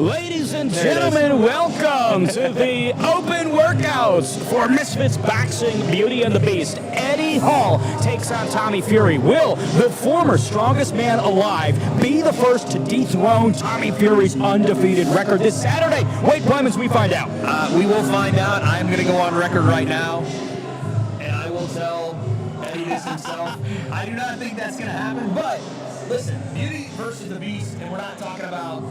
Ladies and gentlemen, welcome to the open workouts for Misfits Boxing, Beauty and the Beast. Eddie Hall takes on Tommy Fury. Will the former strongest man alive be the first to dethrone Tommy Fury's undefeated record this Saturday? Wait, Clemens, we find out. We will find out. I'm going to go on record right now, and I will tell Eddie this himself. I do not think that's going to happen, but listen, Beauty versus the Beast, and we're not talking about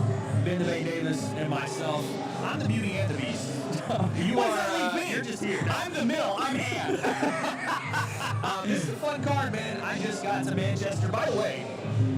Ben the Bay Davis and myself. I'm the Beauty and the Beast. You're just here. I'm the middle. I'm Ann. This is a fun card, man. I just got to Manchester. By the way,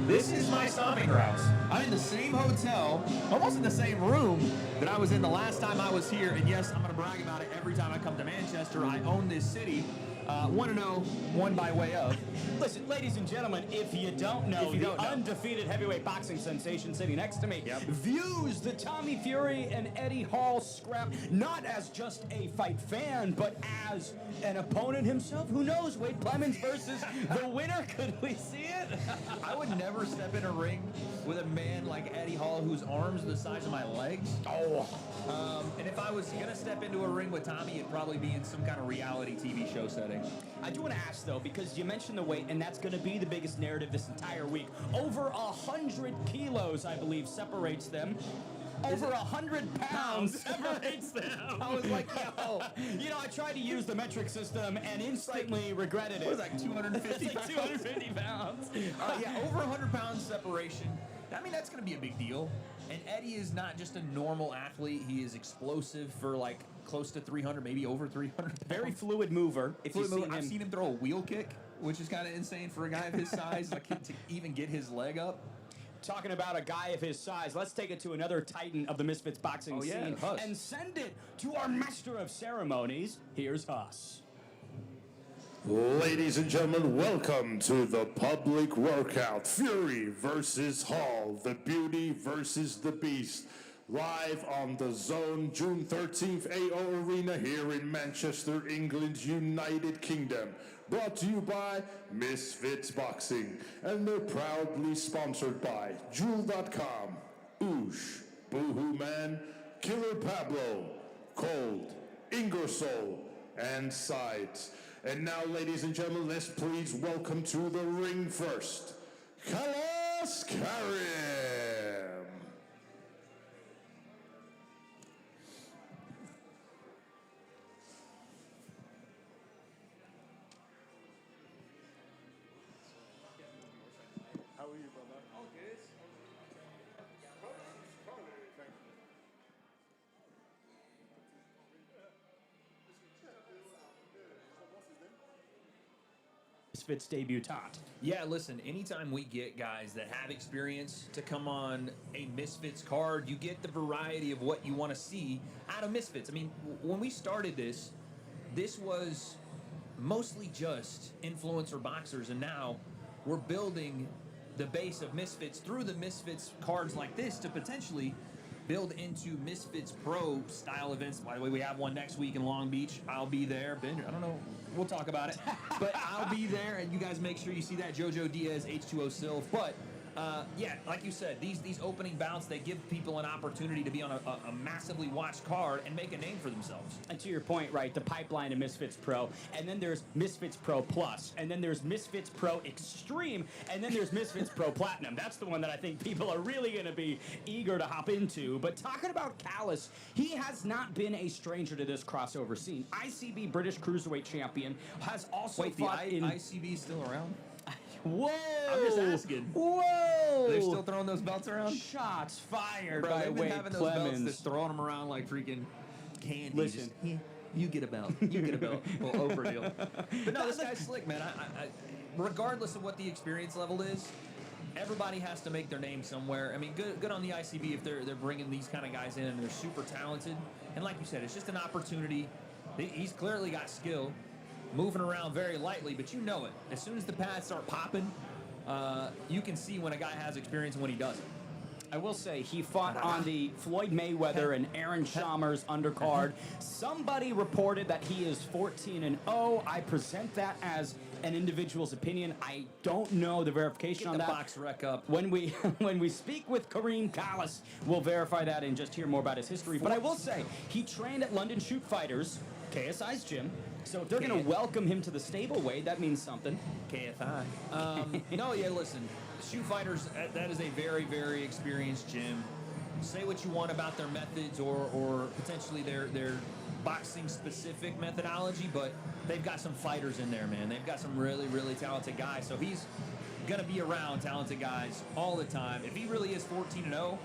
this is my stomping grounds. I'm in the same hotel, almost in the same room that I was in the last time I was here. And yes, I'm going to brag about it every time I come to Manchester. I own this city. 1-0, one by way of. Listen, ladies and gentlemen, if you don't know, undefeated heavyweight boxing sensation sitting next to me views the Tommy Fury and Eddie Hall scrap not as just a fight fan, but as an opponent himself. Who knows? Wade Clemens versus the winner. Could we see it? I would never step in a ring with a man like Eddie Hall whose arms are the size of my legs. And if I was going to step into a ring with Tommy, it'd probably be in some kind of reality TV show setting. I do want to ask, though, because you mentioned the weight, and that's going to be the biggest narrative this entire week. Over 100 kilos, I believe, separates them. Over 100 pounds separates them. I was like, yo. You know, I tried to use the metric system and instantly regretted it. It was like 250 It's like 250 pounds. Yeah, over 100 pounds separation. I mean, that's going to be a big deal. And Eddie is not just a normal athlete. He is explosive for like close to 300, maybe over 300 pounds. Very fluid mover. I've seen him throw a wheel kick, which is kind of insane for a guy of his size, like to even get his leg up. Talking about a guy of his size, let's take it to another titan of the Misfits boxing scene and send it to our master of ceremonies. Here's us. Ladies and gentlemen, welcome to the public workout. Fury versus Hall, the Beauty versus the Beast. Live on the Zone, June 13th, AO Arena here in Manchester, England, United Kingdom. Brought to you by Misfits Boxing. And they're proudly sponsored by Jewel.com, Oosh, Boohoo Man, Killer Pablo, Cold, Ingersoll, and Sides. And now, ladies and gentlemen, let's please welcome to the ring first, Kalas Karim. How are you, brother? Oh, good. Misfits debutante. Yeah, listen, anytime we get guys that have experience to come on a Misfits card, you get the variety of what you want to see out of Misfits. I mean, when we started this was mostly just influencer boxers, and now we're building the base of Misfits through the Misfits cards like this to potentially build into Misfits Pro style events. By the way, we have one next week in Long Beach. I'll be there. Ben, I don't know. We'll talk about it. But I'll be there, and you guys make sure you see that. Jojo Diaz, H2O Silv. But, yeah, like you said, these opening bouts, they give people an opportunity to be on a massively watched card and make a name for themselves. And to your point, right, the pipeline of Misfits Pro, and then there's Misfits Pro Plus, and then there's Misfits Pro Extreme, and then there's Misfits Pro Platinum. That's the one that I think people are really going to be eager to hop into. But talking about Callis, he has not been a stranger to this crossover scene. ICB British Cruiserweight Champion has also fought in... ICB still around? Whoa! I'm just asking. Whoa! They're still throwing those belts around? Shots fired Bro, by they've been Wade having Clemens. those belts that's throwing them around like freaking candy. Listen. Just, yeah, you get a belt. You get a belt. Well, Oprah deal. But no, this guy's slick, man. I regardless of what the experience level is, everybody has to make their name somewhere. I mean, good on the ICB if they're bringing these kind of guys in and they're super talented. And like you said, it's just an opportunity. He's clearly got skill, moving around very lightly, but you know it. As soon as the pads start popping, you can see when a guy has experience and when he doesn't. I will say he fought on the Floyd Mayweather and Aaron Chalmers undercard. Somebody reported that he is 14-0. I present that as an individual's opinion. I don't know the verification Get on the that. box rec up. When we when we speak with Kareem Callis, we'll verify that and just hear more about his history. But I will say, he trained at London Shoot Fighters, KSI's gym. So if they're going to welcome him to the stable weight, that means something. KFI. No, yeah, listen. Shoot Fighters, that is a very, very experienced gym. Say what you want about their methods or potentially their boxing-specific methodology, but they've got some fighters in there, man. They've got some really, really talented guys. So he's going to be around talented guys all the time. If he really is 14-0,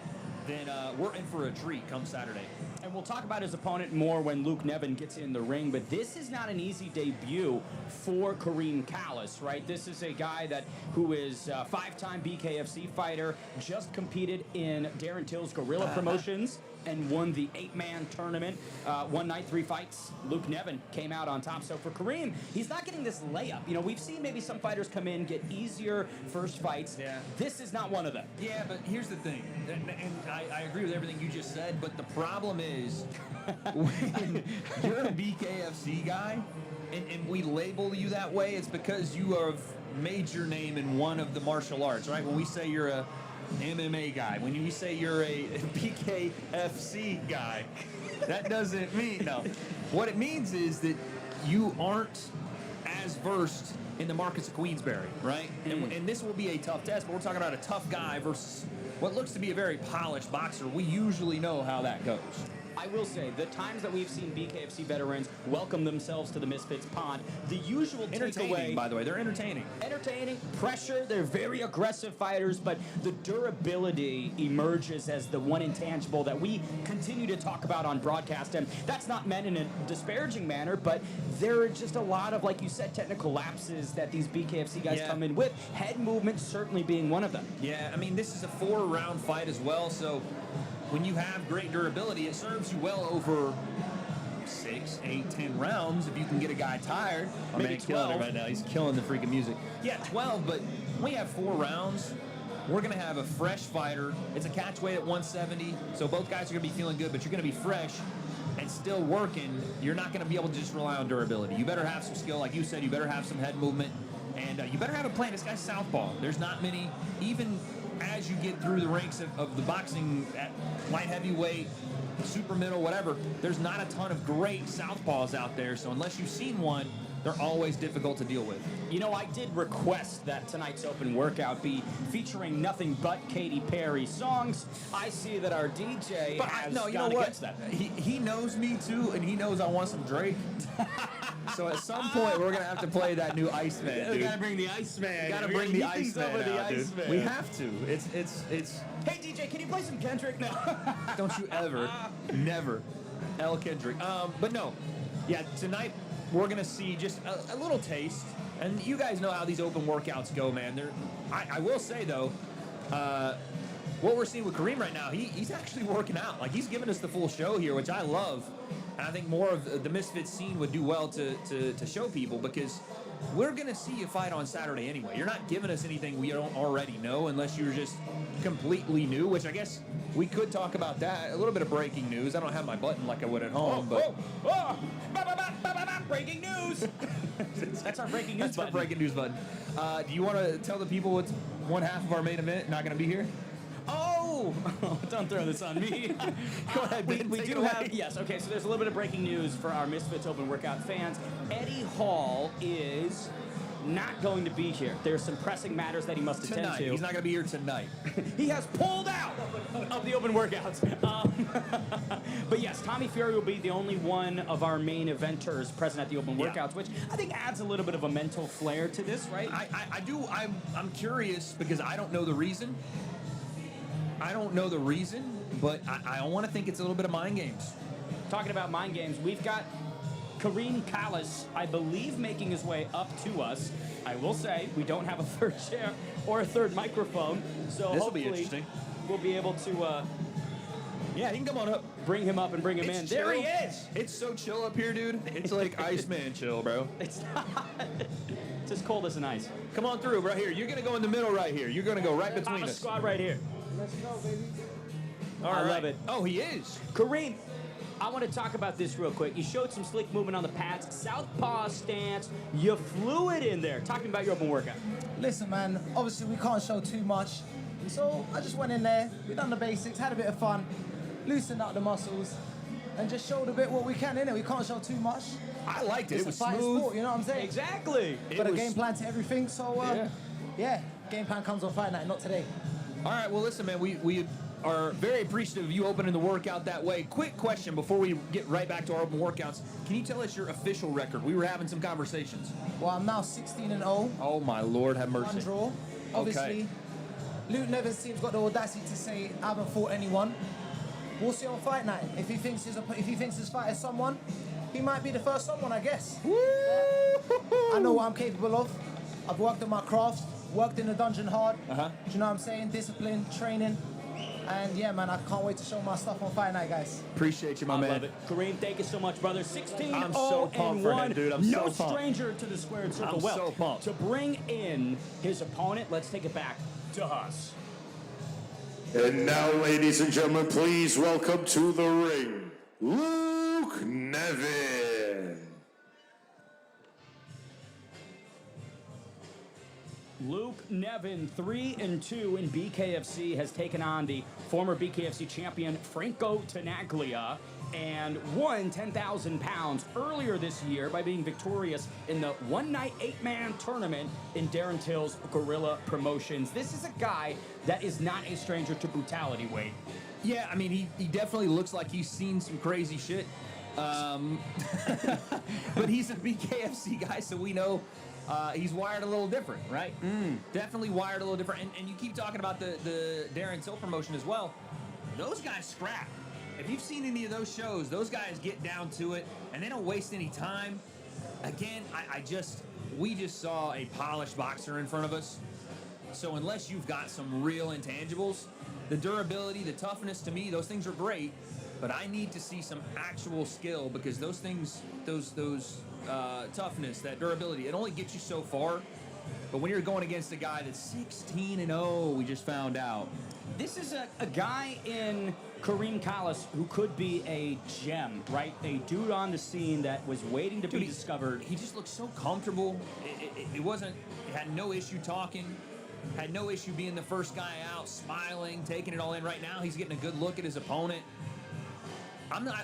then we're in for a treat come Saturday. And we'll talk about his opponent more when Luke Nevin gets in the ring, but this is not an easy debut for Kareem Callis, right? This is a guy who is a five-time BKFC fighter, just competed in Darren Till's Guerrilla Promotions and won the 8-man tournament. One night, 3 fights. Luke Nevin came out on top. So for Kareem, he's not getting this layup. You know, we've seen maybe some fighters come in, get easier first fights. Yeah. This is not one of them. Yeah, but here's the thing, and I agree with everything you just said, but the problem is when you're a BKFC guy and we label you that way, it's because you have made your name in one of the martial arts, right? When we say you're a MMA guy, when you say you're a BKFC guy, that doesn't mean, no. What it means is that you aren't as versed in the markets of Queensberry, right? And this will be a tough test, but we're talking about a tough guy versus what looks to be a very polished boxer. We usually know how that goes. I will say, the times that we've seen BKFC veterans welcome themselves to the Misfits pond, the usual Entertaining, takeaway... by the way. They're entertaining. Entertaining, pressure, they're very aggressive fighters, but the durability emerges as the one intangible that we continue to talk about on broadcast, and that's not meant in a disparaging manner, but there are just a lot of, like you said, technical lapses that these BKFC guys come in with, head movement certainly being one of them. Yeah, I mean, this is a 4-round fight as well, so when you have great durability, it serves you well over 6, 8, 10 rounds if you can get a guy tired. Maybe Man, killing 12. it right now. He's killing the freaking music. Yeah, 12, but when we have 4 rounds, we're going to have a fresh fighter. It's a catch weight at 170, so both guys are going to be feeling good, but you're going to be fresh and still working. You're not going to be able to just rely on durability. You better have some skill. Like you said, you better have some head movement, and you better have a plan. This guy's southpaw. There's not many, even as you get through the ranks of the boxing at light heavyweight, super middle, whatever, there's not a ton of great southpaws out there. So unless you've seen one, they're always difficult to deal with. You know, I did request that tonight's open workout be featuring nothing but Katy Perry songs. I see that our DJ has gone against that. He knows me too, and he knows I want some Drake. So at some point, we're going to have to play that new Iceman, dude. We gotta bring the Iceman. We gotta bring the Iceman out, dude. Iceman. We have to. It's. Hey DJ, can you play some Kendrick? No. Don't you ever, never, L. Kendrick. But no, yeah. Tonight we're gonna see just a little taste, and you guys know how these open workouts go, man. I will say though, what we're seeing with Kareem right now, he's actually working out. Like he's giving us the full show here, which I love. And I think more of the Misfits scene would do well to show people, because we're going to see you fight on Saturday anyway. You're not giving us anything we don't already know unless you're just completely new, which I guess we could talk about that. A little bit of breaking news. I don't have my button like I would at home, but... Breaking news! That's our breaking news That's button. our breaking news button. Do you want to tell the people what's one half of our main event not going to be here? Oh! Don't throw this on me. Go ahead, Ben, we take do it away. have, yes, okay, so there's a little bit of breaking news for our Misfits Open Workout fans. Eddie Hall is not going to be here. There's some pressing matters that he must attend Tonight. to. He's not going to be here tonight. He has pulled out of the open workouts. But yes, Tommy Fury will be the only one of our main eventers present at the open workouts, which I think adds a little bit of a mental flair to this, right? I do. I'm curious because I don't know the reason. But I want to think it's a little bit of mind games. Talking about mind games, we've got Kareem Callis, I believe, making his way up to us. I will say, we don't have a third chair or a third microphone, so This'll be hopefully interesting. we'll be able to Yeah, he can come on up. bring him up and bring him in. It's There he chill. is! It's so chill up here, dude. It's like Iceman chill, bro. It's not. It's as cold as an ice. Come on through, right here. You're going to go in the middle right here. You're going to go right between Top us. squad right here. Let's go, baby. All I right. love it. Oh, he is. Kareem, I want to talk about this real quick. You showed some slick movement on the pads, southpaw stance. You flew it in there. Talking about your open workout. Listen, man, obviously we can't show too much. So I just went in there, we done the basics, had a bit of fun, loosened up the muscles, and just showed a bit what we can in it. We can't show too much. I liked it. It's It was a fighting smooth. sport, you know what I'm saying? Exactly. But a game plan to everything, so Yeah. game plan comes on fight night, not today. All right, well, listen, man, we are very appreciative of you opening the workout that way. Quick question before we get right back to our open workouts. Can you tell us your official record? We were having some conversations. Well, I'm now 16-0, Oh, my Lord, have mercy. one draw. Obviously, Luke Nevin's team's got the audacity to say I haven't fought anyone. We'll see on fight night. If he thinks his fight is someone, he might be the first someone, I guess. I know what I'm capable of. I've worked on my craft, worked in the dungeon hard. Do you know what I'm saying? Discipline, training. And yeah, man, I can't wait to show my stuff on fight night, guys. Appreciate you, my I man. love it. Kareem, thank you so much, brother. 16 I'm so pumped for him, dude. I'm no so pumped. stranger to the squared circle. I'm Well, so pumped. to bring in his opponent, let's take it back to us. And now, ladies and gentlemen, please welcome to the ring, Luke Nevin. Luke Nevin, 3-2 in BKFC, has taken on the former BKFC champion Franco Tenaglia and won 10,000 pounds earlier this year by being victorious in the one-night 8-man tournament in Darren Till's Guerrilla Promotions. This is a guy that is not a stranger to brutality, Wade. Yeah, I mean, he definitely looks like he's seen some crazy shit. But he's a BKFC guy, so we know he's wired a little different, right? Definitely wired a little different. And you keep talking about the Darren Till promotion as well. Those guys scrap. If you've seen any of those shows, those guys get down to it, and they don't waste any time. Again, we just saw a polished boxer in front of us. So unless you've got some real intangibles, the durability, the toughness, to me, those things are great. But I need to see some actual skill, because those things, those toughness, that durability, it only gets you so far. But when you're going against a guy that's 16-0, we just found out. This is a guy in Kareem Collis who could be a gem, right? A dude on the scene that was waiting to be discovered. He just looked so comfortable. It had no issue talking, had no issue being the first guy out, smiling, taking it all in. Right now, he's getting a good look at his opponent.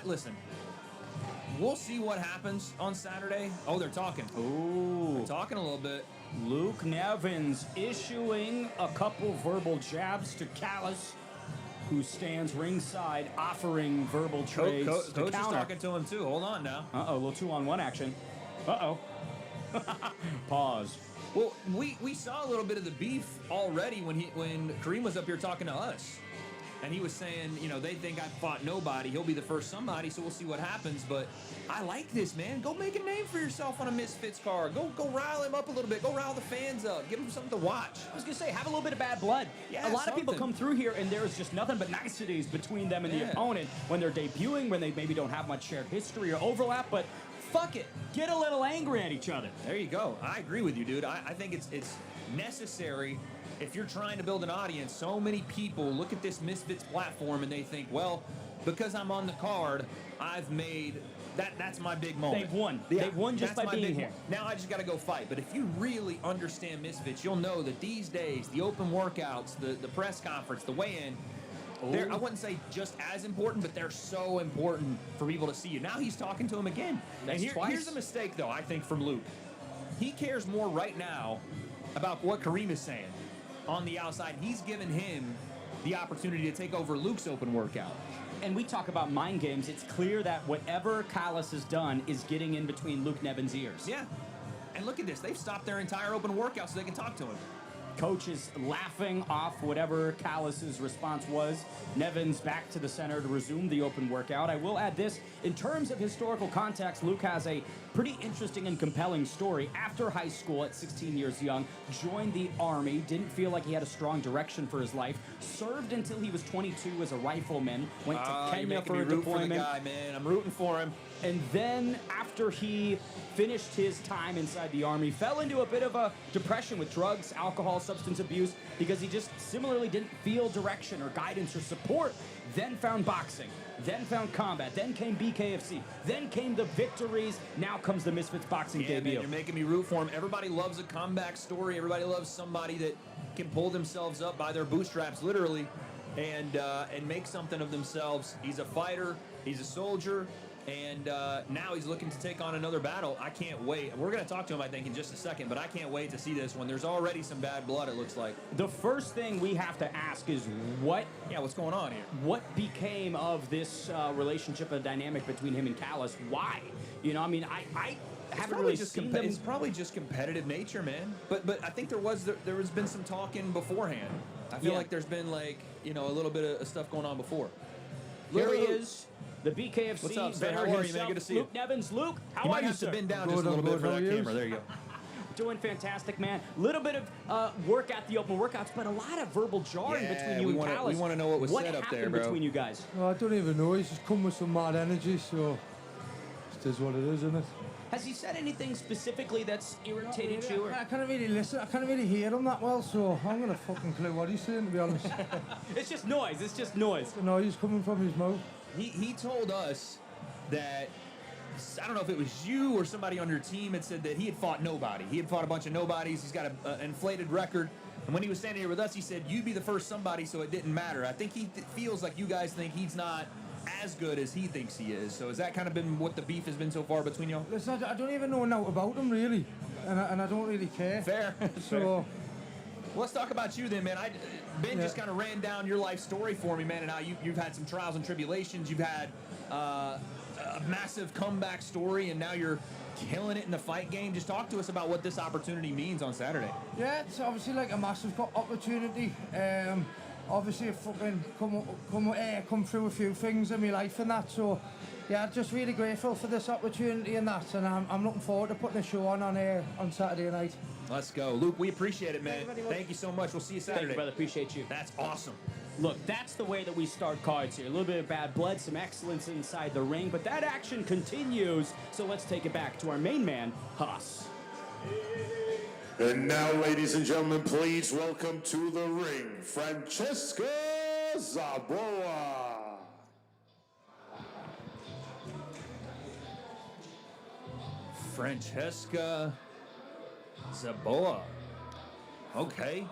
Listen, we'll see what happens on Saturday. Oh, they're talking. Ooh. They're talking a little bit. Luke Nevins issuing a couple verbal jabs to Callis, who stands ringside offering verbal trades to Coach is counter. talking to him, too. Hold on now. Uh-oh, a little two-on-one action. Uh-oh. Pause. Well, we saw a little bit of the beef already when Kareem was up here talking to us. And he was saying, they think I fought nobody. He'll be the first somebody, so we'll see what happens. But I like this, man. Go make a name for yourself on a Misfits card. Go rile him up a little bit. Go rile the fans up. Give them something to watch. I was going to say, have a little bit of bad blood. Yeah, a lot of people something. come through here, and there's just nothing but niceties between them and the opponent when they're debuting, when they maybe don't have much shared history or overlap. But fuck it. Get a little angry at each other. There you go. I agree with you, dude. I think it's necessary. If you're trying to build an audience, so many people look at this Misfits platform and they think, well, because I'm on the card, I've made that's my big moment. They've won. Yeah, They've won just that's by my being big here. one. Now I just got to go fight. But if you really understand Misfits, you'll know that these days, the open workouts, the press conference, the weigh-in, they're, I wouldn't say just as important, but they're so important for people to see you. Now he's talking to him again. That's and twice. Here's a mistake, though, I think, from Luke. He cares more right now about what Kareem is saying on the outside. He's given him the opportunity to take over Luke's open workout. And we talk about mind games. It's clear that whatever Collis has done is getting in between Luke Nevin's ears. Yeah. And look at this. They've stopped their entire open workout so they can talk to him. Coach is laughing off whatever Callis's response was. Nevin's back to the center to resume the open workout. I will add this. In terms of historical context, Luke has a pretty interesting and compelling story. After high school at 16 years young, joined the Army, didn't feel like he had a strong direction for his life, served until he was 22 as a rifleman, went to Kenya for a deployment. For the guy, man. I'm rooting for him. And then after he finished his time inside the Army, fell into a bit of a depression with drugs, alcohol, substance abuse because he just similarly didn't feel direction or guidance or support. Then found boxing, then found combat, then came BKFC, then came the victories. Now comes the Misfits Boxing debut. Man, you're making me root for him. Everybody loves a comeback story. Everybody loves somebody that can pull themselves up by their bootstraps, literally, and make something of themselves. He's a fighter. He's a soldier. And now he's looking to take on another battle. I can't wait. We're going to talk to him, I think, in just a second, but I can't wait to see this one. There's already some bad blood, it looks like. The first thing we have to ask is what's going on here? What became of this relationship and dynamic between him and Callis? Why? You know, I mean, I haven't really seen them. It's probably just competitive nature, man. But I think there has been some talking beforehand. I feel like there's been a little bit of stuff going on before. Here he is. The BKFC What's up, sir? veteran How are you, man? himself, Good to see Luke you. Nevins. Luke, how You are might you, have to sir? bend down just a little bit for that camera. There you go. Doing fantastic, man. Little bit of work at the open workouts, but a lot of verbal jarring between you and Callis. We want to know what was said up there, bro. What happened between you guys? Well, I don't even know. He's just come with some mad energy, so it is what it is, isn't it? Has he said anything specifically that's irritated you? I can't really listen. I can't really hear him that well, so I'm gonna fucking clue what he's saying, to be honest. It's just noise. It's just noise. The noise coming from his mouth. He told us that, I don't know if it was you or somebody on your team had said that he had fought nobody. He had fought a bunch of nobodies. He's got an inflated record. And when he was standing here with us, he said, you'd be the first somebody, so it didn't matter. I think he feels like you guys think he's not as good as he thinks he is. So has that kind of been what the beef has been so far between y'all? Listen, I don't even know enough about him, really. And I don't really care. Fair. So... Well, let's talk about you then, man. Ben just kind of ran down your life story for me, man, and how you've had some trials and tribulations. You've had a massive comeback story, and now you're killing it in the fight game. Just talk to us about what this opportunity means on Saturday. Yeah, it's obviously like a massive opportunity. Obviously, I've fucking come through a few things in my life and that, so yeah, just really grateful for this opportunity and that, and I'm looking forward to putting a show on Saturday night. Let's go. Luke, we appreciate it, man. Thank you so much. We'll see you Saturday. Thank you, brother. Appreciate you. That's awesome. Look, that's the way that we start cards here. A little bit of bad blood, some excellence inside the ring, but that action continues. So let's take it back to our main man, Haas. And now, ladies and gentlemen, please welcome to the ring, Francesca Zaboa. Francesca Zaboa. Okay.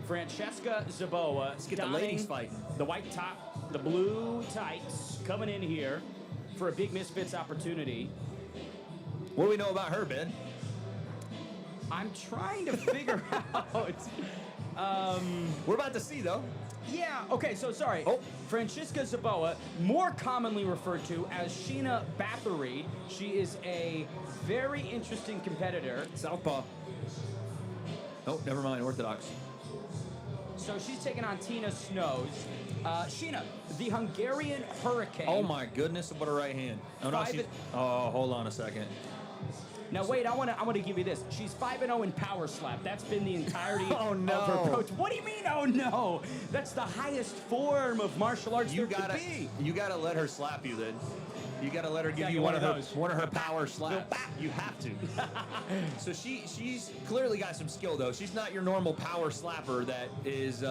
Francesca Zaboa. Let's get the ladies fighting. The white top, the blue tights, coming in here for a big Misfits opportunity. What do we know about her, Ben? I'm trying to figure out. We're about to see, though. Yeah, okay, so sorry. Oh. Francesca Zaboa, more commonly referred to as Sheena Bathory. She is a very interesting competitor. Southpaw. Oh, never mind. Orthodox. So she's taking on Tina Snows. Sheena, the Hungarian Hurricane. Oh, my goodness. What a right hand. Oh, no, hold on a second. Now wait, I want to give you this. She's 5-0 in power slap. That's been the entirety Oh, no. of her approach. What do you mean? Oh no! That's the highest form of martial arts there could be. You gotta let her slap you then. You gotta let her give you one of her power slaps. You have to. So she's clearly got some skill though. She's not your normal power slapper that is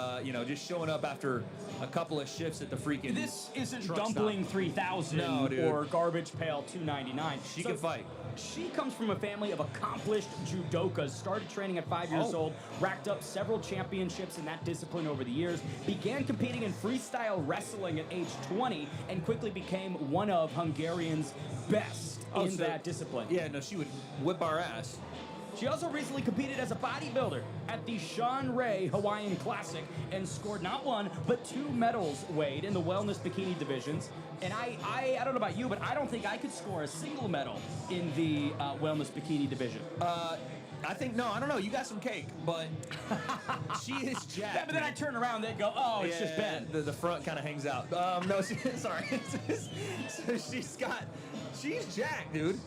just showing up after a couple of shifts at the freaking. This isn't truck Dumpling stop. 3000 No, dude. or Garbage Pail 299. She can fight. She comes from a family of accomplished judokas, started training at 5 years old, racked up several championships in that discipline over the years, began competing in freestyle wrestling at age 20, and quickly became one of Hungarian's best in that discipline. Yeah, no, she would whip our ass. She also recently competed as a bodybuilder at the Sean Ray Hawaiian Classic and scored not one, but 2 medals, Wade, in the wellness bikini divisions. And I don't know about you, but I don't think I could score a single medal in the wellness bikini division. I think, no, I don't know. You got some cake, but she is jacked. Yeah, but then I turn around, they go, oh, it's just Ben. The front kind of hangs out. No, sorry. So she's jacked, dude.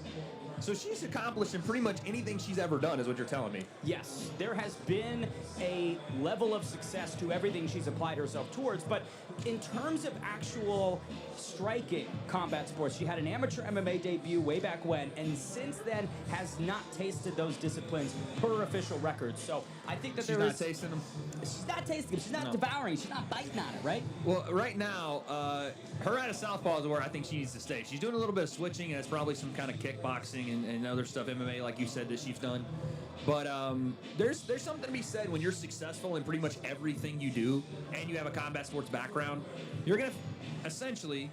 So she's accomplished in pretty much anything she's ever done, is what you're telling me. Yes, there has been a level of success to everything she's applied herself towards, but in terms of actual striking combat sports. She had an amateur MMA debut way back when, and since then has not tasted those disciplines per official records. So I think that She's not tasting them. She's not tasting them. She's not No. devouring. She's not biting on it, right? Well, right now, her out of southpaw is where I think she needs to stay. She's doing a little bit of switching, and it's probably some kind of kickboxing and other stuff, MMA, like you said, that she's done. But there's something to be said when you're successful in pretty much everything you do, and you have a combat sports background. You're gonna essentially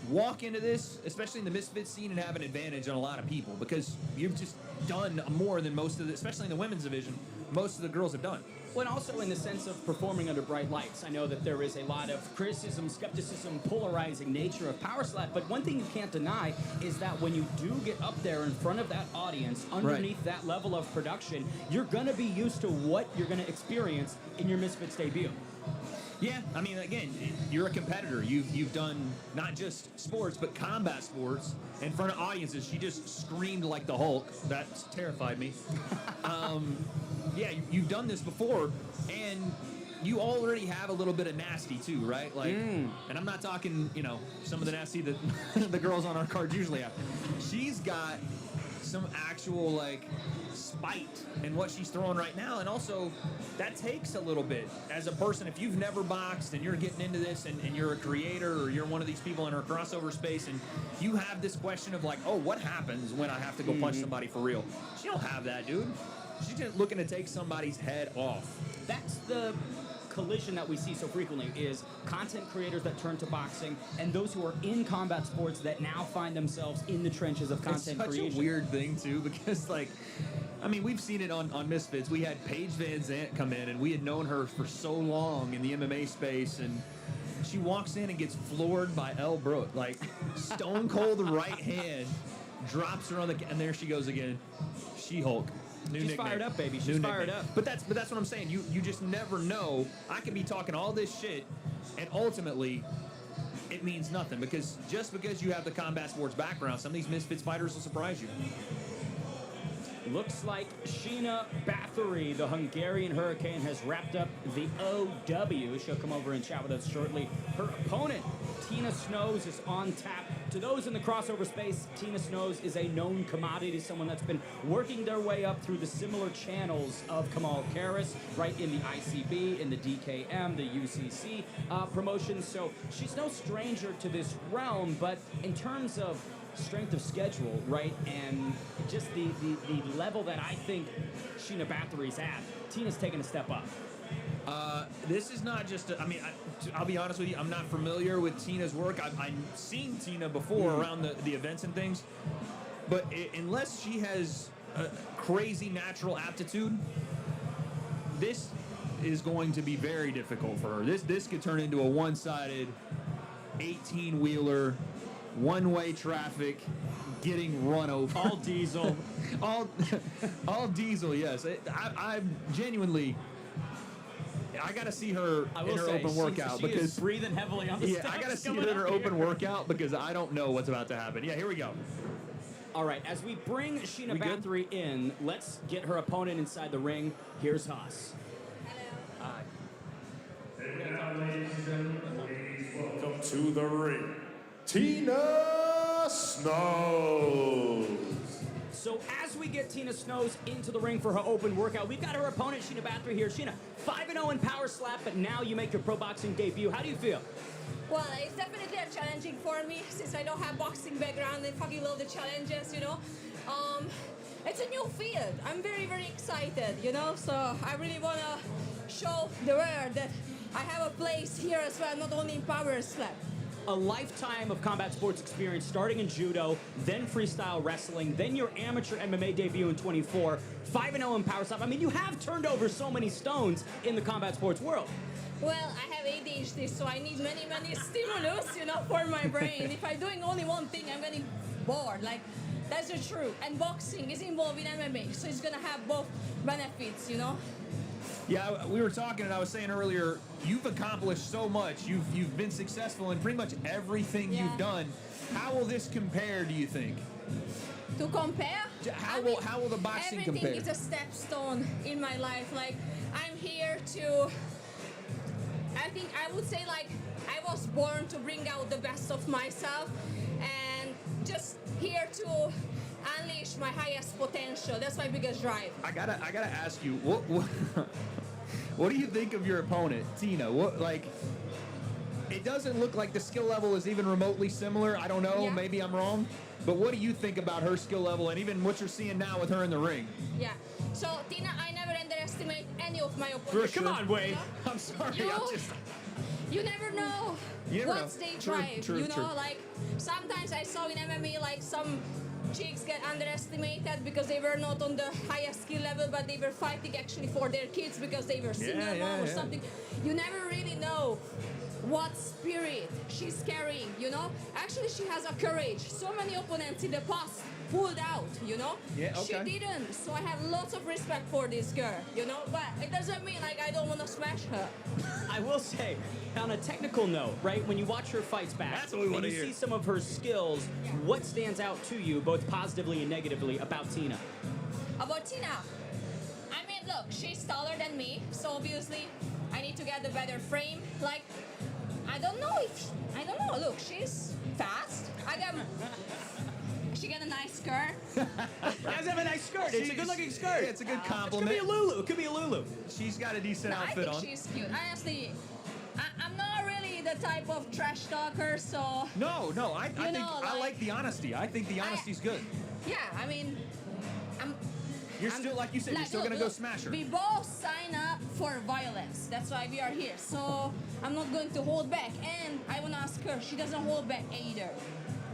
walk into this, especially in the Misfits scene, and have an advantage on a lot of people because you've just done more than most of the, especially in the women's division, most of the girls have done. Well, and also in the sense of performing under bright lights. I know that there is a lot of criticism, skepticism, polarizing nature of power slap, but one thing you can't deny is that when you do get up there in front of that audience, underneath that level of production, you're going to be used to what you're going to experience in your Misfits debut. Yeah, I mean, again, you're a competitor. You've done not just sports, but combat sports in front of audiences. She just screamed like the Hulk. That terrified me. Yeah, you've done this before, and you already have a little bit of nasty too, right? Like, and I'm not talking, some of the nasty that the girls on our cards usually have. She's got some actual like spite in what she's throwing right now, and also that takes a little bit as a person. If you've never boxed and you're getting into this and you're a creator or you're one of these people in her crossover space and you have this question of like, oh, what happens when I have to go punch somebody for real? She don't have that, dude. She's just looking to take somebody's head off. That's the collision that we see so frequently, is content creators that turn to boxing and those who are in combat sports that now find themselves in the trenches of content creation. It's such a weird thing too, because we've seen it on Misfits. We had Paige Van Zant come in, and we had known her for so long in the MMA space, and she walks in and gets floored by Elle Brooke, like stone cold right hand, drops her on the, and there she goes again. She-Hulk. She's nickname. Fired up, baby. She's fired up. But that's what I'm saying. You just never know. I can be talking all this shit, and ultimately, it means nothing, because just because you have the combat sports background, some of these Misfits fighters will surprise you. Looks like Sheena Bathory, the Hungarian Hurricane, has wrapped up the OW. She'll come over and chat with us shortly. Her opponent, Tina Snows, is on tap. To those in the crossover space, Tina Snows is a known commodity, someone that's been working their way up through the similar channels of Kamal Karras, right, in the ICB, in the DKM, the UCC promotions. So she's no stranger to this realm, but in terms of strength of schedule, right, and just the level that I think Sheena Bathory's at, Tina's taken a step up. This is not just, I'll be honest with you, I'm not familiar with Tina's work. I've seen Tina before around the events and things, but unless she has a crazy natural aptitude, this is going to be very difficult for her. This could turn into a one-sided 18-wheeler, one-way traffic, getting run over. All diesel. all diesel, yes. I genuinely, I got to see her in her open workout, she because is breathing heavily on the steps. I got to see her in her open workout, because I don't know what's about to happen. Yeah, here we go. All right, as we bring Sheena Bathory in, let's get her opponent inside the ring. Here's Haas. Welcome to the ring, Tina Snows. So as we get Tina Snows into the ring for her open workout, we've got her opponent, Sheena Bathory, here. Sheena, 5-0 in power slap, but now you make your pro boxing debut. How do you feel? Well, it's definitely challenging for me since I don't have boxing background and fucking love the challenges, It's a new field. I'm very, very excited, so I really want to show the world that I have a place here as well, not only in power slap. A lifetime of combat sports experience, starting in judo, then freestyle wrestling, then your amateur MMA debut in 24, 5-0 in power slap. I mean, you have turned over so many stones in the combat sports world. Well, I have ADHD, so I need many, many stimulus, for my brain. If I'm doing only one thing, I'm getting bored. That's the truth. And boxing is involved in MMA, so it's gonna have both benefits, Yeah, we were talking, and I was saying earlier, you've accomplished so much. You've been successful in pretty much everything you've done. How will this compare, do you think? To compare? How will the boxing compare? Everything is a stepstone in my life. I'm here to, I would say I was born to bring out the best of myself and just here to unleash my highest potential. That's my biggest drive. I gotta ask you, what do you think of your opponent, Tina? It doesn't look like the skill level is even remotely similar. I don't know, Yeah. maybe I'm wrong. But what do you think about her skill level and even what you're seeing now with her in the ring? Yeah. So Tina, I never underestimate any of my opponents. Come on, Wade. You know? I'm sorry. You- I'm just. You never know You never what's know. they True, drive. true, you know, true. like sometimes I saw in MMA like some chicks get underestimated because they were not on the highest skill level, but they were fighting actually for their kids because they were single mom or something. You never really know what spirit she's carrying, you know? Actually, she has a courage. So many opponents in the past pulled out, you know? Yeah, okay. She didn't. So I have lots of respect for this girl, you know? But it doesn't mean like I don't want to smash her. I will say, on a technical note, right, when you watch her fights back That's what we and wanna you hear. see some of her skills, what stands out to you, both positively and negatively, about Tina? About Tina, I mean, look, she's taller than me, so obviously I need to get the better frame. Like, I don't know. Look, she's fast. She got a nice skirt. You guys have a nice skirt. It's a good-looking skirt. Yeah, it's a good It could compliment. be a Lulu. It could be a Lulu. She's got a decent No, I outfit think on. she's cute. Honestly, I'm not really the type of trash talker, so No, I think know, I like- like the honesty. I think the honesty's good. yeah. I mean, You're still, like you said, you're still look, gonna go look, smash her. We both sign up for violence. That's why we are here. So I'm not going to hold back. And I want to ask her. She doesn't hold back either.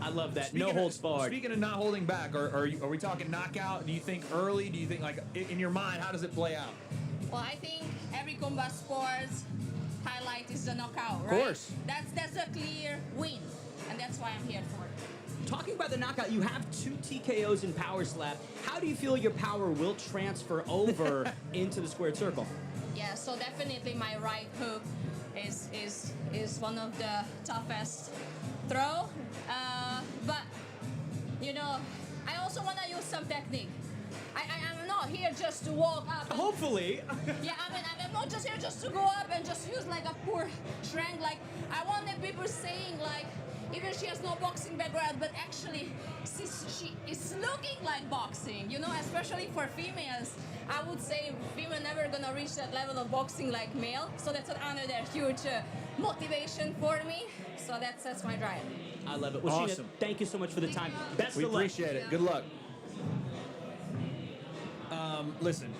I love that. Speaking No of- holds barred. Speaking of not holding back, are we talking knockout? Do you think early? Do you think like in your mind? How does it play out? Well, I think every combat sports highlight is the knockout, right? course. That's a clear win, and that's why I'm here for it. Talking about the knockout, you have 2 TKOs in Power Slap. How do you feel your power will transfer over into the squared circle? Yeah, so definitely my right hook is one of the toughest throw. But you know, I also want to use some technique. I'm not here just to walk up. And, Hopefully. yeah, I mean, I'm not just here just to go up and just use like a poor strength. Like I want the people saying like, even she has no boxing background, but actually she is looking like boxing. You know, especially for females. I would say female never gonna reach that level of boxing like male. So that's another huge motivation for me. So that's my drive. I love it. Well, Awesome. Sheena, thank you so much for the time. Best We of luck. appreciate it. Good luck. Listen,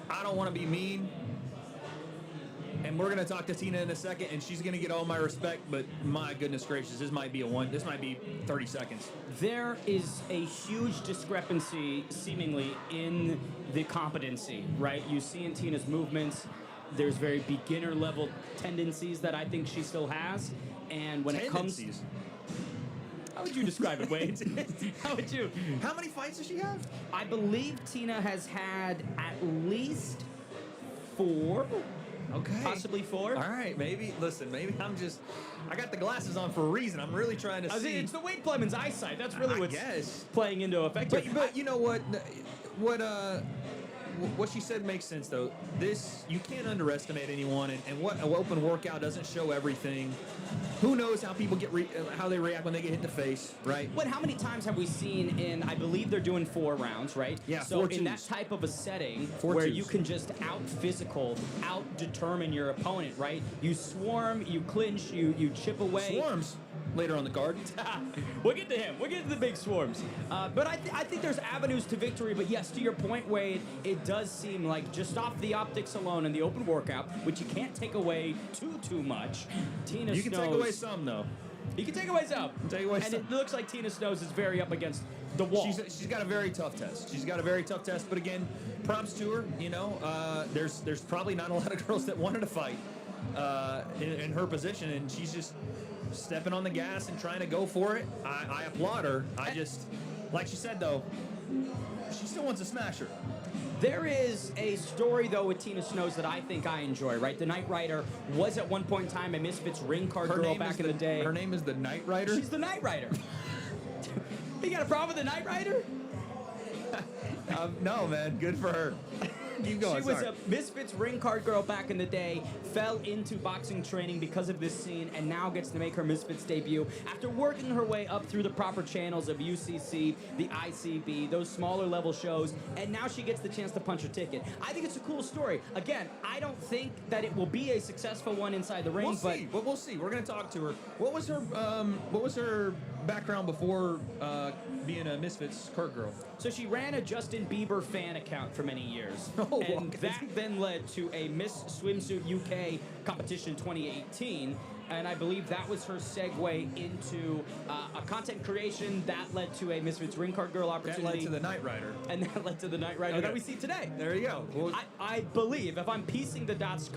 I don't want to be mean, and we're gonna talk to Tina in a second, and she's gonna get all my respect. But my goodness gracious, this might be 30 seconds. There is a huge discrepancy, seemingly, in the competency, right? You see in Tina's movements, there's very beginner level tendencies that I think she still has. And when it comes... Tendencies. How would you describe it, Wade? How would you? How many fights does she have? I believe Tina has had at least 4, Okay. possibly 4. All right, maybe I got the glasses on for a reason. I'm really trying to see. It's the Wade Clemens eyesight. That's really I what's guess. playing into effect. But you know what she said makes sense though. You can't underestimate anyone, and what an open workout doesn't show everything. Who knows how people how they react when they get hit in the face, right? What? How many times have we seen in? I believe they're doing 4 rounds, right? Yeah, So 4 in that twos. type of a setting, 4 where twos. you can just out physical, out determine your opponent, right? You swarm, you clinch, you chip away. Swarms later on the card. We'll get to him. We'll get to the big swarms. But I think there's avenues to victory. But yes, to your point, Wade, it does seem like just off the optics alone and the open workout, which you can't take away too much. Tina You can Snows, take away some though. You can take away some. Take away and some. it looks like Tina Snows is very up against the wall. She's got a very tough test. But again, props to her. You know, there's probably not a lot of girls that wanted to fight in her position, and she's just stepping on the gas and trying to go for it. I applaud her. I just, like she said though, she still wants to smash her. There is a story, though, with Tina Snows that I think I enjoy, right? The Knight Rider was at one point in time a Misfits ring card girl back in the day. Her name is the Knight Rider. She's the Knight Rider. You got a problem with the Knight Rider? No, man. Good for her. Keep going. She was sorry. a Misfits ring card girl back in the day, fell into boxing training because of this scene, and now gets to make her Misfits debut after working her way up through the proper channels of UCC, the ICB, those smaller level shows, and now she gets the chance to punch her ticket. I think it's a cool story. Again, I don't think that it will be a successful one inside the ring, We'll see. We're going to talk to her. What was her background before being a Misfits card girl? So she ran a Justin Bieber fan account for many years. Oh, and okay. that then led to a Miss Swimsuit UK competition 2018. And I believe that was her segue into a content creation that led to a Misfits ring card girl opportunity. That led to the Knight Rider. And that led to the Knight Rider that we see today. There you go. Well, I believe, if I'm piecing the dots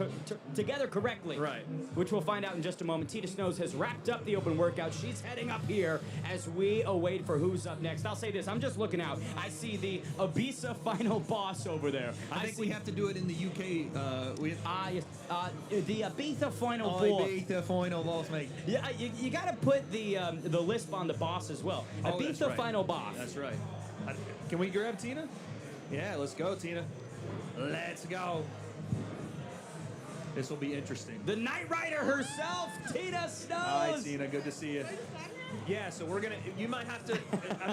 together correctly, right, which we'll find out in just a moment, Tina Snows has wrapped up the open workout. She's heading up here as we await for who's up next. I'll say this, I'm just looking out. I see the Ibiza final boss over there. I think we have to do it in the UK. Yes, the Ibiza final boss. Ibiza final boss, mate. Yeah, you got to put the lisp on the boss as well. Oh, that's Ibiza right. final boss. That's right. Can we grab Tina? Yeah, let's go, Tina. Let's go. This will be interesting. The Knight Rider herself, Tina Snows. Hi, Tina. Good to see you. Yeah, so we're gonna. You might have to.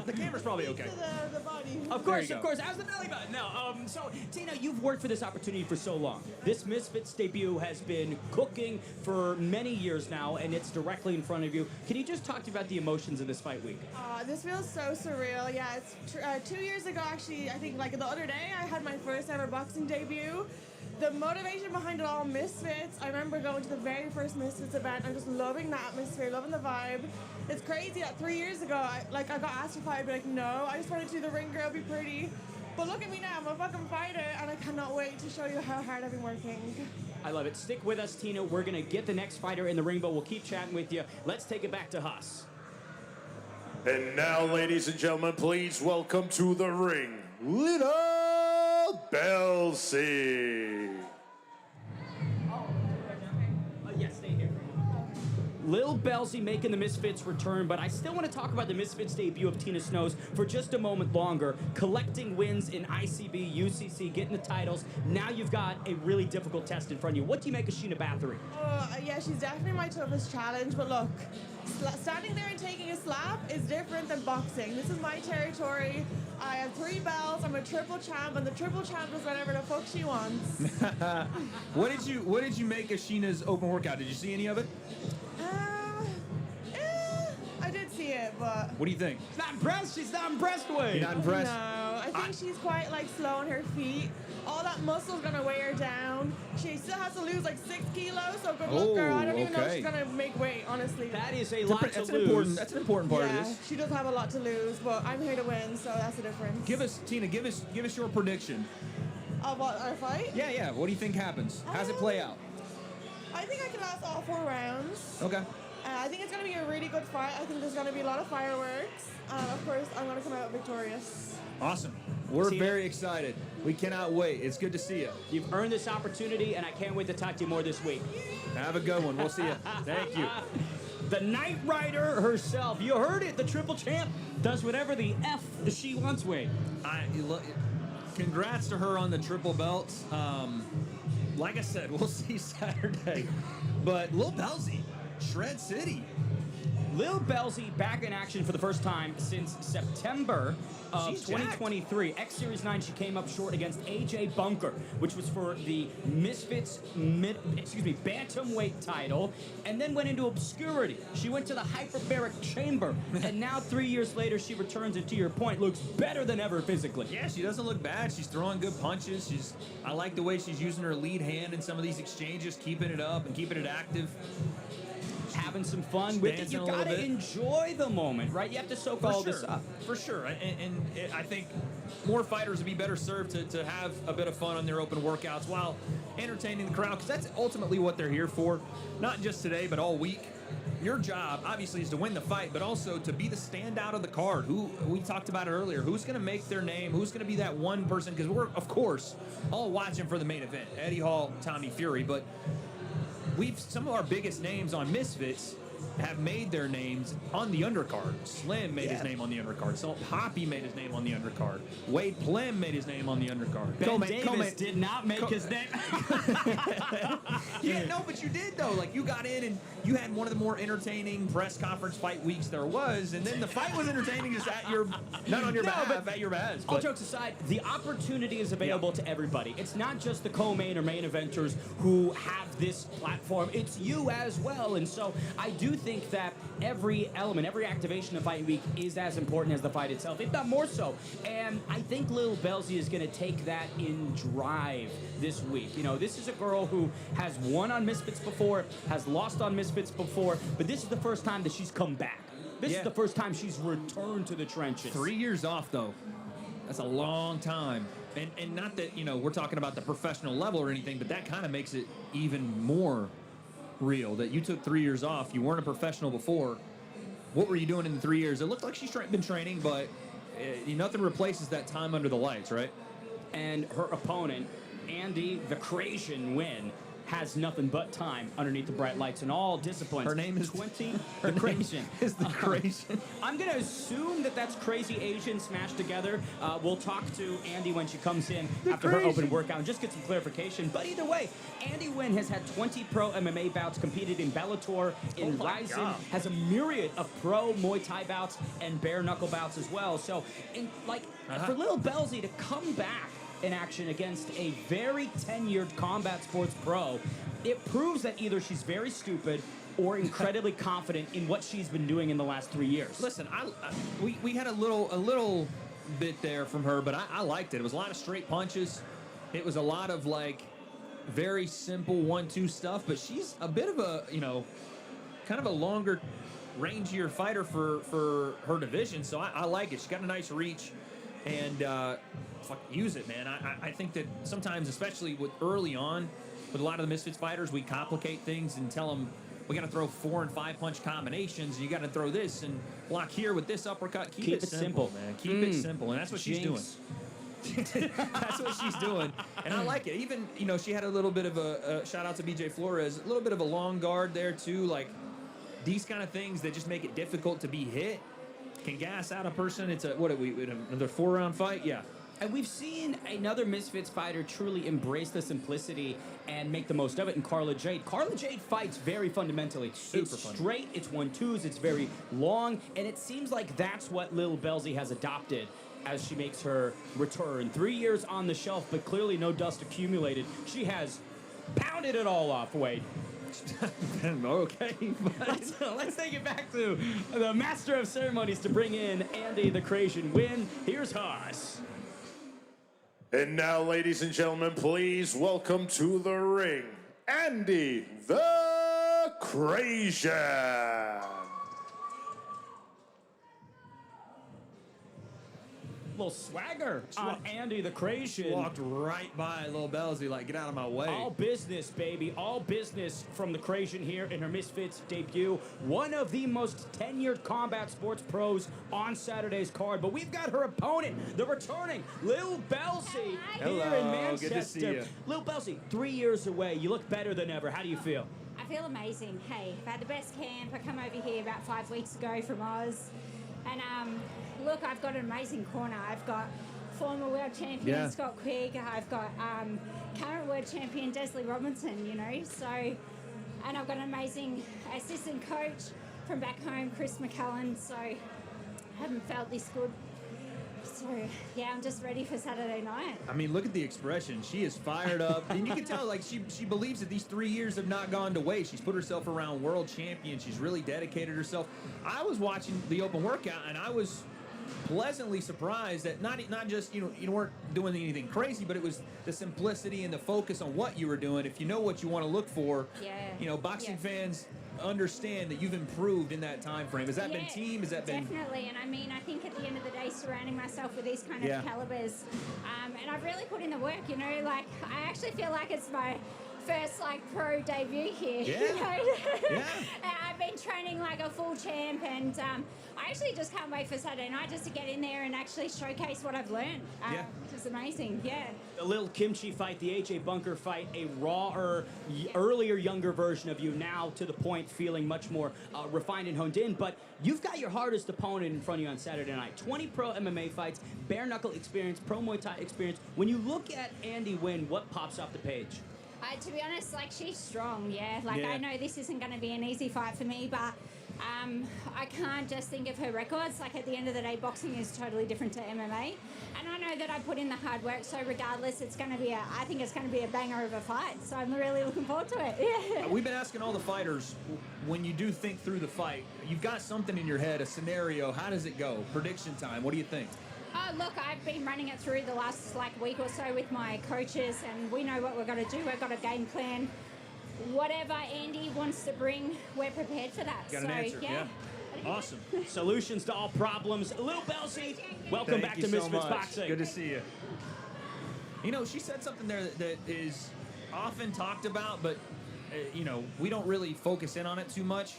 The camera's probably okay. The body. Of course. How's the belly button? No. So Tina, you've worked for this opportunity for so long. This Misfits debut has been cooking for many years now, and it's directly in front of you. Can you just talk to me about the emotions of this fight week? This feels so surreal. Yeah, it's 2 years ago, actually. I think like the other day, I had my first ever boxing debut. The motivation behind it all, Misfits. I remember going to the very first Misfits event and just loving the atmosphere, loving the vibe. It's crazy that 3 years ago, I got asked if I'd be like, no, I just wanted to do the ring girl, be pretty. But look at me now, I'm a fucking fighter, and I cannot wait to show you how hard I've been working. I love it. Stick with us, Tina. We're going to get the next fighter in the ring, but we'll keep chatting with you. Let's take it back to Huss. And now, ladies and gentlemen, please welcome to the ring, Little Belsie. Yes, stay here. Lil Belsie making the Misfits return, but I still want to talk about the Misfits debut of Tina Snows for just a moment longer. Collecting wins in ICB, UCC, getting the titles. Now you've got a really difficult test in front of you. What do you make of Sheena Bathory? Yeah, she's definitely my toughest challenge, but look, standing there and taking a slap is different than boxing. This is my territory. I have 3 belts, I'm a triple champ, and the triple champ does whatever the fuck she wants. What did you make of Sheena's open workout? Did you see any of it? I did see it, but... What do you think? She's not impressed. She's not impressed with. You're not impressed? No, I think she's quite like slow on her feet. All that muscle's gonna weigh her down. She still has to lose like 6 kilos, so good luck, girl. I don't even know if she's gonna make weight, honestly. That is a lot to lose. That's an important part of Yeah, this. she does have a lot to lose, but I'm here to win, so that's the difference. Give us your prediction. Of what, our fight? Yeah. What do you think happens? How's it play out? I think I can last all 4 rounds. Okay. I think it's going to be a really good fight. I think there's going to be a lot of fireworks. Of course, I'm going to come out victorious. Awesome. We're Tina, very excited. We cannot wait. It's good to see you. You've earned this opportunity, and I can't wait to talk to you more this week. Have a good one. We'll see you. Thank you. The Knight Rider herself. You heard it. The triple champ does whatever the F she wants, Wade. Congrats to her on the triple belt. Like I said, we'll see Saturday. But Lil Belsie, Shred City. Lil Belsie back in action for the first time since September of She's 2023. X Series 9, she came up short against AJ Bunker, which was for the Misfits bantamweight title, and then went into obscurity. She went to the hyperbaric chamber, and now 3 years later, she returns and, to your point, looks better than ever physically. Yeah, she doesn't look bad. She's throwing good punches. I like the way she's using her lead hand in some of these exchanges, keeping it up and keeping it active. Having some fun with it. You gotta enjoy the moment, right? You have to soak all this up. For sure. And I think more fighters would be better served to have a bit of fun on their open workouts while entertaining the crowd, because that's ultimately what they're here for. Not just today, but all week. Your job, obviously, is to win the fight, but also to be the standout of the card. Who we talked about it earlier. Who's going to make their name? Who's going to be that one person? Because we're, of course, all watching for the main event. Eddie Hall, Tommy Fury, but some of our biggest names on Misfits have made their names on the undercard. Slim made his name on the undercard. So Hoppy made his name on the undercard. Wade Plem made his name on the undercard. Ben Davis did not make his name. Yeah, no, but you did though. Like you got in and you had one of the more entertaining press conference fight weeks there was, and then the fight was entertaining just at your not on your behalf, at your behest. All jokes aside, the opportunity is available to everybody. It's not just the co-main or main eventers who have this platform. It's you as well. And so I do think that every element, every activation of Fight Week is as important as the fight itself, if not more so. And I think Lil Belzy is going to take that in drive this week. You know, this is a girl who has won on Misfits before, has lost on Misfits before, but this is the first time that she's come back. This is the first time she's returned to the trenches. 3 years off, though. That's a long time. And not that, you know, we're talking about the professional level or anything, but that kind of makes it even more real that you took 3 years off. You weren't a professional before. What were you doing in the 3 years? It looked like she's been training, but nothing replaces that time under the lights, right? And her opponent, Andy the Creation Win, has nothing but time underneath the bright lights in all disciplines. Her name is 20. Her The Creation is the Creation. I'm going to assume that that's Crazy Asian smashed together. We'll talk to Andy when she comes in after her open workout and just get some clarification. But either way, Andy Wynn has had 20 pro MMA bouts, competed in Bellator, in Ryzen, has a myriad of pro Muay Thai bouts and bare knuckle bouts as well. So, for Lil Belzy to come back in action against a very tenured combat sports pro, it proves that either she's very stupid or incredibly confident in what she's been doing in the last 3 years. Listen, we had a little bit there from her, but I liked it. It was a lot of straight punches. It was a lot of like very simple 1-2 stuff, but she's a bit of a, you know, kind of a longer, rangier fighter for her division, so I like it. She's got a nice reach, and use it, man. I think that sometimes, especially with early on, with a lot of the Misfits fighters, we complicate things and tell them we got to throw 4 and 5 punch combinations. And you got to throw this and block here with this uppercut. Keep it simple, man. Keep it simple, and that's what she's doing. That's what she's doing, and I like it. Even, you know, she had a little bit of a shout out to BJ Flores, a little bit of a long guard there too. Like these kind of things that just make it difficult to be hit can gas out a person. It's another 4-round fight? Yeah. And we've seen another Misfits fighter truly embrace the simplicity and make the most of it in Carla Jade. Carla Jade fights very fundamentally. It's straight, it's 1-2s, it's very long, and it seems like that's what Lil Belzy has adopted as she makes her return. 3 years on the shelf, but clearly no dust accumulated. She has pounded it all off, Wade. Okay, let's take it back to the master of ceremonies to bring in Andy the Creation Win. Here's Haas. And now, ladies and gentlemen, please welcome to the ring, Andy the Creation. Little swagger on Andy the Creation. Walked right by Lil Belzy, like, get out of my way. All business, baby. All business from the Creation here in her Misfits debut. One of the most tenured combat sports pros on Saturday's card. But we've got her opponent, the returning Lil Belzy here in Manchester. Good to see you. Lil Belzy, 3 years away. You look better than ever. How do you feel? I feel amazing. Hey, I've had the best camp. I come over here about 5 weeks ago from Oz. And look, I've got an amazing corner. I've got former world champion Scott Quigg. I've got current world champion Desley Robinson, you know. So, and I've got an amazing assistant coach from back home, Chris McCullen. So, I haven't felt this good. So, yeah, I'm just ready for Saturday night. I mean, look at the expression. She is fired up. And you can tell, like, she believes that these 3 years have not gone to waste. She's put herself around world champions. She's really dedicated herself. I was watching the open workout, and I was pleasantly surprised that not just, you weren't doing anything crazy, but it was the simplicity and the focus on what you were doing. If you know what you want to look for, boxing fans understand that you've improved in that time frame. Has that been team? Has that been definitely? And I mean, I think at the end of the day, surrounding myself with these kind of calibers, and I've really put in the work. You know, like I actually feel like it's my first like pro debut here. Yeah. You know? Yeah. And I've been training like a full champ, and I actually just can't wait for Saturday night just to get in there and actually showcase what I've learned. Yeah. Which is amazing. Yeah. The little kimchi fight, the AJ Bunker fight, a rawer, earlier, younger version of you, now to the point feeling much more refined and honed in. But you've got your hardest opponent in front of you on Saturday night. 20 pro MMA fights, bare knuckle experience, pro Muay Thai experience. When you look at Andy win, what pops off the page? To be honest, like, she's strong, yeah. Like, Yeah. I know this isn't going to be an easy fight for me, but I can't just think of her records. Like, at the end of the day, boxing is totally different to MMA. And I know that I put in the hard work, so regardless, it's going to be I think it's going to be a banger of a fight. So I'm really looking forward to it, yeah. We've been asking all the fighters, when you do think through the fight, you've got something in your head, a scenario. How does it go? Prediction time. What do you think? Look, I've been running it through the last week or so with my coaches, and we know what we're going to do. We've got a game plan. Whatever Andy wants to bring, we're prepared for that. Got an answer, yeah. Awesome. Solutions to all problems. Lou Belsey, welcome Thank back you to so Misfits much. Boxing. Good to see you. You know, she said something there that is often talked about, but, we don't really focus in on it too much.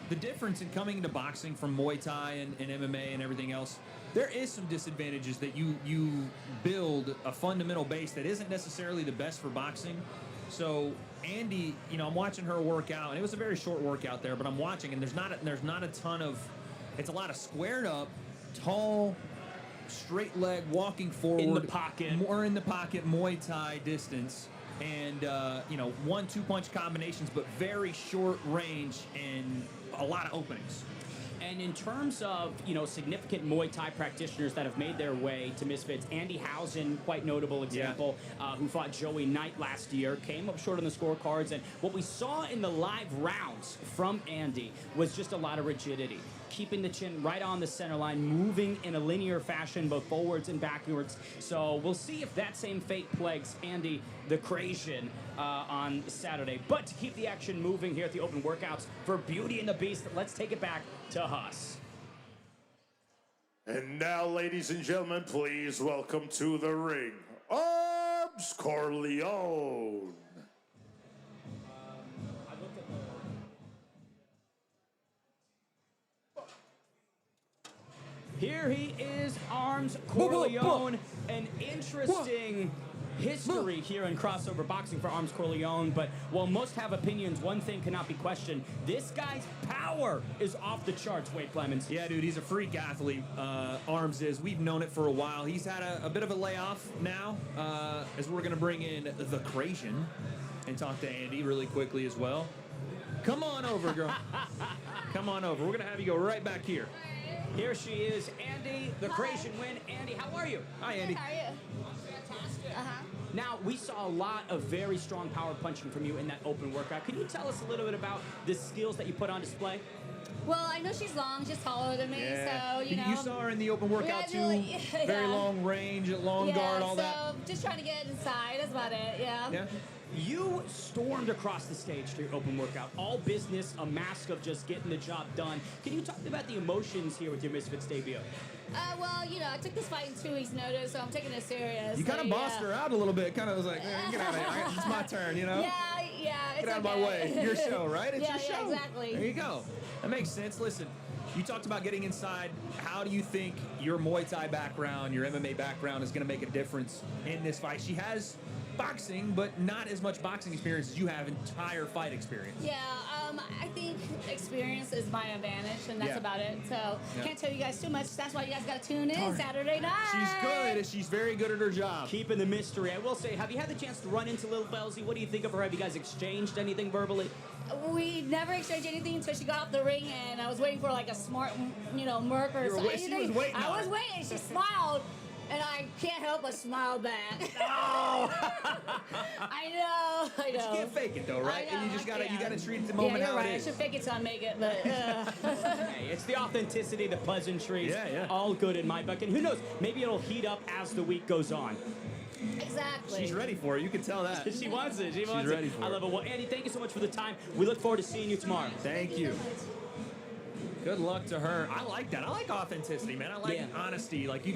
The difference in coming into boxing from Muay Thai and MMA and everything else, there is some disadvantages that you build a fundamental base that isn't necessarily the best for boxing. So Andy, I'm watching her work out, and it was a very short workout there, but I'm watching, and there's not a ton of, it's a lot of squared up, tall, straight leg, walking forward. In the pocket. More in the pocket, Muay Thai distance. And, 1-2 punch combinations, but very short range and a lot of openings. And in terms of, significant Muay Thai practitioners that have made their way to Misfits, Andy Housen, quite notable example, who fought Joey Knight last year, came up short on the scorecards. And what we saw in the live rounds from Andy was just a lot of rigidity. Keeping the chin right on the center line, moving in a linear fashion, both forwards and backwards. So we'll see if that same fate plagues Andy the Crazian on Saturday. But to keep the action moving here at the open workouts for Beauty and the Beast, let's take it back to Huss. And now, ladies and gentlemen, please welcome to the ring, Arms Corleone. Here he is, Arms Corleone. An interesting history here in crossover boxing for Arms Corleone, but while most have opinions, one thing cannot be questioned. This guy's power is off the charts, Wade Clemens. Yeah, dude, he's a freak athlete. Arms is. We've known it for a while. He's had a bit of a layoff now, as we're going to bring in the Crazian and talk to Andy really quickly as well. Come on over, girl. Come on over. We're going to have you go right back here. Here she is, Andy, the Crazian win. Andy, how are you? Hi, Andy. How are you? Fantastic. Now, we saw a lot of very strong power punching from you in that open workout. Can you tell us a little bit about the skills that you put on display? Well, I know she's long, she's taller than me, so, You saw her in the open workout, Yeah, too. yeah. Very long range, long guard, all that. so just trying to get inside, that's about it, Yeah. You stormed across the stage to your open workout. All business, a mask of just getting the job done. Can you talk about the emotions here with your Misfits debut? Well, I took this fight in 2 weeks' notice, so I'm taking it serious. You kind of bossed her out a little bit. Kind of was like, get out of here. It's my turn, Yeah, Get it's out of my okay. way. Your show, right? It's Yeah, your show. exactly. There you go. That makes sense. Listen, you talked about getting inside. How do you think your Muay Thai background, your MMA background is going to make a difference in this fight? She has boxing, but not as much boxing experience as you have entire fight experience. Yeah, I think experience is my advantage, and that's about it. So can't tell you guys too much. That's why you guys got to tune in Saturday night. She's good. She's very good at her job. Keeping the mystery. I will say, have you had the chance to run into Lil Belsey? What do you think of her? Have you guys exchanged anything verbally? We never exchanged anything until she got off the ring, and I was waiting for like a smart, murk or something. She was waiting on I was it. waiting. She smiled. And I can't help but smile back. Oh! I know. You can't fake it though, right? I know, and you just I gotta can't. treat the moment you're how right. it is. I should fake it till I make it, but Hey, it's the authenticity, the pleasantries. Yeah. All good in my book. And who knows, maybe it'll heat up as the week goes on. exactly. She's ready for it. You can tell that. She wants it. She wants ready it. for I it. love it. Well, Andy, thank you so much for the time. We look forward to seeing you tomorrow. Thank you. Good luck to her. I like that. I like authenticity, man. I like honesty. Like you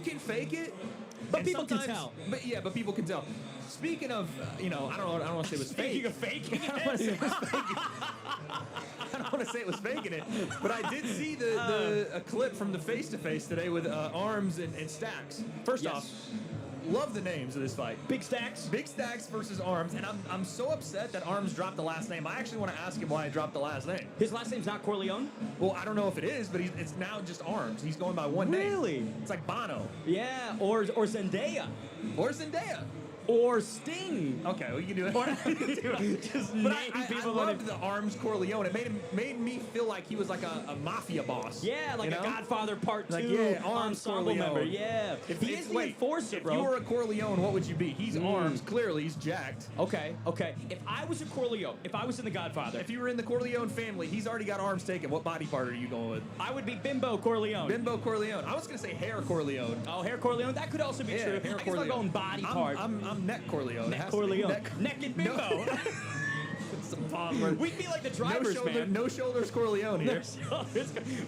can fake it, But and people can sometimes- tell. But people can tell. Speaking of, I don't want to say it was fake. Speaking of faking I don't want to say it was faking. I don't want to say it was faking it, but I did see a clip from the face-to-face today with Arms and Stacks. First off, love the names of this fight. Big Stacks. Big Stacks versus Arms, and I'm so upset that Arms dropped the last name. I actually want to ask him why he dropped the last name. His last name's not Corleone? Well, I don't know if it is, but it's now just Arms. He's going by one name. Really? It's like Bono. Yeah, or Zendaya. Or Zendaya. Or Sting. Okay, well, you can do it. Just But name I people. loved the Arms Corleone. It made me feel like he was like a mafia boss. Yeah, like you a know? Godfather Part 2 Like, yeah, Arms ensemble Corleone. member. Yeah. He is the enforcer, bro. If you were a Corleone, what would you be? He's Arms. Clearly, he's jacked. Okay. If I was a Corleone, if I was in the Godfather, If you were in the Corleone family, he's already got arms taken. What body part are you going with? I would be Bimbo Corleone. Bimbo Corleone. I was going to say Hair Corleone. Oh, Hair Corleone? That could also be Yeah, true. Hair I guess we're Corleone. going body part. I'm Neck Corleone. It Neck has to be. Corleone. Neck and Bimbo. Some pause words. We'd be like the drivers, man. No shoulders Corleone here.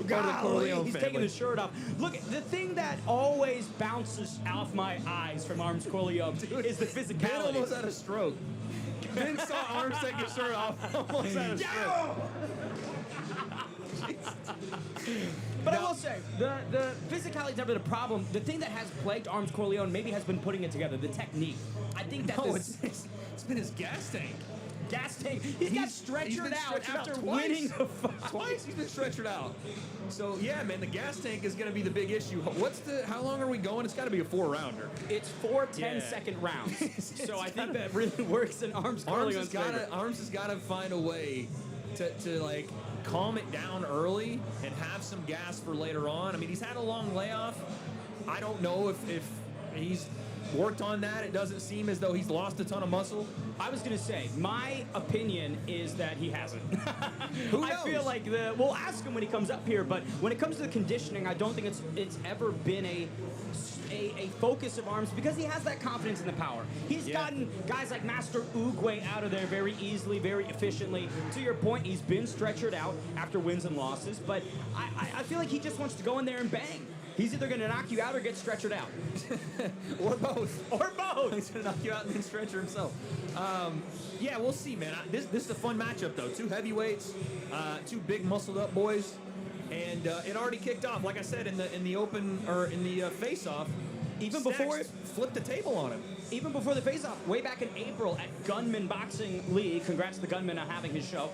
God, Corleone he's family. taking his shirt off. Look, the thing that always bounces off my eyes from Arms Corleone is the Ben physicality. almost had a stroke. Ben saw Arms take his shirt off. Almost had a stroke. But I will say, the physicality is never the problem. The thing that has plagued Arms Corleone maybe has been putting it together, the technique. I think that No, this it's been his gas tank. gas tank, he's got stretchered been out stretchered after twice. winning the fight. Twice he's been stretchered out. So yeah, man, the gas tank is going to be the big issue. How long are we going? It's got to be a 4-rounder. It's 4 Yeah. 10-second rounds. So I think that really works in Arms Corleone's favor. Arms has got to find a way to like calm it down early and have some gas for later on. I mean, he's had a long layoff. I don't know if he's worked on that. It doesn't seem as though he's lost a ton of muscle. I was gonna say, my opinion is that he hasn't. Who I feel knows? like we'll ask him when he comes up here, but when it comes to the conditioning, I don't think it's ever been a focus of Arms because he has that confidence in the power. He's gotten guys like Master Uguay out of there very easily, very efficiently. To your point, he's been stretchered out after wins and losses, but I feel like he just wants to go in there and bang. He's either going to knock you out or get stretchered out. Or both. Or both. He's going to knock you out and then stretcher himself. Yeah, we'll see, man. This is a fun matchup, though. Two heavyweights, two big muscled-up boys, and it already kicked off. Like I said, in the open or in the face-off, Even Stacks before it flipped the table on him. Even before the face-off, way back in April at Gunman Boxing League, congrats to the Gunman on having his show,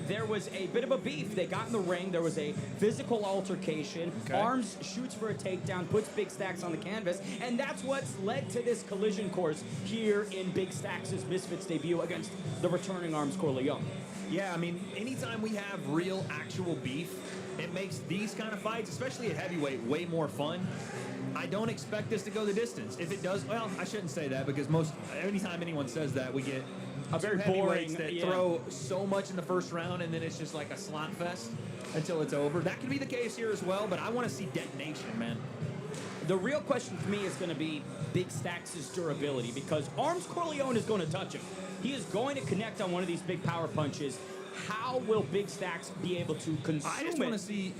there was a bit of a beef. They got in the ring. There was a physical altercation. Okay. Arms shoots for a takedown, puts Big Stacks on the canvas, and that's what's led to this collision course here in Big Stacks' Misfits debut against the returning Arms Corleone. Yeah, I mean, anytime we have real, actual beef, it makes these kind of fights, especially at heavyweight, way more fun. I don't expect this to go the distance. If it does, well, I shouldn't say that because anytime anyone says that, we get A very heavyweights boring, that throw so much in the first round and then it's just like a slot fest until it's over. That could be the case here as well, but I want to see detonation, man. The real question for me is going to be Big Stacks' durability because Arms Corleone is going to touch him. He is going to connect on one of these big power punches. How will Big Stacks be able to consume I just it want to see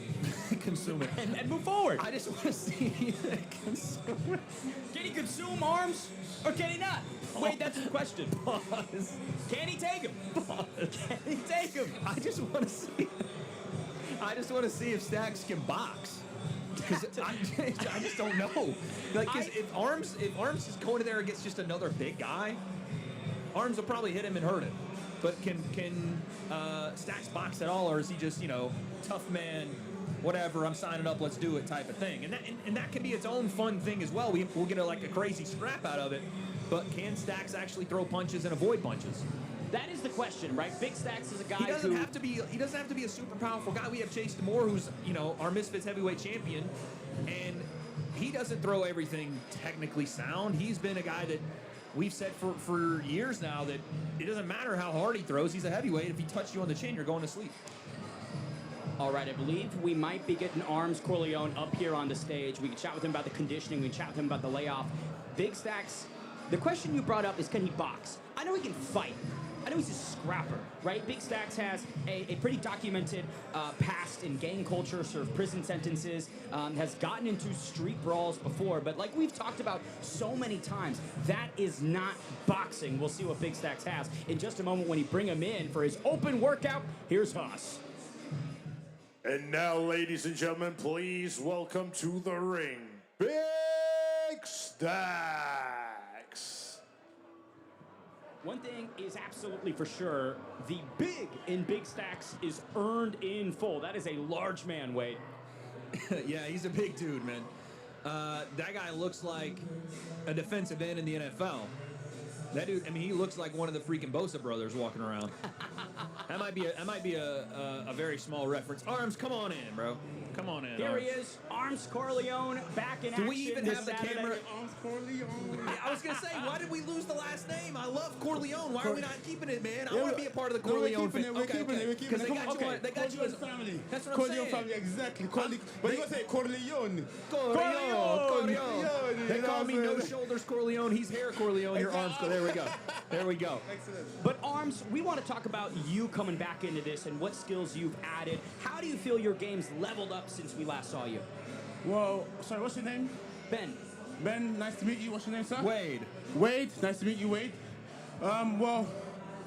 consume it. and move forward? I just want to see consume it. Can he consume Arms or can he not? Wait, that's the question. Pause. Can he take him? Can he take him? I just want to see if Stacks can box. Because I just don't know. Like, 'cause if Arms is going in there against just another big guy, Arms will probably hit him and hurt him. But can Stacks box at all, or is he just, tough man, whatever, I'm signing up, let's do it type of thing? And that can be its own fun thing as well. We'll get a crazy scrap out of it. But can Stacks actually throw punches and avoid punches? That is the question, right? Big Stacks is a guy He doesn't who have to be a super powerful guy. We have Chase DeMoore, who's our Misfits heavyweight champion, and he doesn't throw everything technically sound. He's been a guy that we've said for years now that it doesn't matter how hard he throws. He's a heavyweight. If he touches you on the chin, you're going to sleep. All right, I believe we might be getting Arms Corleone up here on the stage. We can chat with him about the conditioning. We can chat with him about the layoff. Big Stacks, the question you brought up is can he box? I know he can fight. I know he's a scrapper, right? Big Stacks has a pretty documented past in gang culture, served prison sentences, has gotten into street brawls before, but like we've talked about so many times, that is not boxing. We'll see what Big Stacks has in just a moment when he bring him in for his open workout. Here's Haas. And now, ladies and gentlemen, please welcome to the ring, Big Stacks. One thing is absolutely for sure, the big in Big Stacks is earned in full. That is a large man, Wade. Yeah, he's a big dude, man. That guy looks like a defensive end in the NFL. That dude, I mean, he looks like one of the freaking Bosa brothers walking around. That might be a very small reference. Arms, come on in, bro. Come on in. Here Arms. he is, Arms Corleone, back in action. Do we even this have the Saturday. camera? Arms Corleone. Yeah, I was gonna say, why did we lose the last name? I love Corleone. Why are we not keeping it, man? I want to be a part of the Corleone family. We're keeping it. Because they got you. They got you as family. That's what I'm Corleone saying. family, exactly. But you gotta say Corleone. Corleone. They You know call what me I'm No saying? Shoulders Corleone. He's Hair Corleone. Your arms. There we go. There we go. Excellent. But Arms, we want to talk about you coming back into this and what skills you've added. How do you feel your game's leveled up since we last saw you? Well, sorry, what's your name? Ben. Ben, nice to meet you. What's your name, sir? Wade. Wade, nice to meet you, Wade. Well,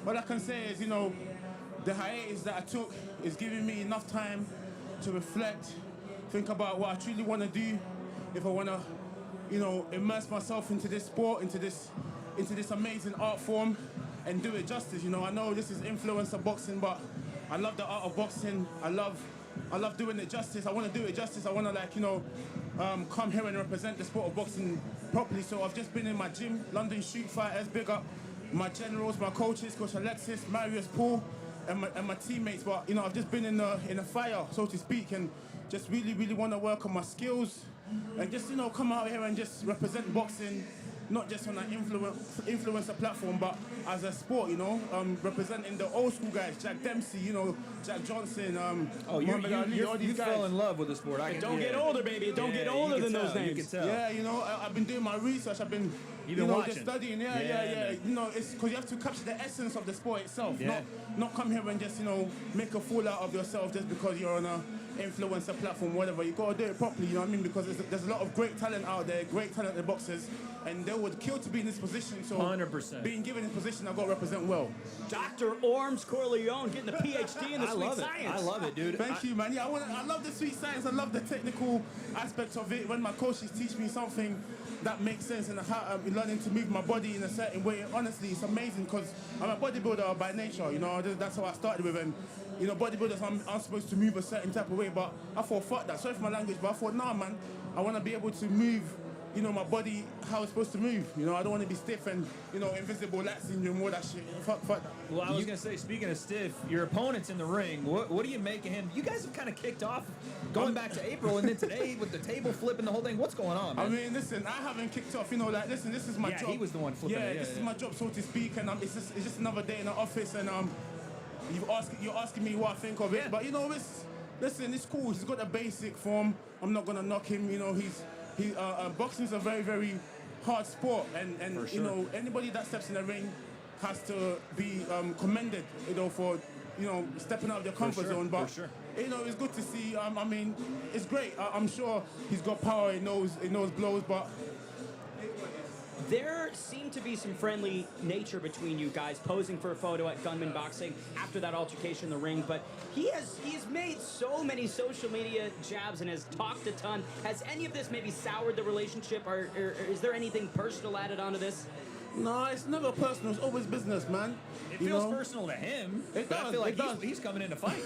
what I can say is, the hiatus that I took is giving me enough time to reflect, think about what I truly want to do, if I want to, immerse myself into this sport, into this amazing art form, and do it justice. I know this is influencer boxing, but I love the art of boxing. I love doing it justice. I want to do it justice. I want to come here and represent the sport of boxing properly. So I've just been in my gym, London Street Fighters, big up my generals, my coaches, Coach Alexis, Marius, Paul, and my teammates. But I've just been in a fire, so to speak, and just really, really want to work on my skills and just come out here and just represent boxing. Not just on an influencer platform, but as a sport, representing the old school guys, Jack Dempsey, Jack Johnson, Muhammad Ali, all these you guys. fell in love with the sport. Don't get older, baby. Don't get older than those names. You can tell. Yeah, I've been doing my research. I've been, You've been watching. just studying. Yeah. It's because you have to capture the essence of the sport itself. Yeah. Not come here and just, make a fool out of yourself just because you're on a influencer platform, whatever. You gotta do it properly, you know what I mean? Because there's a lot of great talent out there, great talented boxers, and they would kill to be in this position. So 100%. being given this position, I've got to represent well. Dr. Arms Corleone getting a PhD in the sweet science. I love it, dude. Thank you, man. Yeah, I love the sweet science. I love the technical aspects of it. When my coaches teach me something that makes sense and how I'm learning to move my body in a certain way, honestly, it's amazing because I'm a bodybuilder by nature. That's how I started with. And bodybuilders, I'm supposed to move a certain type of way, but I thought, fuck that. Sorry for my language, but I thought, nah, man, I want to be able to move, my body how it's supposed to move. I don't want to be stiff and, invisible lat syndrome, all that shit. Fuck that. Well, I was going to say, speaking of stiff, your opponent's in the ring. What do you make of him? You guys have kind of kicked off going back to April and then today with the table flip and the whole thing. What's going on, man? I mean, listen, I haven't kicked off. Listen, this is my job. Yeah, he was the one flipping it. This is my job, so to speak, and it's just another day in the office, and you're asking me what I think of it, but it's cool. He's got a basic form. I'm not gonna knock him. Boxing is a very, very hard sport, and sure. Anybody that steps in the ring has to be commended, for stepping out of their comfort zone. But it's good to see. I mean, it's great. I'm sure he's got power. He knows blows, but. There seemed to be some friendly nature between you guys, posing for a photo at Gunman Boxing after that altercation in the ring, but he's made so many social media jabs and has talked a ton. Has any of this maybe soured the relationship, or is there anything personal added onto this? No, it's never personal. It's always business, man. It feels personal to him. It but does. I feel like it does. he's coming in to fight.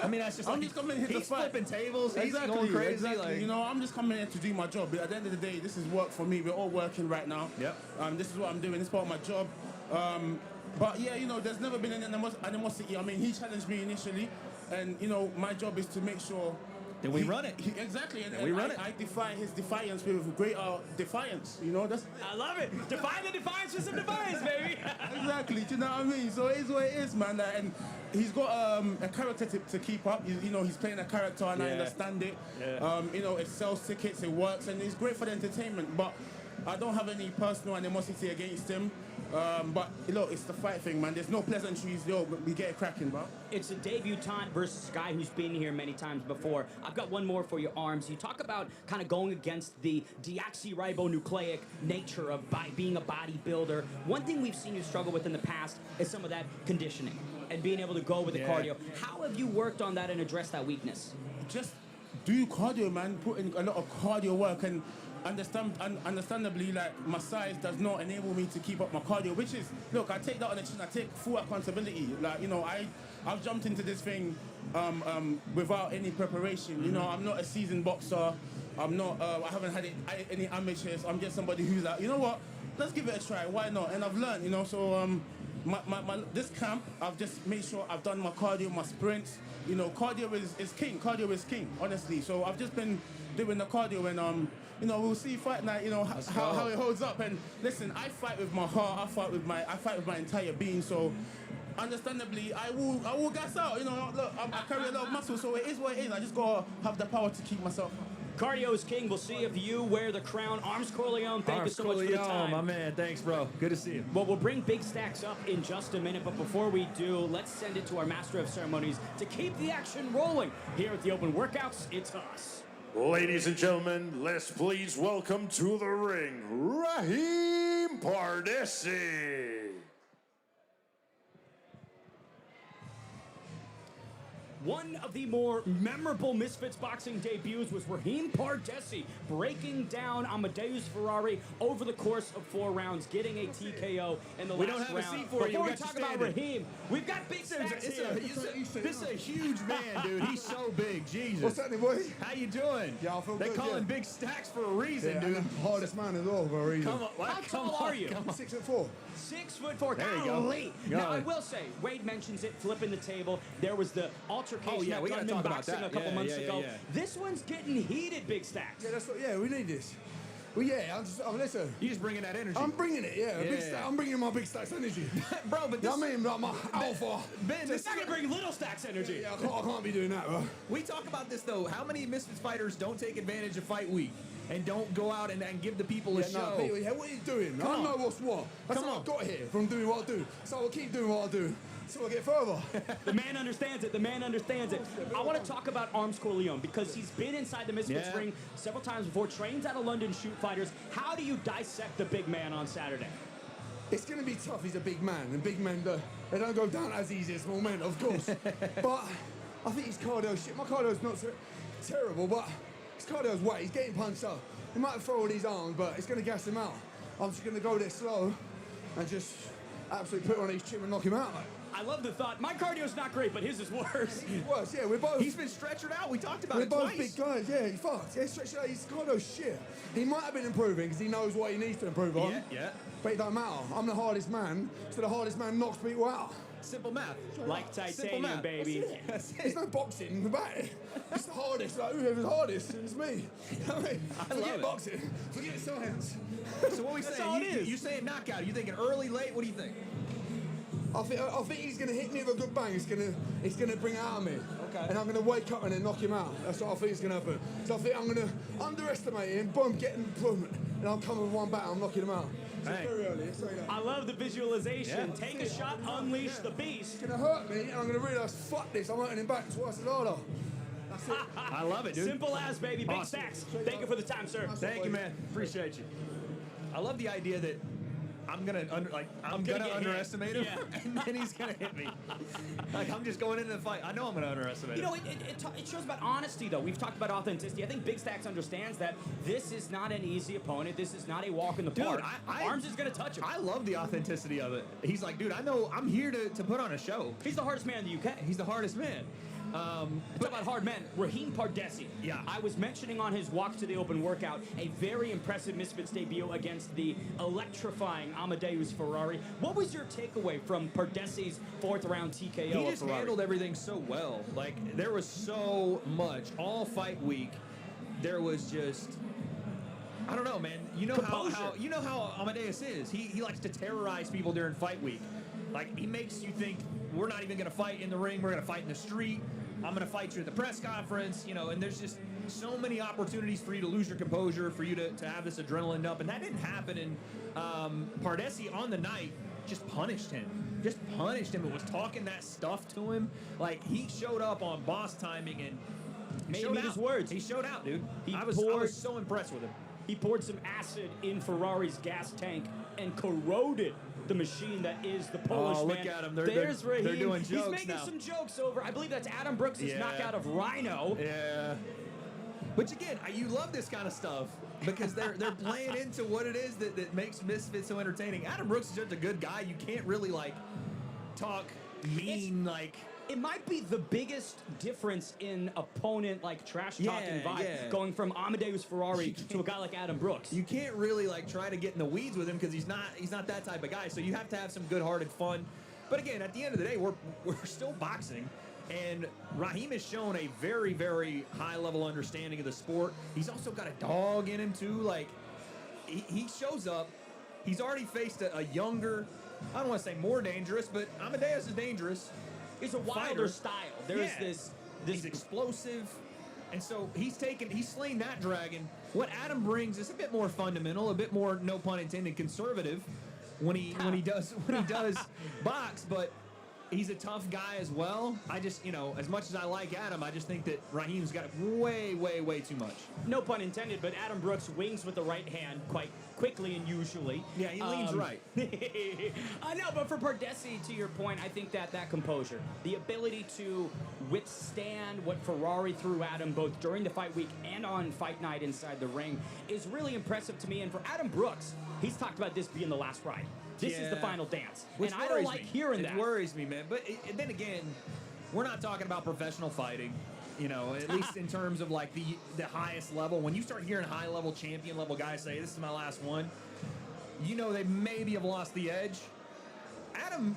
I mean, that's just I'm just coming here to he's fight. flipping tables. Exactly, He's going crazy. Exactly. Like, I'm just coming here to do my job. But at the end of the day, this is work for me. We're all working right now. Yep. This is what I'm doing. It's part of my job. But yeah, there's never been any animosity. I mean, he challenged me initially, and my job is to make sure. Then we run it. Exactly, and we run it. I defy his defiance with greater defiance. That's. I love it. Defy the defiance with some defiance, baby. Exactly, do you know what I mean? So it is what it is, man. And he's got a character to keep up. He's playing a character, and I understand it. Yeah. It sells tickets, it works, and it's great for the entertainment. But I don't have any personal animosity against him. But look, it's the fight thing, man. There's no pleasantries. Yo, we get it cracking, bro. It's a debutant versus a guy who's been here many times before. I've got one more for your Arms. You talk about kind of going against the deoxyribonucleic nature of being a bodybuilder. One thing we've seen you struggle with in the past is some of that conditioning and being able to go with the cardio. How have you worked on that and addressed that weakness? Just do cardio, man. Put in a lot of cardio work, and understandably, like, my size does not enable me to keep up my cardio, which is, look, I take that on the chin. I take full accountability. Like, you know, I've jumped into this thing without any preparation. You know, I'm not a seasoned boxer. I'm not. I haven't had any amateurs. I'm just somebody who's like, you know what? Let's give it a try. Why not? And I've learned. You know, so this camp, I've just made sure I've done my cardio, my sprints. You know, cardio is king. Cardio is king, honestly. So I've just been doing the cardio, and you know, we'll see fight night. You know how it holds up. And listen, I fight with my heart. I fight with my entire being. So understandably, I will gas out. You know, look, I carry a lot of muscle, so it is what it is. I just gotta have the power to keep myself up. Cardio is king. We'll see if you wear the crown. Arms Corleone, thank you so much for the time. My man, thanks, bro. Good to see you. Well, we'll bring Big Stacks up in just a minute, but before we do, let's send it to our Master of Ceremonies to keep the action rolling. Here at the Open Workouts, it's us. Ladies and gentlemen, let's please welcome to the ring, Raheem Pardesi. One of the more memorable Misfits Boxing debuts was Raheem Pardesi breaking down Amadeus Ferrari over the course of 4 rounds, getting a TKO in the last round. We don't have a seat for you. Before We we got talk you about standing. Raheem, we've got Big Stacks here. This is a huge man, dude. He's so big. Jesus. What's happening, boy? How you doing? Yeah, I feel they good, call him yeah. Big Stacks for a reason, Yeah, dude. and the hardest man as well for a reason. Come on. How tall are you? 6'4". 6'4". There you go. Golly. Go Now, I ahead. will say, Wade mentions it, flipping the table. There was the altercation Oh, yeah, at we gotta Gunman talk about Boxing that. a couple Yeah, months yeah, ago. yeah. This one's getting heated, Big Stacks. Yeah, that's what. Yeah, we need this. Well, yeah, listen. You just bringing that energy. I'm bringing it, yeah. Big stack, I'm bringing my Big Stacks energy. Bro, but You this, know what I mean? Like my alpha. Ben, It's not going to bring Little Stacks energy. Yeah, I can't be doing that, bro. we talk about this, though. How many Misfits fighters don't take advantage of fight week and don't go out and give the people a Yeah, show? no, Peter, yeah, what are you doing? Come I on. know what's what. That's Come how on. I got here, from doing what I do. So I'll keep doing what I do. So I get further. The man understands it. The man understands it. I want to talk about Arms Corleone because he's been inside the Misfits Yeah. ring several times before, trains out of London Shoot Fighters. How do you dissect the big man on Saturday? It's going to be tough. He's a big man, and big men, they don't go down as easy as small men, of course. But I think his cardio shit. My cardio's not terrible, but his cardio's weight. He's getting punched up. He might throw all these arms, but it's going to gas him out. I'm just going to go there slow and just absolutely put on his chin and knock him out, mate. I love the thought. My cardio's not great, but his is worse. He's worse, yeah. We're both. He's been stretchered out. We talked about We're it both twice. big guys, yeah. He's fucked. Yeah, stretched out. His cardio's shit. He might have been improving because he knows what he needs to improve on. Yeah. But it don't matter. I'm the hardest man, so the hardest man knocks people out. Simple math. Like Simple titanium, math. baby. There's no boxing about it. It's the hardest. Like, whoever's hardest, it's me. You know what I mean? love Forget it. boxing. Forget science. So what we That's saying? all it is. You saying knockout? You thinking early, late? What do you think? I think he's gonna hit me with a good bang. It's gonna bring it out of me. Okay. And I'm gonna wake up and then knock him out. That's what I think is gonna happen. So I think I'm gonna underestimate him. Boom, get him. Boom, and I'll come with one bat. I'm knocking him out. So Hey. it's very early. Say that. I love the visualization. Yeah. Take a shot, unleash the beast. It's gonna hurt me, and I'm gonna realise, fuck this. I'm hurting him back twice as harder. That's it. I love it, dude. Simple as, baby. Big Awesome. Stacks. Thank you for the time, sir. Thank you, man. Appreciate you. I love the idea that I'm gonna gonna get hit. underestimate him, Yeah. and then he's gonna hit me. Like I'm just going into the fight. I know I'm gonna underestimate You him. know, it shows about honesty, though. We've talked about authenticity. I think Big Stacks understands that this is not an easy opponent. This is not a walk in the Dude, park. I- Arms is going to touch him. I love the authenticity of it. He's like, dude, I know I'm here to put on a show. He's the hardest man in the UK. He's the hardest man. Talk about hard men. Raheem Pardesi. Yeah. I was mentioning on his walk to the open workout a very impressive Misfits debut against the electrifying Amadeus Ferrari. What was your takeaway from Pardesi's 4th round TKO He of just Ferrari? handled everything so well. Like there was so much all fight week. There was just, I don't know, man. You know how you know how Amadeus is. He likes to terrorize people during fight week. Like he makes you think we're not even gonna fight in the ring. We're gonna fight in the street. I'm gonna fight you at the press conference. You know, and there's just so many opportunities for you to lose your composure, for you to have this adrenaline up, and that didn't happen. And Pardesi on the night just punished him. And was talking that stuff to him. Like, he showed up on boss timing and made him eat his words. He showed out, dude. I I was so impressed with him. He poured some acid in Ferrari's gas tank and corroded the machine that is the Polish man. Look at him. There's Raheem. They're doing jokes He's making now. some jokes over. I believe that's Adam Brooks' knockout of Rhino. Yeah. But again, you love this kind of stuff because they're playing into what it is that makes Misfits so entertaining. Adam Brooks is just a good guy. You can't really like talk mean It might be the biggest difference in opponent like trash talking vibe going from Amadeus Ferrari to a guy like Adam Brooks. You can't really like try to get in the weeds with him because he's not that type of guy. So you have to have some good-hearted fun. But again, at the end of the day, we're still boxing. And Raheem has shown a very, very high-level understanding of the sport. He's also got a dog in him, too. Like, he shows up. He's already faced a younger, I don't want to say more dangerous, but Amadeus is dangerous. He's a wilder fighter. style. There's this He's explosive. And so he's slain that dragon. What Adam brings is a bit more fundamental, a bit more, no pun intended, conservative when he does box, but he's a tough guy as well. I just, as much as I like Adam, I just think that Raheem's got way, way, way too much. No pun intended, but Adam Brooks wings with the right hand quite quickly and usually. Yeah, he leans right. I know, but for Pardesi, to your point, I think that composure, the ability to withstand what Ferrari threw at him both during the fight week and on fight night inside the ring is really impressive to me. And for Adam Brooks, he's talked about this being the last ride. This is the final dance. Which and I don't like hearing that. It worries me, man. But then again, we're not talking about professional fighting, at least in terms of like the highest level. When you start hearing high-level, champion-level guys say, this is my last one, they maybe have lost the edge. Adam,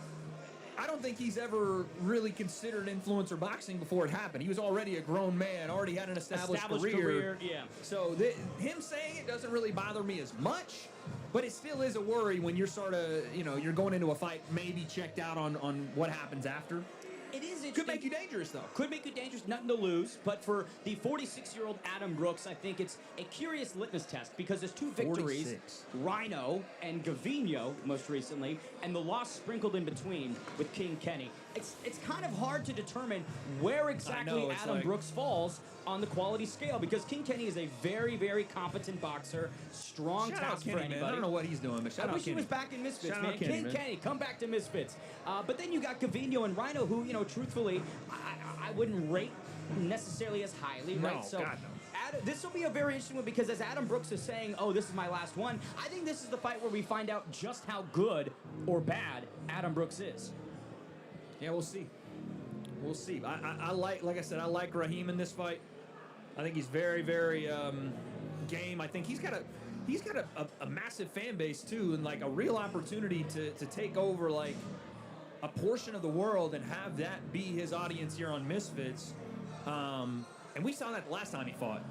I don't think he's ever really considered influencer boxing before it happened. He was already a grown man, already had an established career. Yeah. So him saying it doesn't really bother me as much. But it still is a worry when you're sort of, you're going into a fight maybe checked out on what happens after. It is interesting. Could make you dangerous, though. Could make you dangerous, nothing to lose. But for the 46-year-old Adam Brooks, I think it's a curious litmus test because there's two victories, 46. Rhino and Gavino most recently, and the loss sprinkled in between with King Kenny. It's kind of hard to determine where exactly Adam Brooks falls on the quality scale because King Kenny is a very, very competent boxer, strong task for anybody. Man. I don't know what he's doing, but shout out I wish Kenny. he was back in Misfits, Shout man. out Kenny, King Kenny, come back to Misfits. But then you got Gavino and Rhino, who, truthfully, I wouldn't rate necessarily as highly, No, right? So God, no. this will be a very interesting one because as Adam Brooks is saying, oh, this is my last one, I think this is the fight where we find out just how good or bad Adam Brooks is. Yeah, we'll see. We'll see. I like I said, I like Raheem in this fight. I think he's very, very game. I think he's got a massive fan base too, and like a real opportunity to take over like a portion of the world and have that be his audience here on Misfits. And we saw that the last time he fought.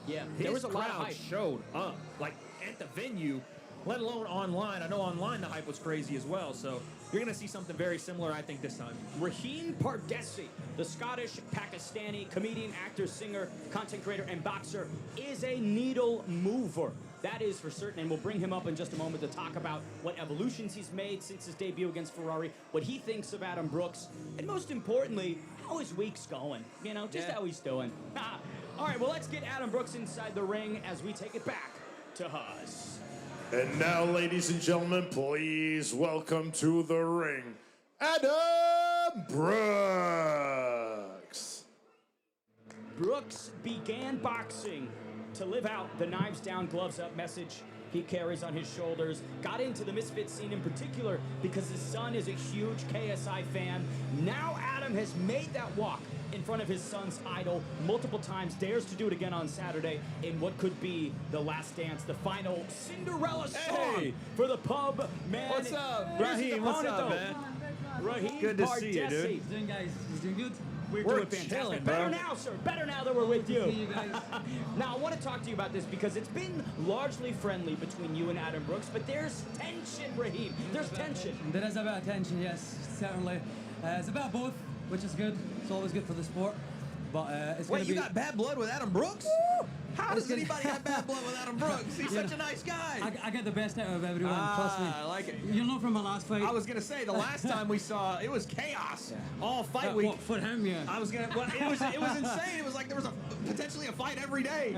Yeah, There was a lot of crowd hype. showed up, like at the venue, let alone online. I know online the hype was crazy as well. So you're going to see something very similar, I think, this time. Raheem Pardesi, the Scottish, Pakistani comedian, actor, singer, content creator, and boxer, is a needle mover. That is for certain, and we'll bring him up in just a moment to talk about what evolutions he's made since his debut against Ferrari, what he thinks of Adam Brooks, and most importantly, how his week's going. How he's doing. All right, well, let's get Adam Brooks inside the ring as we take it back to Haas. And now, ladies and gentlemen, please welcome to the ring, Adam Brooks. Brooks began boxing to live out the knives down, gloves up message he carries on his shoulders. Got into the Misfits scene in particular because his son is a huge KSI fan. Now Adam has made that walk in front of his son's idol multiple times, dares to do it again on Saturday in what could be the last dance, the final Cinderella song for the pub man. What's up, Here's his Raheem? What's up, opponent, man? though. Raheem Good to see you, Pardesi. dude. Doing, guys? You doing good? We're We're doing fantastic. chilling, Better bro. now, sir. Better now that we're with you. See you guys. Now, I want to talk to you about this because it's been largely friendly between you and Adam Brooks, but there's tension, Raheem. There's tension. There is a bit of tension, yes, certainly. It's a bit of both, which is good. It's always good for the sport. But it's Wait, gonna you be. got bad blood with Adam Brooks? How does anybody have bad blood with Adam Brooks? He's such a nice guy. I get the best out of everyone. Trust me. I like it. You'll know from my last fight. I was gonna say the last time we saw it was chaos all fight week. What, for him, yeah. I was gonna. Well, it was insane. It was like there was potentially a fight every day.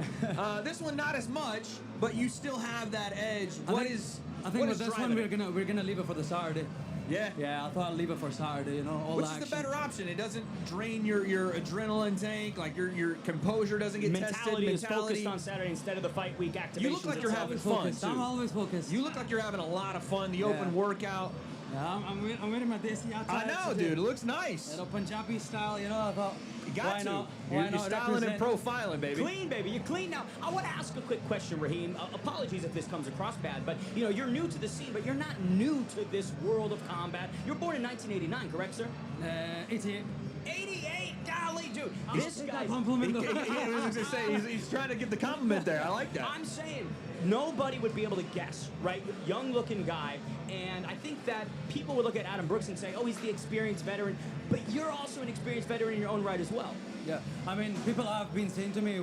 This one not as much, but you still have that edge. I think with this one we're gonna leave it for the Saturday. Yeah. Yeah, I thought I'd leave it for Saturday. You know, all Which the is the action. better option? It doesn't drain your adrenaline tank. Like your composure doesn't get Mentality tested. is focused on Saturday instead of the fight week activations. You look like you're having itself. fun Focused. I'm too. always focused. You look like you're having a lot of fun. The open workout. Yeah, I'm wearing my desi attire. I know, today. dude. It looks nice. You know, Punjabi style. You know, I thought. You got why to. not? You're, Why you're not styling and represent- profiling, baby. Clean, baby. You're clean now. I want to ask a quick question, Raheem. Apologies if this comes across bad, but you know you're new to the scene, but you're not new to this world of combat. You're born in 1989, correct, sir? 88. 88. Golly, dude. This Take guy. that compliment. I was gonna say he's trying to get the compliment there. I like that. I'm saying nobody would be able to guess, right? Young-looking guy, and I think that people would look at Adam Brooks and say, "Oh, he's the experienced veteran," but you're also an experienced veteran in your own right as well. Yeah, I mean, people have been saying to me,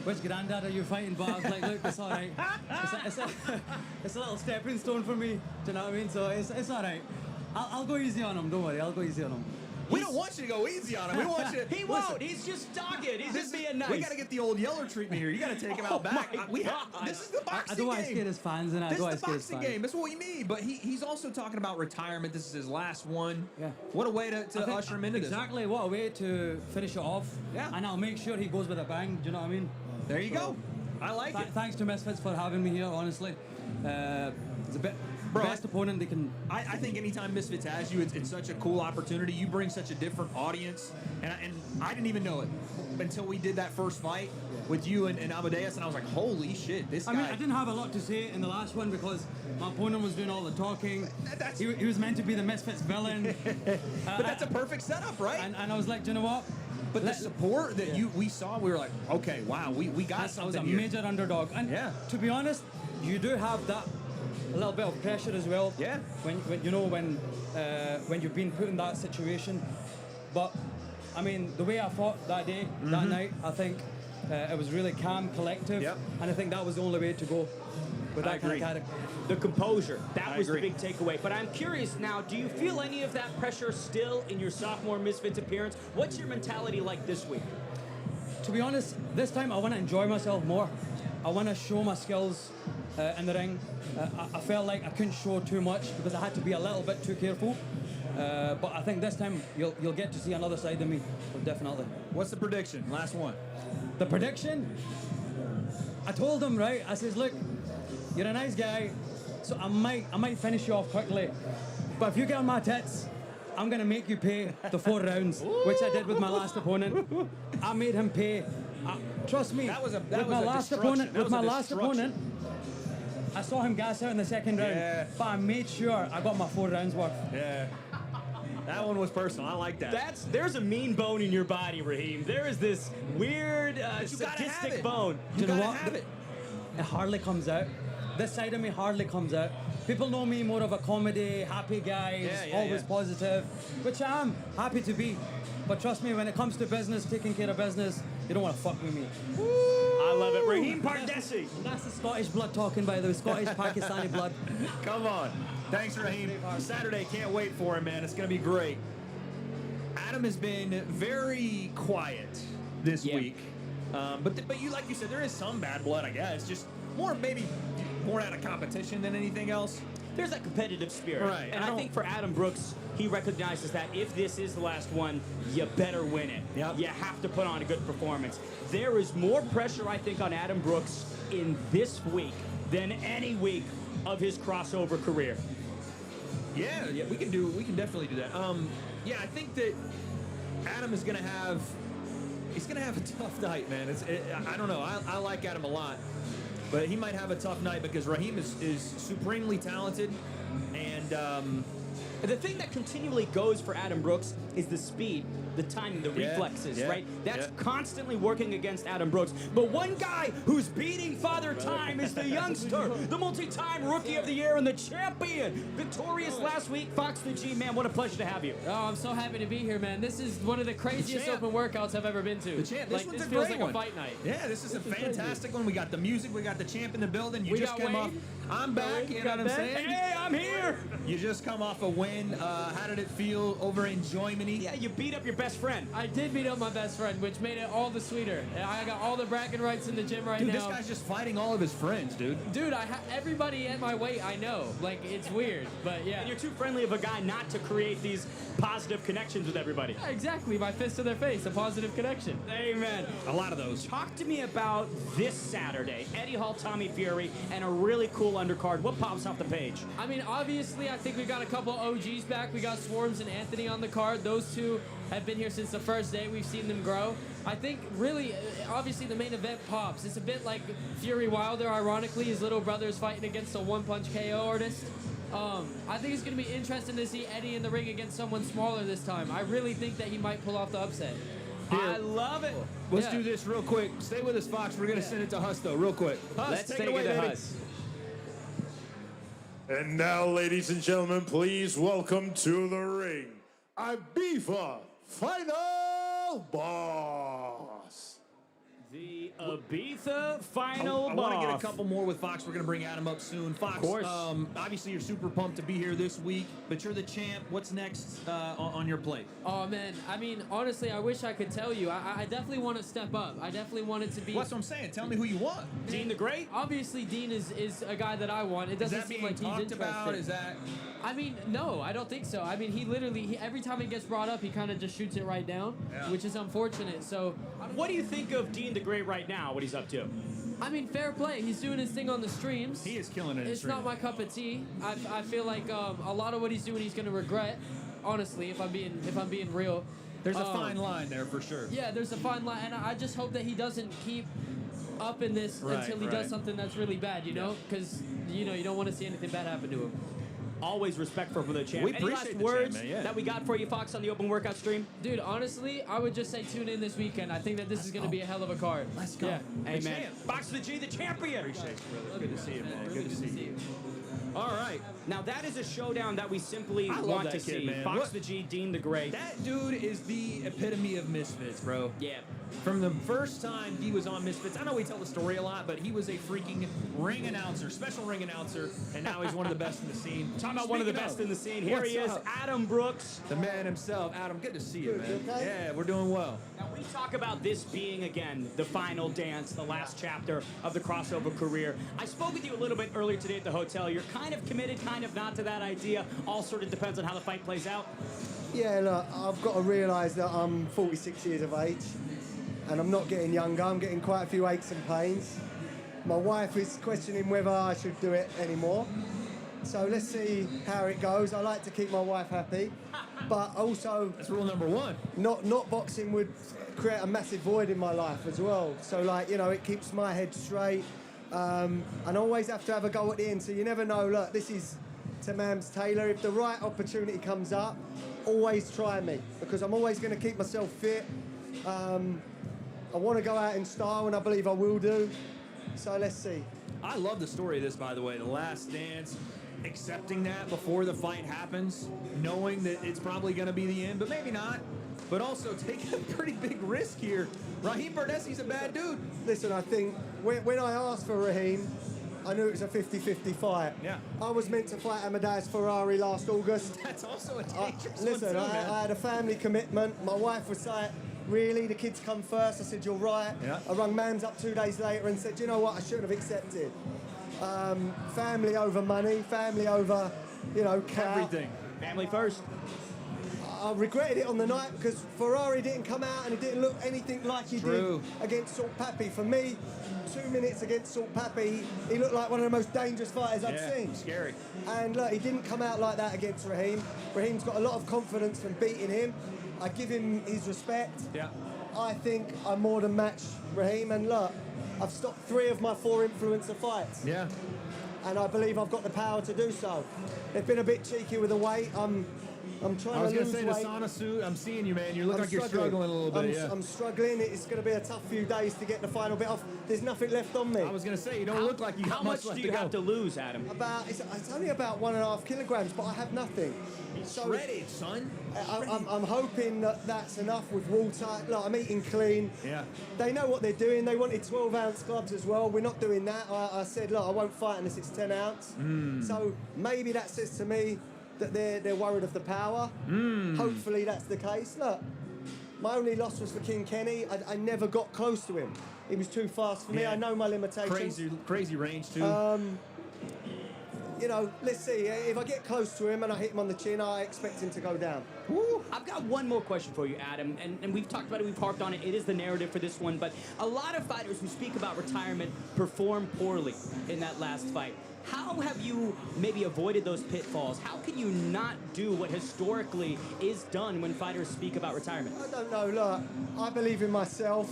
"Which granddad are you fighting?" But I was like, "Look, it's all right. It's a little stepping stone for me." Do you know what I mean? So it's all right. I'll go easy on him. Don't worry, I'll go easy on him. We don't want you to go easy on him. We want you to. He won't. He's just dogged. He's just being nice. We got to get the old Yeller treatment here. You got to take him out back. This is the I boxing don't want to game. scare his fans, and I This don't want is to the scare his boxing fans. game. That's what we need. But he's also talking about retirement. This is his last one. Yeah. What a way to I think usher him into this. exactly, what a way to finish it off. Yeah. And I'll make sure he goes with a bang. Do you know what I mean? There you go. I like it. Thanks to Misfits for having me here, honestly. It's a bit Bro, best opponent they can. I think anytime Misfits has you, it's such a cool opportunity. You bring such a different audience, and I didn't even know it until we did that first fight with you and Amadeus, and I was like, holy shit, this guy. I mean, I didn't have a lot to say in the last one because my opponent was doing all the talking. He was meant to be the Misfits villain. But that's a perfect setup, right? And I was like, do you know what? But the support that we saw, we were like, okay, wow, we got I was something a here. major underdog. And to be honest, you do have that a little bit of pressure as well. Yeah. When you've been put in that situation. But I mean, the way I fought that day, that night, I think it was really calm, collective, and I think that was the only way to go with that kind of character. The composure, that was the big takeaway. But I'm curious now, do you feel any of that pressure still in your sophomore Misfits appearance? What's your mentality like this week? To be honest, this time I want to enjoy myself more. I want to show my skills in the ring. I felt like I couldn't show too much because I had to be a little bit too careful. But I think this time you'll get to see another side of me, definitely. What's the prediction? Last one. The prediction? I told him, right? I says, look, you're a nice guy, so I might finish you off quickly. But if you get on my tits, I'm gonna make you pay the 4 rounds, which I did with my last opponent. I made him pay. Trust me. With my last opponent, I saw him gas out in the second round, but I made sure I got my 4 rounds worth. Yeah. That one was personal. I like that. There's a mean bone in your body, Raheem. There is this weird sadistic bone. You know what? It hardly comes out. This side of me hardly comes out. People know me more of a comedy, happy guy, always positive, which I am happy to be. But trust me, when it comes to business, taking care of business, you don't want to fuck with me. I love it. Raheem Pardesi. That's the Scottish blood talking, by the way. Scottish, Pakistani blood. Come on. Thanks, Raheem. Saturday, can't wait for him, man. It's going to be great. Adam has been very quiet this week. But you, like you said, there is some bad blood, I guess. Just maybe more out of competition than anything else. There's that competitive spirit. Right. And I think for Adam Brooks, he recognizes that if this is the last one, you better win it. Yep. You have to put on a good performance. There is more pressure, I think, on Adam Brooks in this week than any week of his crossover career. Yeah, we can definitely do that. Yeah, I think that Adam is gonna have a tough night, man. I don't know. I like Adam a lot, but he might have a tough night because Raheem is supremely talented, and The thing that continually goes for Adam Brooks is the speed, the timing, the reflexes, right? That's constantly working against Adam Brooks. But one guy who's beating Father Time is the youngster, the multi-time Rookie of the Year and the champion. Victorious last week, Fox the G. Man, what a pleasure to have you. Oh, I'm so happy to be here, man. This is one of the craziest open workouts I've ever been to. The champ. This one's this a feels great like one. a fight night. Yeah, this is a crazy. fantastic one. We got the music, we got the champ in the building. You We just got came off. Wade. I'm back. You know what I'm saying? Hey, I'm here. You just come off a win. How did it feel over in Germany? Yeah, you beat up your best friend. I did beat up my best friend, which made it all the sweeter. I got all the bragging rights in the gym right Dude, now. this guy's just fighting all of his friends, dude. Dude, everybody at my weight, I know. Like, it's weird, but yeah. And you're too friendly of a guy not to create these positive connections with everybody. Yeah, exactly. My fist to their face, a positive connection. Amen. A lot of those. Talk to me about this Saturday, Eddie Hall, Tommy Fury, and a really cool undercard. What pops off the page? I mean, obviously, I think we got a couple OGs back. We got Swarms and Anthony on the card. Those two have been here since the first day. We've seen them grow. I think, really, obviously, the main event pops. It's a bit like Fury Wilder, ironically. His little brother is fighting against a one-punch KO artist. I think it's going to be interesting to see Eddie in the ring against someone smaller this time. I really think that he might pull off the upset. I love it. Let's do this real quick. Stay with us, Fox. We're going to send it to Huss, though, real quick. Huss, Let's take take it away, it to baby. Huss. And now, ladies and gentlemen, please welcome to the ring, Ibiza Final Boss. The Ibiza Final I Boss. want to get a couple more with Fox. We're going to bring Adam up soon. Fox, Of course. Obviously you're super pumped to be here this week, but you're the champ. What's next on your plate? Oh, man. I mean, honestly, I wish I could tell you. I definitely want to step up. I definitely want it to be... What's what I'm saying? Tell me who you want. Dean the Great? Obviously, Dean is a guy that I want. It Is doesn't that seem being like he's talked interested. about? Is that... I mean, no, I don't think so. I mean, he literally, every time it gets brought up, he kind of just shoots it right down, which is unfortunate. So, What do you think of Dean the Great right now, what he's up to? I mean, fair play. He's doing his thing on the streams. He is killing it in It's not my cup of tea. I feel like a lot of what he's doing, he's going to regret, honestly, if I'm being real. There's a fine line there for sure. Yeah, there's a fine line, and I just hope that he doesn't keep up in this until he does something that's really bad, you know? Because, you don't want to see anything bad happen to him. Always respectful for the champ. We Any appreciate last the words champ, man, yeah. that we got for you, Fox, on the open workout stream? Dude, honestly, I would just say tune in this weekend. I think that this is going to be a hell of a card. Let's go. Yeah. Amen. Fox the G, the champion. Appreciate you, brother. Good to see you, man. Really Good to see you. All right. Now that is a showdown that we simply I love want that to kid, see. man. Fox What- the G, Dean the Great. That dude is the epitome of Misfits, bro. Yeah. From the first time he was on Misfits, I know we tell the story a lot, but he was a freaking ring announcer, special ring announcer, and now he's one of the best in the scene. Talking about one of the best in the scene. Here What's he is, up? Adam Brooks. The man himself. Adam, good to see you, man. you okay? Yeah, we're doing well. Now we talk about this being, again, the final dance, the last chapter of the crossover career. I spoke with you a little bit earlier today at the hotel. You're kind of committed, kind of not to that idea. All sort of depends on how the fight plays out. Yeah, look, I've got to realise that I'm 46 years of age and I'm not getting younger. I'm getting quite a few aches and pains. My wife is questioning whether I should do it anymore. So let's see how it goes. I like to keep my wife happy, but also That's rule number one. not boxing would create a massive void in my life as well. So it keeps my head straight. And I always have to have a go at the end. So you never know. Look, this is to Mams Taylor. If the right opportunity comes up, always try me because I'm always going to keep myself fit. I want to go out in style, and I believe I will do. So let's see. I love the story of this, by the way. The last dance, accepting that before the fight happens, knowing that it's probably going to be the end, but maybe not. But also taking a pretty big risk here. Raheem Bardessi's a bad dude. Listen, I think when I asked for Raheem, I knew it was a 50-50 fight. Yeah. I was meant to fight Amadeus Ferrari last August. That's also a dangerous Listen, one, too, man. I had a family commitment. My wife was like, really, the kids come first? I said, you're right. Yeah. I rung Mams up 2 days later and said, you know what, I shouldn't have accepted. Family over money, family over, cat. Everything. Family first. I regretted it on the night because Ferrari didn't come out and he didn't look anything like he True. did against Salt Pappy. For me, 2 minutes against Salt Pappy, he looked like one of the most dangerous fighters I've seen. Scary. And look, he didn't come out like that against Raheem. Raheem's got a lot of confidence from beating him. I give him his respect. Yeah. I think I more than match Raheem. And look, I've stopped 3 of my 4 influencer fights. Yeah. And I believe I've got the power to do so. They've been a bit cheeky with the weight. I'm trying I was to going lose to say the weight. sauna suit. I'm seeing you, man. You look I'm like you're struggling a little bit. Yeah. I'm struggling. It's going to be a tough few days to get the final bit off. There's nothing left on me. I was going to say, you don't look like you got How much left do you have to lose, Adam? It's only about 1.5 kilograms, but I have nothing. So shredded, son. I'm hoping that that's enough with water. Look, I'm eating clean. Yeah. They know what they're doing. They wanted 12-ounce gloves as well. We're not doing that. I said, look, I won't fight unless it's 10 ounce. So maybe that says to me that they're worried of the power. Hopefully that's the case. Look, my only loss was for King Kenny. I never got close to him. He was too fast for me. Yeah. I know my limitations. Crazy range too. You know, let's see. If I get close to him and I hit him on the chin, I expect him to go down. I've got one more question for you, Adam, and we've talked about it, we've harped on it. It is the narrative for this one, but a lot of fighters who speak about retirement perform poorly in that last fight. How have you maybe avoided those pitfalls? How can you not do what historically is done when fighters speak about retirement? I don't know. Look, I believe in myself.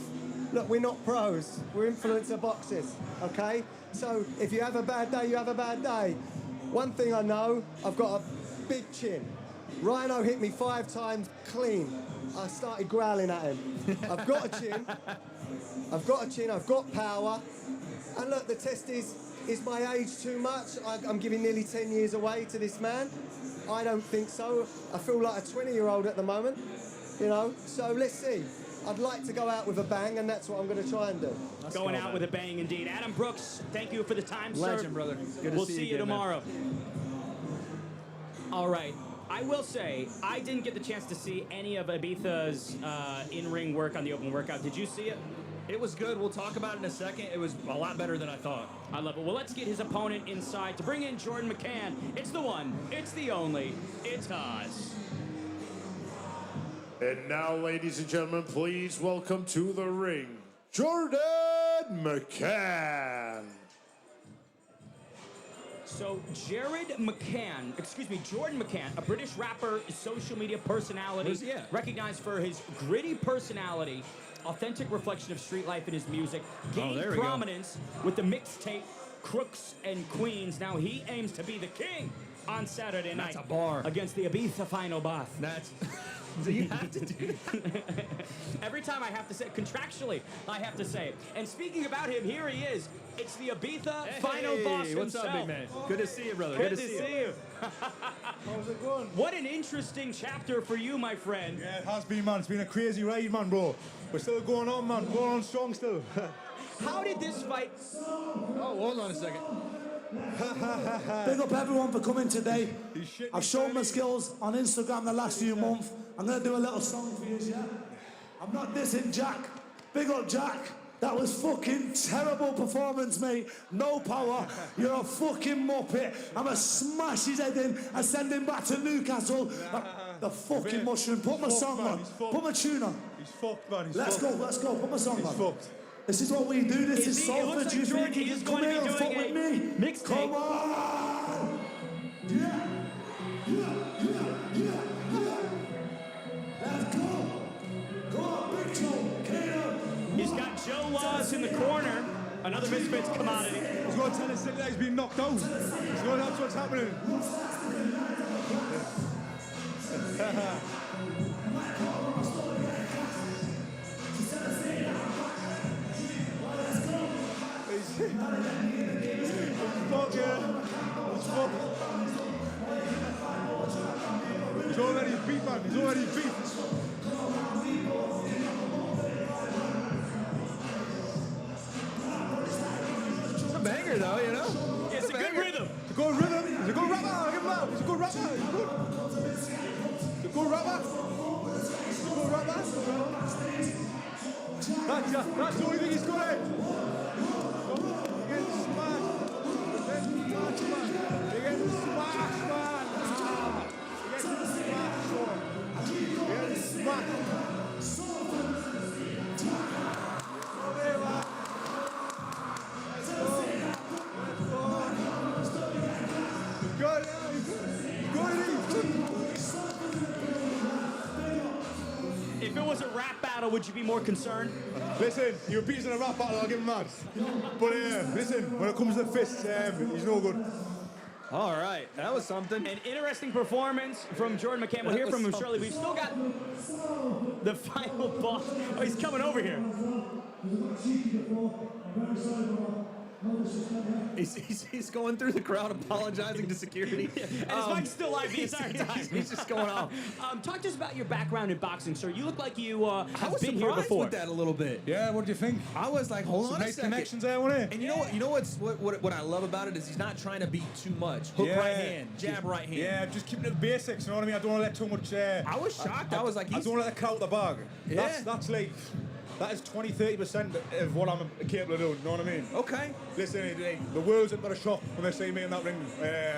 Look, we're not pros. We're influencer boxers, okay? So if you have a bad day, you have a bad day. One thing I know, I've got a big chin. Rhino hit me 5 times clean. I started growling at him. I've got a chin. I've got power. And look, the test is my age too much? I'm giving nearly 10 years away to this man. I don't think so. I feel like a 20-year-old at the moment, you know? So let's see. I'd like to go out with a bang, and that's what I'm going to try and do. Going out with a bang, indeed. Adam Brooks, thank you for the time, sir. Legend, brother. Good to we'll see see you again, tomorrow. All right. I will say, I didn't get the chance to see any of Ibitha's in-ring work on the open workout. Did you see it? It was good. We'll talk about it in a second. It was a lot better than I thought. I love it. Well, let's get his opponent inside to bring in Jordan McCann. It's the one. It's the only. It's Haas. And now, ladies and gentlemen, please welcome to the ring, Jordan McCann. So Jordan McCann, a British rapper, social media personality, recognized for his gritty personality, authentic reflection of street life in his music, gained prominence with the mixtape Crooks and Queens. Now he aims to be the king on Saturday night. That's a bar. Against the Ibiza final boss. That's... So you have to do that. Every time I have to say it, contractually, I have to say it. And speaking about him, here he is. It's the Ibiza final boss What's himself. up, big man? Good to see you, brother. Good to see you. How's it going? What an interesting chapter for you, my friend. Yeah, it has been, man. It's been a crazy ride, man, bro. We're still going on, man. Going on strong still. How did this fight... Oh, hold on a second. Big up everyone for coming today. I've shown my skills on Instagram the last few months. I'm going to do a little song for you, yeah? I'm not dissing Jack. Big up Jack. That was fucking terrible performance, mate. No power. You're a fucking muppet. I'm going to smash his head in and send him back to Newcastle. The fucking mushroom. Put my song on. Put my tune on. He's fucked, man. Let's go. Put my song on. He's fucked. This is what we do. This is Salford. You think you can come here and fuck with me? Come on! Yeah. Let's go. Go on, Big Joe. He's got Joe Laws in the corner. Another Misfits commodity. He's going to tell us that he's been knocked out. He's going to tell us what's happening. He's already beat, man. He's already beat. It's a banger, though, you know? It's a good rhythm. It's a good rhythm. He's a good rapper. Give him out. He's a good rapper. He's good. He's a good rapper. He's a good rapper. That's the only thing he's good at. If it it was a rap battle, would you be more concerned? Listen, you beat us in a rap battle, I'll give him that. But listen, when it comes to the fists, he's no good. All right, that was something. An interesting performance from Jordan McCann. We'll hear from him shortly. We've still got the final boss. Oh, he's coming over here. He's going through the crowd apologizing to security. And his mic's still live the entire time. He's just going off. Talk to us about your background in boxing, sir. You look like you I have was been here surprised before. with that a little bit. Yeah, what do you think? I was like, hold on a nice second. connections there, wasn't it? And you know what? You know what I love about it is he's not trying to be too much. Hook right hand, jab right hand. Yeah, just keeping it the basics. You know what I mean? I don't want to let too much. I was shocked. I was like, I don't want to let the cat out the bag. Yeah. That's like. That is 20-30% of what I'm capable of doing, you know what I mean? Okay. Listen, the world's in for a shock when they see me in that ring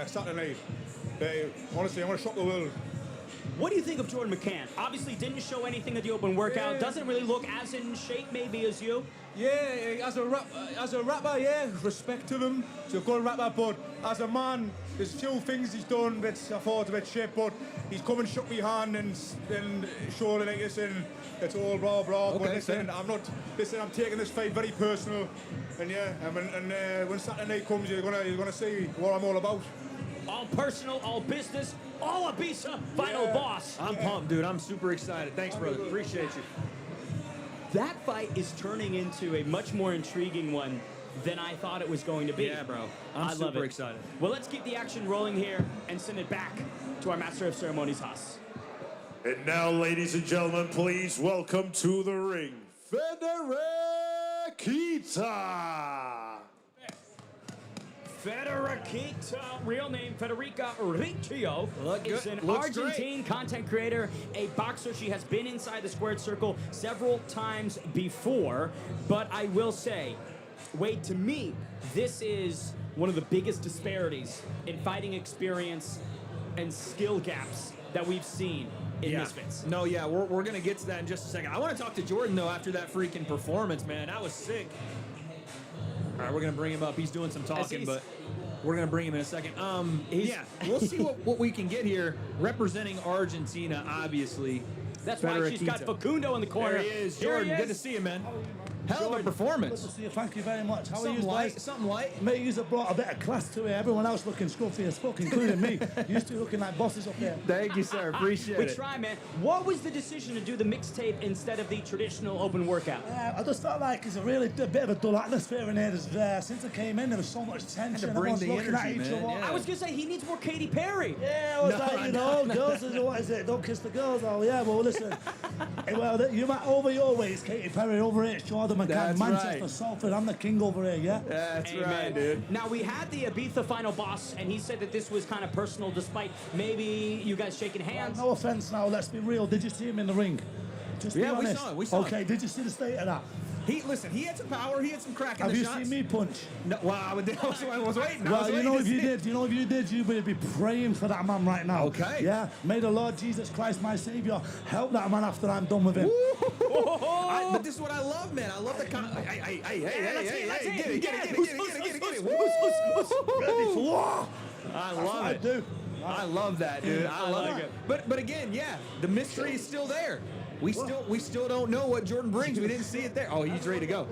Saturday night. Honestly, I'm going to shock the world. What do you think of Jordan McCann? Obviously didn't show anything at the open workout. Yeah. Doesn't really look as in shape maybe as you. Yeah, as a rapper, yeah, respect to him. He's a good rapper, but as a man, there's a few things he's done that I thought a bit shit, but he's come and shook me hand and showed it like this, and it's all blah blah. Okay, but listen, I'm taking this fight very personal, and yeah, and when Saturday night comes, you're gonna see what I'm all about. All personal, all business, all Ibiza, final boss. I'm pumped, dude. I'm super excited. Thanks, brother. Appreciate you. That fight is turning into a much more intriguing one than I thought it was going to be. Yeah, bro. I'm I love super it. excited. Well, let's keep the action rolling here and send it back to our Master of Ceremonies, Haas. And now, ladies and gentlemen, please welcome to the ring, Federica. Federica, real name Federica Riccio, is an Looks Argentine content creator, a boxer. She has been inside the squared circle several times before, but I will say, Wade, to me, this is one of the biggest disparities in fighting experience and skill gaps that we've seen in Misfits. No, yeah, we're going to get to that in just a second. I want to talk to Jordan, though, after that freaking performance, man. That was sick. All right, we're going to bring him up. He's doing some talking, but we're going to bring him in a second. Yeah, we'll see what we can get here. Representing Argentina, obviously. That's why she's got Facundo in the corner. There he is. Here Jordan, he is. good to see you, man. Hell of a performance. Good to see you. Thank you very much. How are you, Something guys? Something light. Mate, you have brought a bit of class to it. Everyone else looking scruffy as fuck, including me. You two looking like bosses up there. Thank you, sir. Appreciate it. We try, man. What was the decision to do the mixtape instead of the traditional open workout? I just felt like it's a bit of a dull atmosphere in here. Since I came in, there was so much tension. bring Everyone's the looking at energy, each man. other. Yeah. I was going to say, he needs more Katy Perry. Yeah, I was girls, what is it? Don't kiss the girls. Oh, yeah, well, listen. Well, you might over your way, it's Katy Perry. Over here, it's Jordan McCann, That's Manchester, right. Salford. I'm the king over here, yeah? That's Amen. right, dude. Now, we had the Ibiza final boss, and he said that this was kind of personal, despite maybe you guys shaking hands. No offense now, let's be real. Did you see him in the ring? Just be Yeah, we honest. saw it, we saw it. Okay, did you see the state of that? Listen, he had some power. He had some crack in Have the you shots. seen me punch? No, well, I was waiting. Well, you know if you did, you would be praying for that man right now. Okay. Yeah. May the Lord Jesus Christ, my Savior, help that man after I'm done with him. But this is what I love, man. I love the hey, get it. I love it. I love that, dude. I love it. But again, yeah, the mystery is still there. We still don't know what Jordan brings. We didn't see it there. Oh, he's ready to go.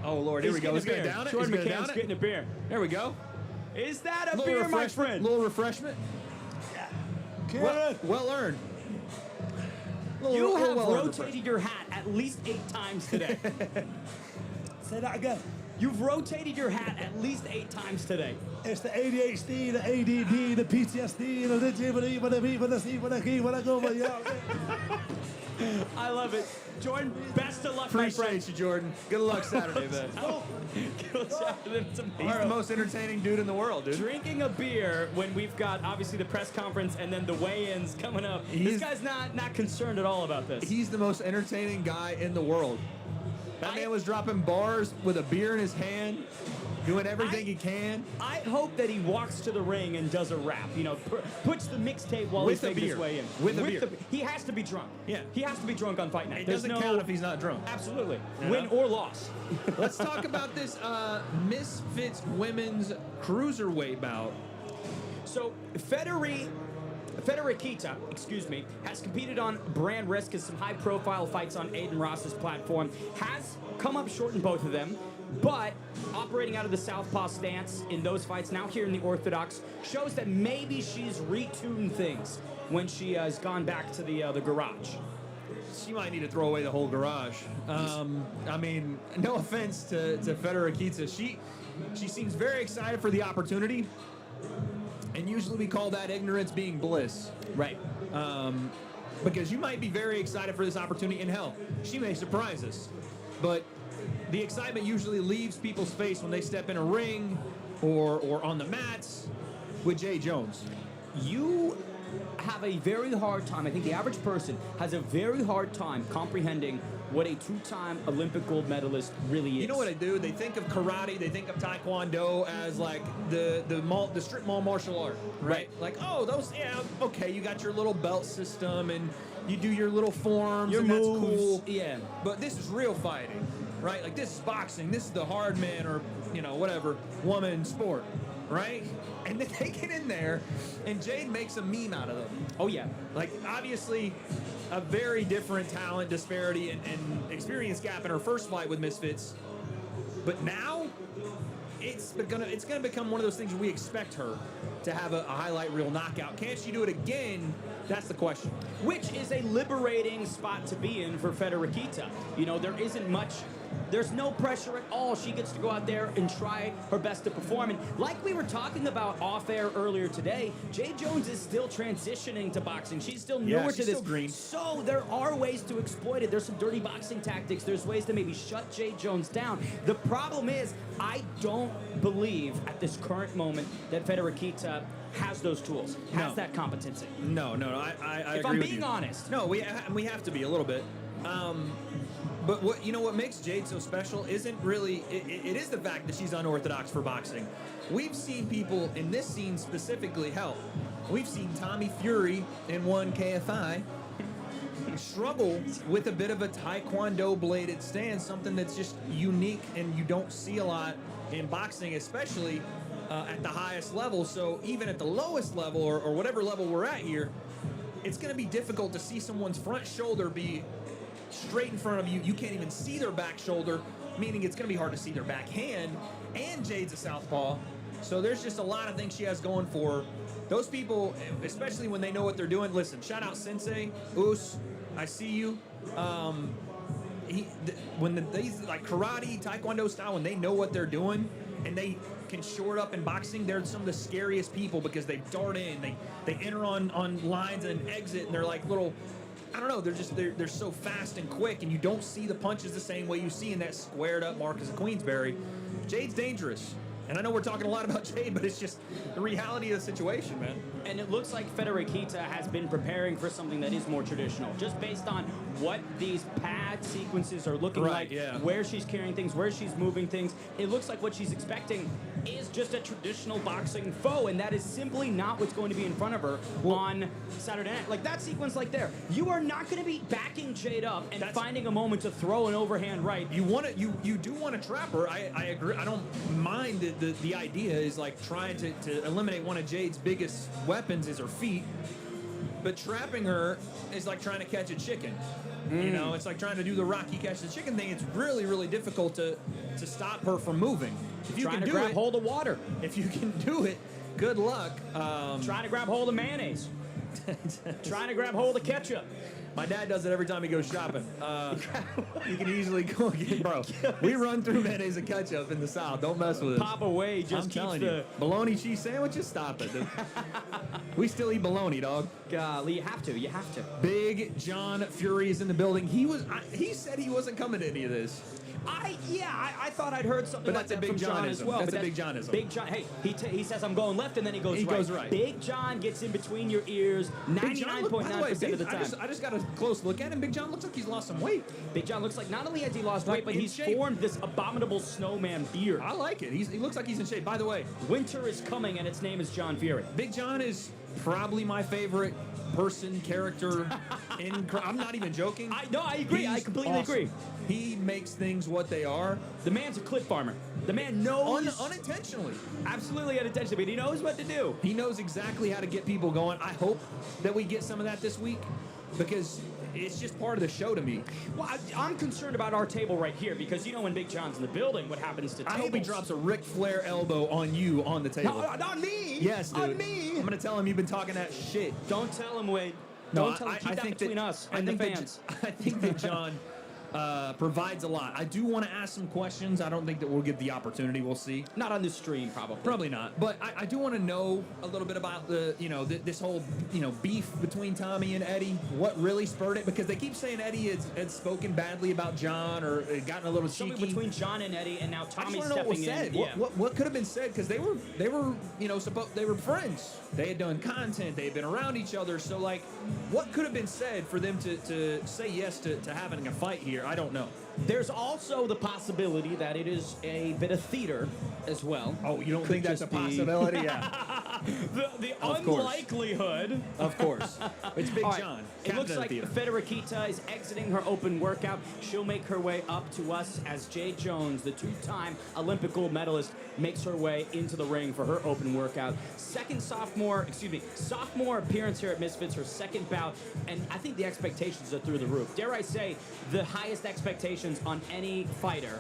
Oh Lord, here we go. He's gonna down it. Jordan McCann's getting a beer. There we go. Is that a beer, my friend? Little refreshment. Well earned. You have rotated your hat at least 8 times today. Say that again. You've rotated your hat at least 8 times today. It's the ADHD, the ADD, the PTSD, the G, the B, the C, the K, the go, but yeah. I love it. Jordan, best of luck, my friend. Appreciate you, Jordan. Good luck Saturday, man. Good Saturday tomorrow. He's the most entertaining dude in the world, dude. Drinking a beer when we've got obviously the press conference and then the weigh-ins coming up. This guy's not concerned at all about this. He's the most entertaining guy in the world. That man was dropping bars with a beer in his hand, doing everything he can. I hope that he walks to the ring and does a rap. You know, puts the mixtape while he's making his way in. With a beer. He has to be drunk. Yeah. He has to be drunk on fight night. It doesn't count if he's not drunk. Absolutely. You Win know? or loss. Let's talk about this Misfits women's cruiserweight bout. So, Federica Federiquita, has competed on brand risk in some high-profile fights on Aiden Ross's platform, has come up short in both of them, but operating out of the southpaw stance in those fights, now here in the orthodox, shows that maybe she's retuned things when she has gone back to the garage. She might need to throw away the whole garage. I mean, no offense to Federiquita. She seems very excited for the opportunity. And usually we call that ignorance being bliss. Right. Because you might be very excited for this opportunity, and hell, she may surprise us. But the excitement usually leaves people's face when they step in a ring or on the mats with Jade Jones. You have a very hard time, I think the average person has a very hard time comprehending what a two-time Olympic gold medalist really is. You know what I do? They think of karate, they think of taekwondo as like the strip mall martial art, right? Like, oh, those, yeah, okay, you got your little belt system and you do your little forms, your and moves, that's cool. Yeah. But this is real fighting, right? Like, this is boxing, this is the hard man or, you know, whatever, woman sport, right? And then they get in there, and Jade makes a meme out of them. Oh, yeah. Like, obviously, a very different talent disparity and experience gap in her first fight with Misfits. But now, it's gonna become one of those things where we expect her to have a highlight reel knockout. Can she do it again? That's the question. Which is a liberating spot to be in for Federiquita. You know, there isn't much, there's no pressure at all. She gets to go out there and try her best to perform. And like we were talking about off air earlier today, Jade Jones is still transitioning to boxing. She's still newer to this. Still green. So there are ways to exploit it. There's some dirty boxing tactics. There's ways to maybe shut Jade Jones down. The problem is, I don't believe at this current moment that Federiquita has those tools, has that competency. No, I agree if I'm with being you. honest. No, we have to be a little bit. But what makes Jade so special isn't really, it is the fact that she's unorthodox for boxing. We've seen people in this scene specifically, hell, we've seen Tommy Fury in one KFI struggle with a bit of a taekwondo bladed stance, something that's just unique and you don't see a lot in boxing, especially at the highest level. So even at the lowest level or whatever level we're at here, it's going to be difficult to see someone's front shoulder be straight in front of you. You can't even see their back shoulder, meaning it's going to be hard to see their back hand. And Jade's a southpaw, so there's just a lot of things she has going for her. Those people, especially when they know what they're doing, listen, shout out Sensei, Us, I see you. When they like karate, taekwondo style, when they know what they're doing and they can short up in boxing, they're some of the scariest people because they dart in, they enter on lines and exit, and they're like little, I don't know, they're so fast and quick, and you don't see the punches the same way you see in that squared up Marcus of Queensberry. Jade's dangerous. And I know we're talking a lot about Jade, but it's just the reality of the situation, man. And it looks like Federiquita has been preparing for something that is more traditional, just based on what these pad sequences are looking like, where she's carrying things, where she's moving things. It looks like what she's expecting is just a traditional boxing foe, and that is simply not what's going to be in front of her on Saturday night. Like that sequence like there, you are not going to be backing Jade up and finding a moment to throw an overhand right. You do want to trap her. I agree. I don't mind the idea is like trying to eliminate one of Jade's biggest weapons is her feet, but trapping her is like trying to catch a chicken. You know, it's like trying to do the Rocky catch the chicken thing. It's really, really difficult to stop her from moving. If you trying can to do grab it, hold of water. If you can do it, good luck. Trying to grab hold of mayonnaise. Trying to grab hold of ketchup. My dad does it every time he goes shopping. You can easily go get, bro. We run through mayonnaise and ketchup in the South. Don't mess with it. Pop away. Just I'm keeps telling the you. Bologna cheese sandwiches, stop it. We still eat bologna, dog. Golly, you have to. You have to. Big John Fury is in the building. He said he wasn't coming to any of this. I thought I'd heard something but like that from John as well. That's a Big Johnism. Big John, hey, he says I'm going left and then he goes right. Goes right. Big John gets in between your ears 99.9% of the time. I just got a close look at him. Big John looks like he's lost some weight. Big John looks like not only has he lost weight, but he's formed this abominable snowman beard. I like it. He looks like he's in shape. By the way, winter is coming and its name is John Fury. Big John is probably my favorite character I'm not even joking. I agree. I completely agree. He makes things what they are. The man's a clip farmer. The man knows. Unintentionally. Absolutely unintentionally, but he knows what to do. He knows exactly how to get people going. I hope that we get some of that this week because it's just part of the show to me. Well, I'm concerned about our table right here because you know when Big John's in the building, what happens to tables? I hope he drops a Ric Flair elbow on you on the table. No, not me. Yes, dude. On me. I'm gonna tell him you've been talking that shit. Don't tell him, Wade. No, Don't tell him. Keep that between us and the fans. I think that John provides a lot. I do want to ask some questions. I don't think that we'll get the opportunity. We'll see. Not on this stream, probably. Probably not. But I do want to know a little bit about the, this whole, beef between Tommy and Eddie. What really spurred it? Because they keep saying Eddie had spoken badly about John or had gotten a little cheeky. Something between John and Eddie, and now Tommy's stepping stepping in. Yeah. What could have been said? Because they were they were friends. They had done content. They had been around each other. So like, what could have been said for them to say yes to having a fight here? I don't know. There's also the possibility that it is a bit of theater as well. Oh, you don't think that's a possibility? Yeah. the unlikelihood. Of course. It's Big John. It looks like Federiquita is exiting her open workout. She'll make her way up to us as Jay Jones, the two-time Olympic gold medalist, makes her way into the ring for her open workout. Sophomore appearance here at Misfits, her second bout, and I think the expectations are through the roof. Dare I say, the highest expectations on any fighter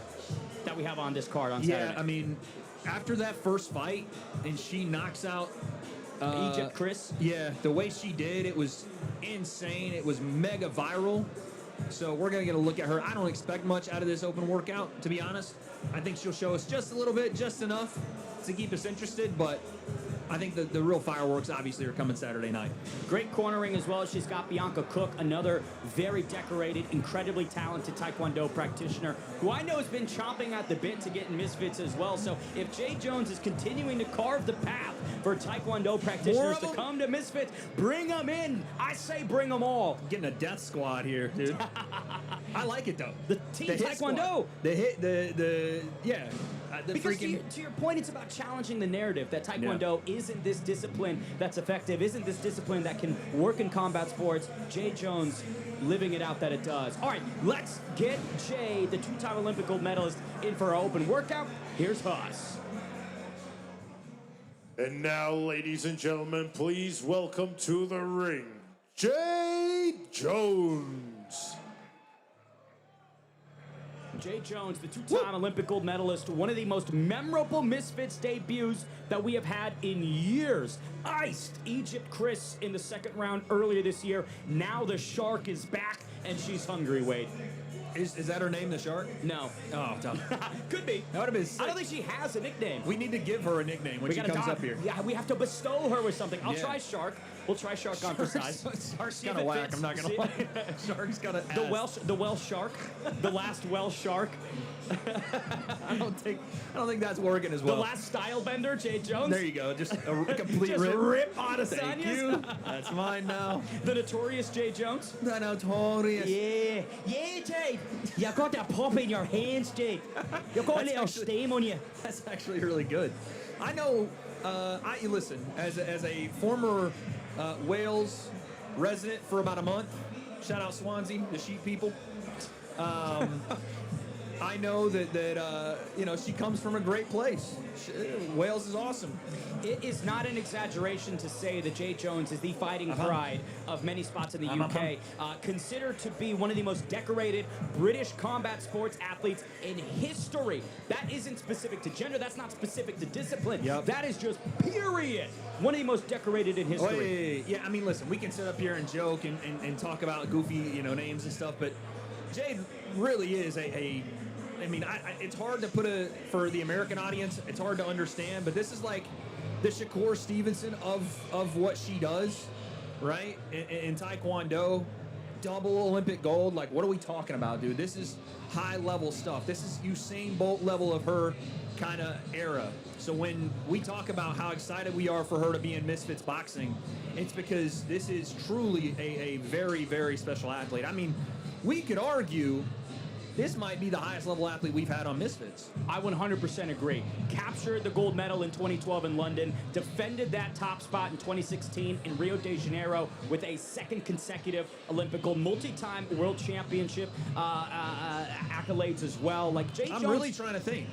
that we have on this card on Saturday. Yeah, I mean, after that first fight, and she knocks out Egypt Chris. Yeah, the way she did, it was insane. It was mega viral. So we're going to get a look at her. I don't expect much out of this open workout, to be honest. I think she'll show us just a little bit, just enough to keep us interested, but I think the real fireworks obviously are coming Saturday night. Great cornering as well. She's got Bianca Cook, another very decorated, incredibly talented Taekwondo practitioner who I know has been chomping at the bit to get in Misfits as well. So if Jay Jones is continuing to carve the path for Taekwondo practitioners to come to Misfits, bring them in. I say bring them all. Getting a death squad here, dude. I like it though. The team Taekwondo. Because to your point, it's about challenging the narrative that Taekwondo isn't this discipline that's effective, isn't this discipline that can work in combat sports. Jay Jones living it out that it does. All right, let's get Jay, the two-time Olympic gold medalist, in for our open workout. Here's Huss. And now, ladies and gentlemen, please welcome to the ring, Jay Jones. Jay Jones, the two-time Olympic gold medalist, one of the most memorable Misfits debuts that we have had in years. Iced Egypt Chris in the second round earlier this year. Now the Shark is back, and she's hungry, Wade. Is that her name, the Shark? No. Oh, tough. Could be. That would have been sick. I don't think she has a nickname. We need to give her a nickname when she comes up here. Yeah, we have to bestow her with something. I'll try Shark. We'll try Shark on for size. Shark's kind of whack, I'm not going to lie. Shark's got a The Welsh Shark. The last Welsh Shark. I don't think that's working as well. The last style bender, Jay Jones. There you go. Just a complete just rip on a Thank you. That's mine now. The notorious Jay Jones. The notorious. Yeah, Jay. You got that pop in your hands, Jay. You got a little steam on you. That's actually really good. I know. Listen, as a former Wales resident for about a month. Shout out Swansea, the sheep people. I know that she comes from a great place. Wales is awesome. It is not an exaggeration to say that Jay Jones is the fighting pride of many spots in the UK. Considered to be one of the most decorated British combat sports athletes in history. That isn't specific to gender. That's not specific to discipline. Yep. That is just period. One of the most decorated in history. Yeah, I mean, listen, we can sit up here and joke and talk about goofy, names and stuff, but Jay really is it's hard to for the American audience, it's hard to understand, but this is like the Shakur Stevenson of what she does, right? In Taekwondo, double Olympic gold. Like, what are we talking about, dude? This is high level stuff. This is Usain Bolt level of her kind of era. So when we talk about how excited we are for her to be in Misfits Boxing, it's because this is truly a very, very special athlete. I mean, we could argue this might be the highest level athlete we've had on Misfits. I 100% agree. Captured the gold medal in 2012 in London, defended that top spot in 2016 in Rio de Janeiro with a second consecutive Olympic gold, multi-time world championship accolades as well. Like Jay Jones, I'm really trying to think.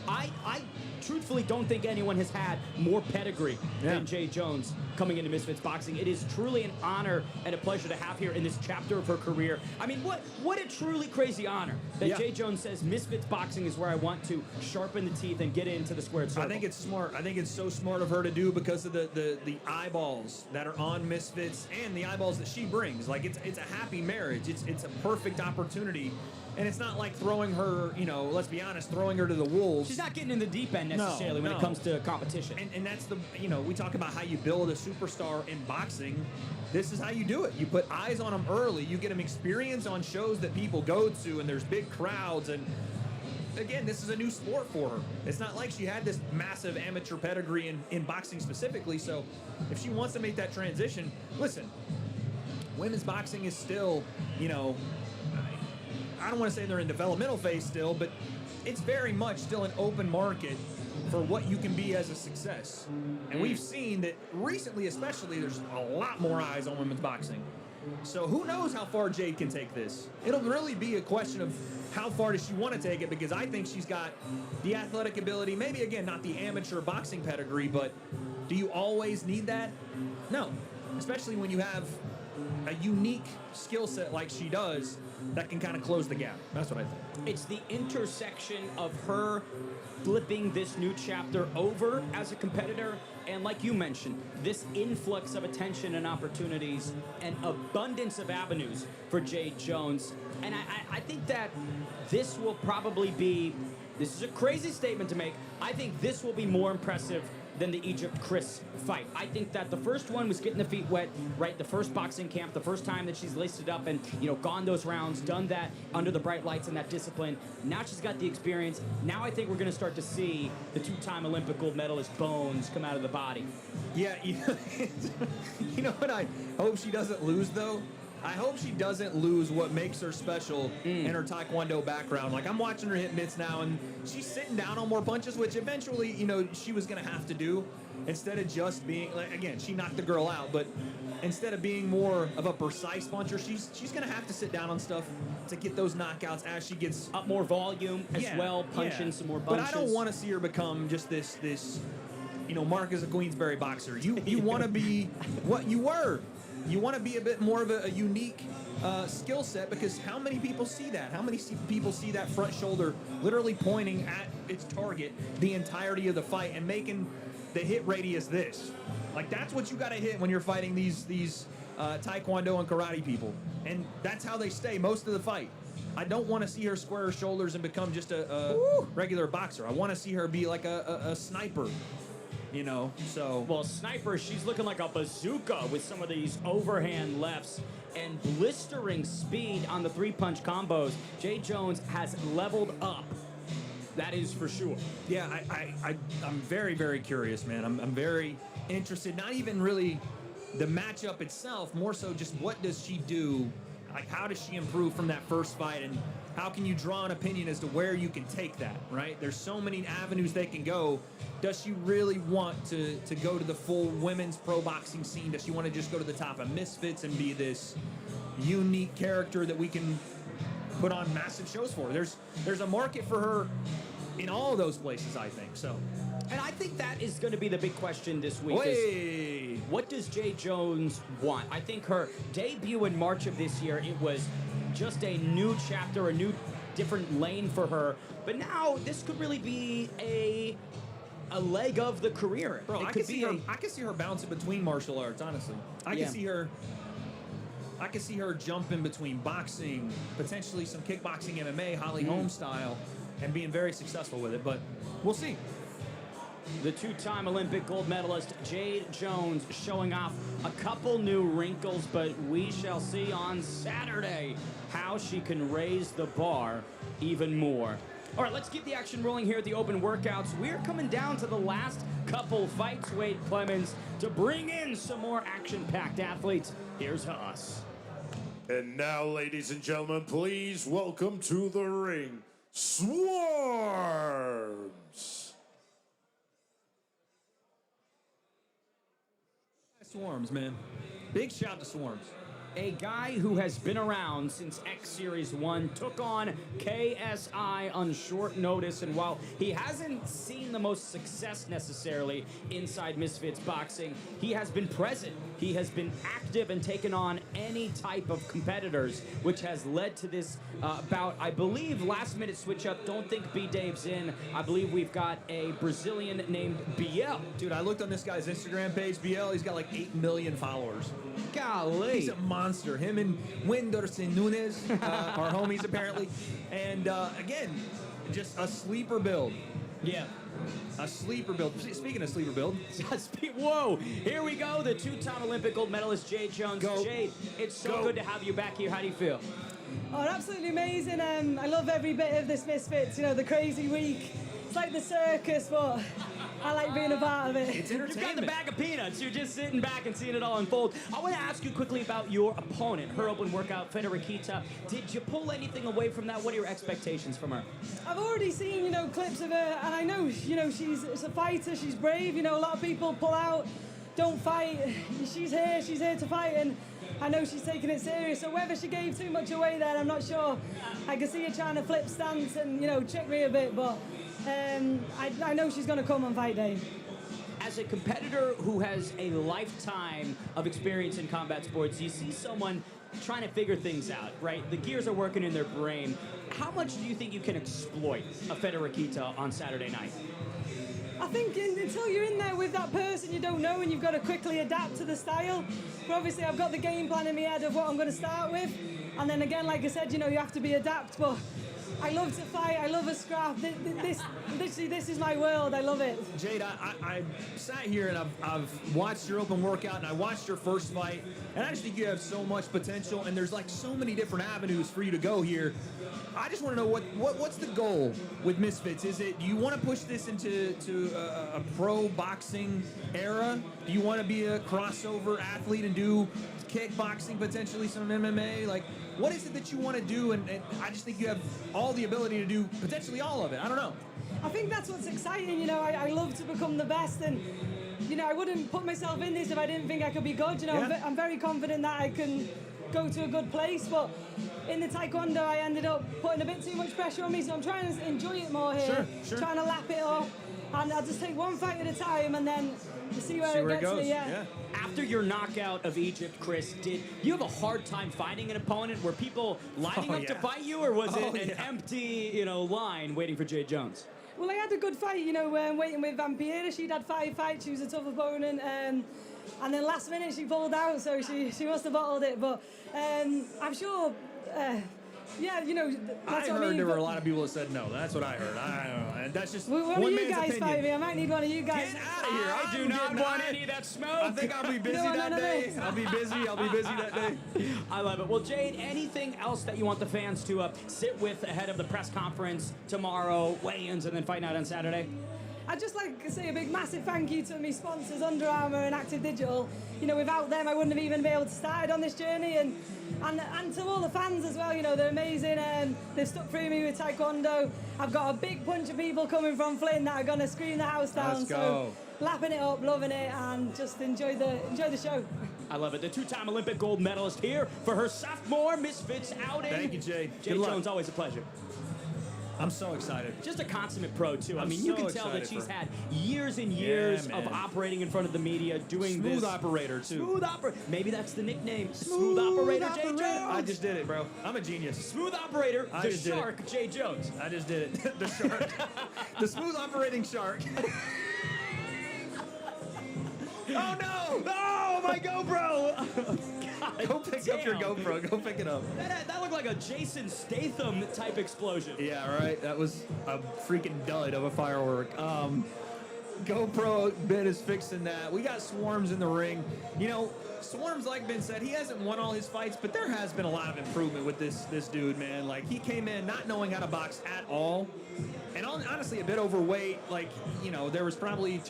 I truthfully don't think anyone has had more pedigree than Jay Jones coming into Misfits Boxing. It is truly an honor and a pleasure to have here in this chapter of her career. I mean, what a truly crazy honor that Jay Jones says Misfits Boxing is where I want to sharpen the teeth and get into the squared circle. I think it's smart. I think it's so smart of her to do because of the eyeballs that are on Misfits and the eyeballs that she brings. Like, it's a happy marriage. It's a perfect opportunity. And it's not like throwing her, you know, let's be honest, throwing her to the wolves. She's not getting in the deep end necessarily when it comes to competition. And that's the, you know, we talk about how you build a superstar in boxing. This is how you do it. You put eyes on them early. You get them experience on shows that people go to, and there's big crowds. And again, this is a new sport for her. It's not like she had this massive amateur pedigree in boxing specifically. So if she wants to make that transition, listen, women's boxing is still, you know, I don't want to say they're in developmental phase still, but it's very much still an open market for what you can be as a success. And we've seen that recently, especially, there's a lot more eyes on women's boxing. So who knows how far Jade can take this? It'll really be a question of how far does she want to take it, because I think she's got the athletic ability, maybe, again, not the amateur boxing pedigree, but do you always need that? No, especially when you have a unique skill set like she does that can kind of close the gap. That's what I think. It's the intersection of her flipping this new chapter over as a competitor, and like you mentioned, this influx of attention and opportunities and abundance of avenues for Jade Jones. And I think that this will probably be, this is a crazy statement to make, I think this will be more impressive than the Egypt Chris fight. I think that the first one was getting the feet wet, right? The first boxing camp, the first time that she's laced it up and, you know, gone those rounds, done that under the bright lights and that discipline. Now she's got the experience. Now I think we're going to start to see the two-time Olympic gold medalist bones come out of the body. Yeah, you know what I hope she doesn't lose, though? I hope she doesn't lose what makes her special in her Taekwondo background. Like, I'm watching her hit mitts now, and she's sitting down on more punches, which eventually, you know, she was going to have to do. Instead of just being, like, again, she knocked the girl out, but instead of being more of a precise puncher, she's going to have to sit down on stuff to get those knockouts as she gets up more volume as well, punching some more bunches. But I don't want to see her become just this, you know, Marcus a Queensberry boxer. You want to be what you were. You want to be a bit more of a unique skill set, because how many people see that? How many people see that front shoulder literally pointing at its target the entirety of the fight and making the hit radius this? Like, that's what you got to hit when you're fighting these Taekwondo and karate people. And that's how they stay most of the fight. I don't want to see her square her shoulders and become just a regular boxer. I want to see her be like a sniper. You know, so. Well, sniper, she's looking like a bazooka with some of these overhand lefts and blistering speed on the three-punch combos. Jade Jones has leveled up. That is for sure. Yeah, I'm very, very curious, man. I'm very interested. Not even really the matchup itself, more so just what does she do? Like, how does she improve from that first fight, and how can you draw an opinion as to where you can take that, right? There's so many avenues they can go. Does she really want to go to the full women's pro boxing scene? Does she want to just go to the top of Misfits and be this unique character that we can put on massive shows for? There's a market for her in all of those places, I think. So, and I think that is going to be the big question this week. Is what does Jade Jones want? I think her debut in March of this year, it was just a new chapter, a new different lane for her. But now this could really be a leg of the career. Bro, I can see her bouncing between martial arts, honestly. I can see her jumping between boxing, potentially some kickboxing, MMA, Holly Holm style, and being very successful with it, but we'll see. The two-time Olympic gold medalist Jade Jones showing off a couple new wrinkles, but we shall see on Saturday how she can raise the bar even more. All right, let's keep the action rolling here at the open workouts. We're coming down to the last couple fights, Wade Clemens, to bring in some more action-packed athletes. Here's us. And now, ladies and gentlemen, please welcome to the ring, Swarms. Swarms, man. Big shout to Swarms. A guy who has been around since X Series 1 took on KSI on short notice, and while he hasn't seen the most success necessarily inside Misfits Boxing, he has been present. He has been active and taken on any type of competitors, which has led to this bout. I believe last minute switch up. Don't think B Dave's in. I believe we've got a Brazilian named Biel. Dude, I looked on this guy's Instagram page, Biel. He's got like 8 million followers. Golly. He's a monster. Him and Whindersson Nunes are homies apparently. And again, just a sleeper build. Yeah. A sleeper build. Speaking of sleeper build. Whoa, here we go. The two-time Olympic gold medalist, Jade Jones. Jade, it's so good to have you back here. How do you feel? Oh, absolutely amazing. I love every bit of this Misfits, you know, the crazy week. It's like the circus, but I like being a part of it. It's entertainment. You've got the bag of peanuts. You're just sitting back and seeing it all unfold. I want to ask you quickly about your opponent, her open workout, Federiquita. Did you pull anything away from that? What are your expectations from her? I've already seen, you know, clips of her, and I know, you know, she's a fighter. She's brave. You know, a lot of people pull out, don't fight. She's here to fight, and I know she's taking it serious. So whether she gave too much away there, I'm not sure. I can see her trying to flip stance and, you know, trick me a bit, but I know she's going to come on fight day. As a competitor who has a lifetime of experience in combat sports, you see someone trying to figure things out, right? The gears are working in their brain. How much do you think you can exploit a Federiquita on Saturday night? I think until you're in there with that person you don't know, and you've got to quickly adapt to the style. But obviously I've got the game plan in my head of what I'm going to start with. And then again, like I said, you know, you have to be adapt. But I love to fight. I love a scrap. This is my world. I love it. Jade, I sat here and I've watched your open workout and I watched your first fight, and I just think you have so much potential, and there's like so many different avenues for you to go here. I just want to know what's the goal with Misfits? Is it, do you want to push this into a pro boxing era? Do you want to be a crossover athlete and do kickboxing, potentially some MMA? Like, what is it that you want to do? And I just think you have all the ability to do potentially all of it. I don't know. I think that's what's exciting. You know, I love to become the best, and you know, I wouldn't put myself in this if I didn't think I could be good. You know, Yeah. I'm very confident that I can go to a good place, but in the Taekwondo I ended up putting a bit too much pressure on me, so I'm trying to enjoy it more here, trying to lap it up, and I'll just take one fight at a time and then see where it gets me. Yeah. After your knockout of Egypt, Chris, did you have a hard time finding an opponent? Were people lining up to fight you, or was it an empty, you know, line waiting for Jade Jones? Well, I had a good fight, you know, waiting with Vampira. She'd had 5 fights, she was a tough opponent, and then last minute she pulled out, so she must have bottled it. But I'm sure, yeah, you know, that's I what heard I mean. there were a lot of people that said no. That's what I heard. I don't know. And that's just One one of you man's guys opinion. fight me. I might need one of you guys. Get out of here. I do not want any of that smoke. I think I'll be busy You don't want that none of day. this. I'll be busy that day. I love it. Well, Jade, anything else that you want the fans to sit with ahead of the press conference tomorrow, weigh-ins, and then fight night on Saturday? I'd just like to say a big massive thank you to my sponsors, Under Armour and Active Digital. You know, without them I wouldn't have even been able to start on this journey, and to all the fans as well. You know, they're amazing, and they've stuck through me with Taekwondo. I've got a big bunch of people coming from Flint that are going to scream the house down. Let's so go. lapping it up, loving it, and just enjoy the show. I love it. The two-time Olympic gold medalist here for her sophomore Misfits outing. Thank you, Jade. Jade Good luck. Jones, always a pleasure. I'm so excited. Just a consummate pro, too. I I'm mean, you so can tell that excited she's for her. had years and years Yeah, of man. operating in front of the media, doing Smooth this. operator, too. Smooth operator. Maybe that's the nickname. Smooth operator, Jay Jones. I just did it, bro. I'm a genius. Smooth operator, I the just did it. shark, Jay Jones. I just did it. The shark. The smooth operating shark. Oh no! Oh, my GoPro! Go pick up your GoPro. Go pick it up. That looked like a Jason Statham type explosion. Yeah, right. That was a freaking dud of a firework. GoPro Ben is fixing that. We got Swarms in the ring. You know, Swarms, like Ben said, he hasn't won all his fights, but there has been a lot of improvement with this dude, man. Like, he came in not knowing how to box at all, and honestly a bit overweight. Like, you know, there was probably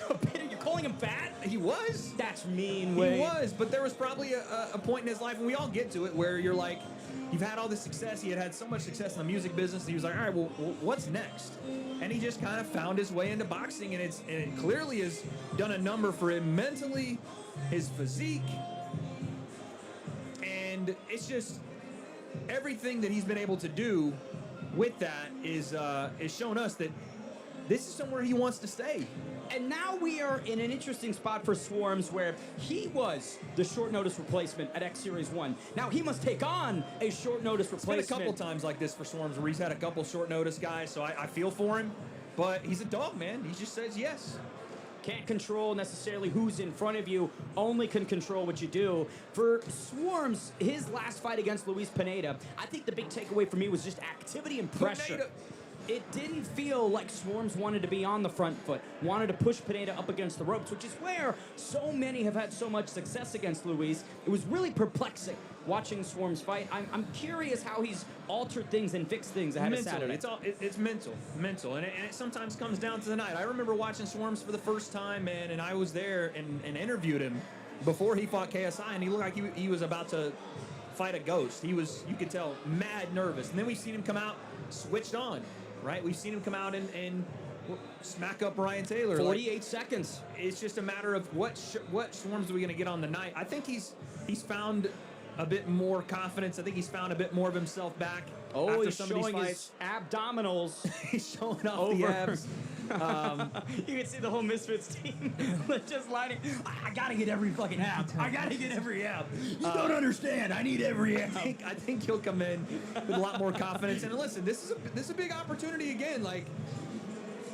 You're calling him fat? he was. That's mean, He Wade. was, but there was probably a point in his life, and we all get to it, where you're like, you've had all this success. He had so much success in the music business. He was like, all right, well, what's next? And he just kind of found his way into boxing, and it clearly has done a number for him mentally, his physique, and And it's just everything that he's been able to do with that is showing us that this is somewhere he wants to stay. And now we are in an interesting spot for Swarms where he was the short notice replacement at X Series 1. Now he must take on a short notice replacement. It's been a couple times like this for Swarms where he's had a couple short notice guys, so I feel for him. But he's a dog, man. He just says yes. Can't control necessarily who's in front of you, only can control what you do. For Swarms, his last fight against Luis Pineda, I think the big takeaway for me was just activity and pressure. Pineda. It didn't feel like Swarms wanted to be on the front foot, wanted to push Pineda up against the ropes, which is where so many have had so much success against Luis. It was really perplexing watching Swarms fight. I'm curious how he's altered things and fixed things ahead of Saturday. It's mental, and it sometimes comes down to the night. I remember watching Swarms for the first time, man, and I was there and interviewed him before he fought KSI, and he looked like he was about to fight a ghost. He was, you could tell, mad nervous. And then we've seen him come out switched on, right? We've seen him come out and smack up Ryan Taylor. 48 seconds. It's just a matter of what Swarms are we going to get on the night. I think he's found a bit more confidence. I think he's found a bit more of himself back. Oh, after he's some of these showing fights. his abdominals. He's showing off the abs. You can see the whole Misfits team just lining. I gotta get every fucking ab. I gotta get every ab. You don't understand. I need every ab. I think he'll come in with a lot more confidence. And listen, this is a big opportunity again. Like,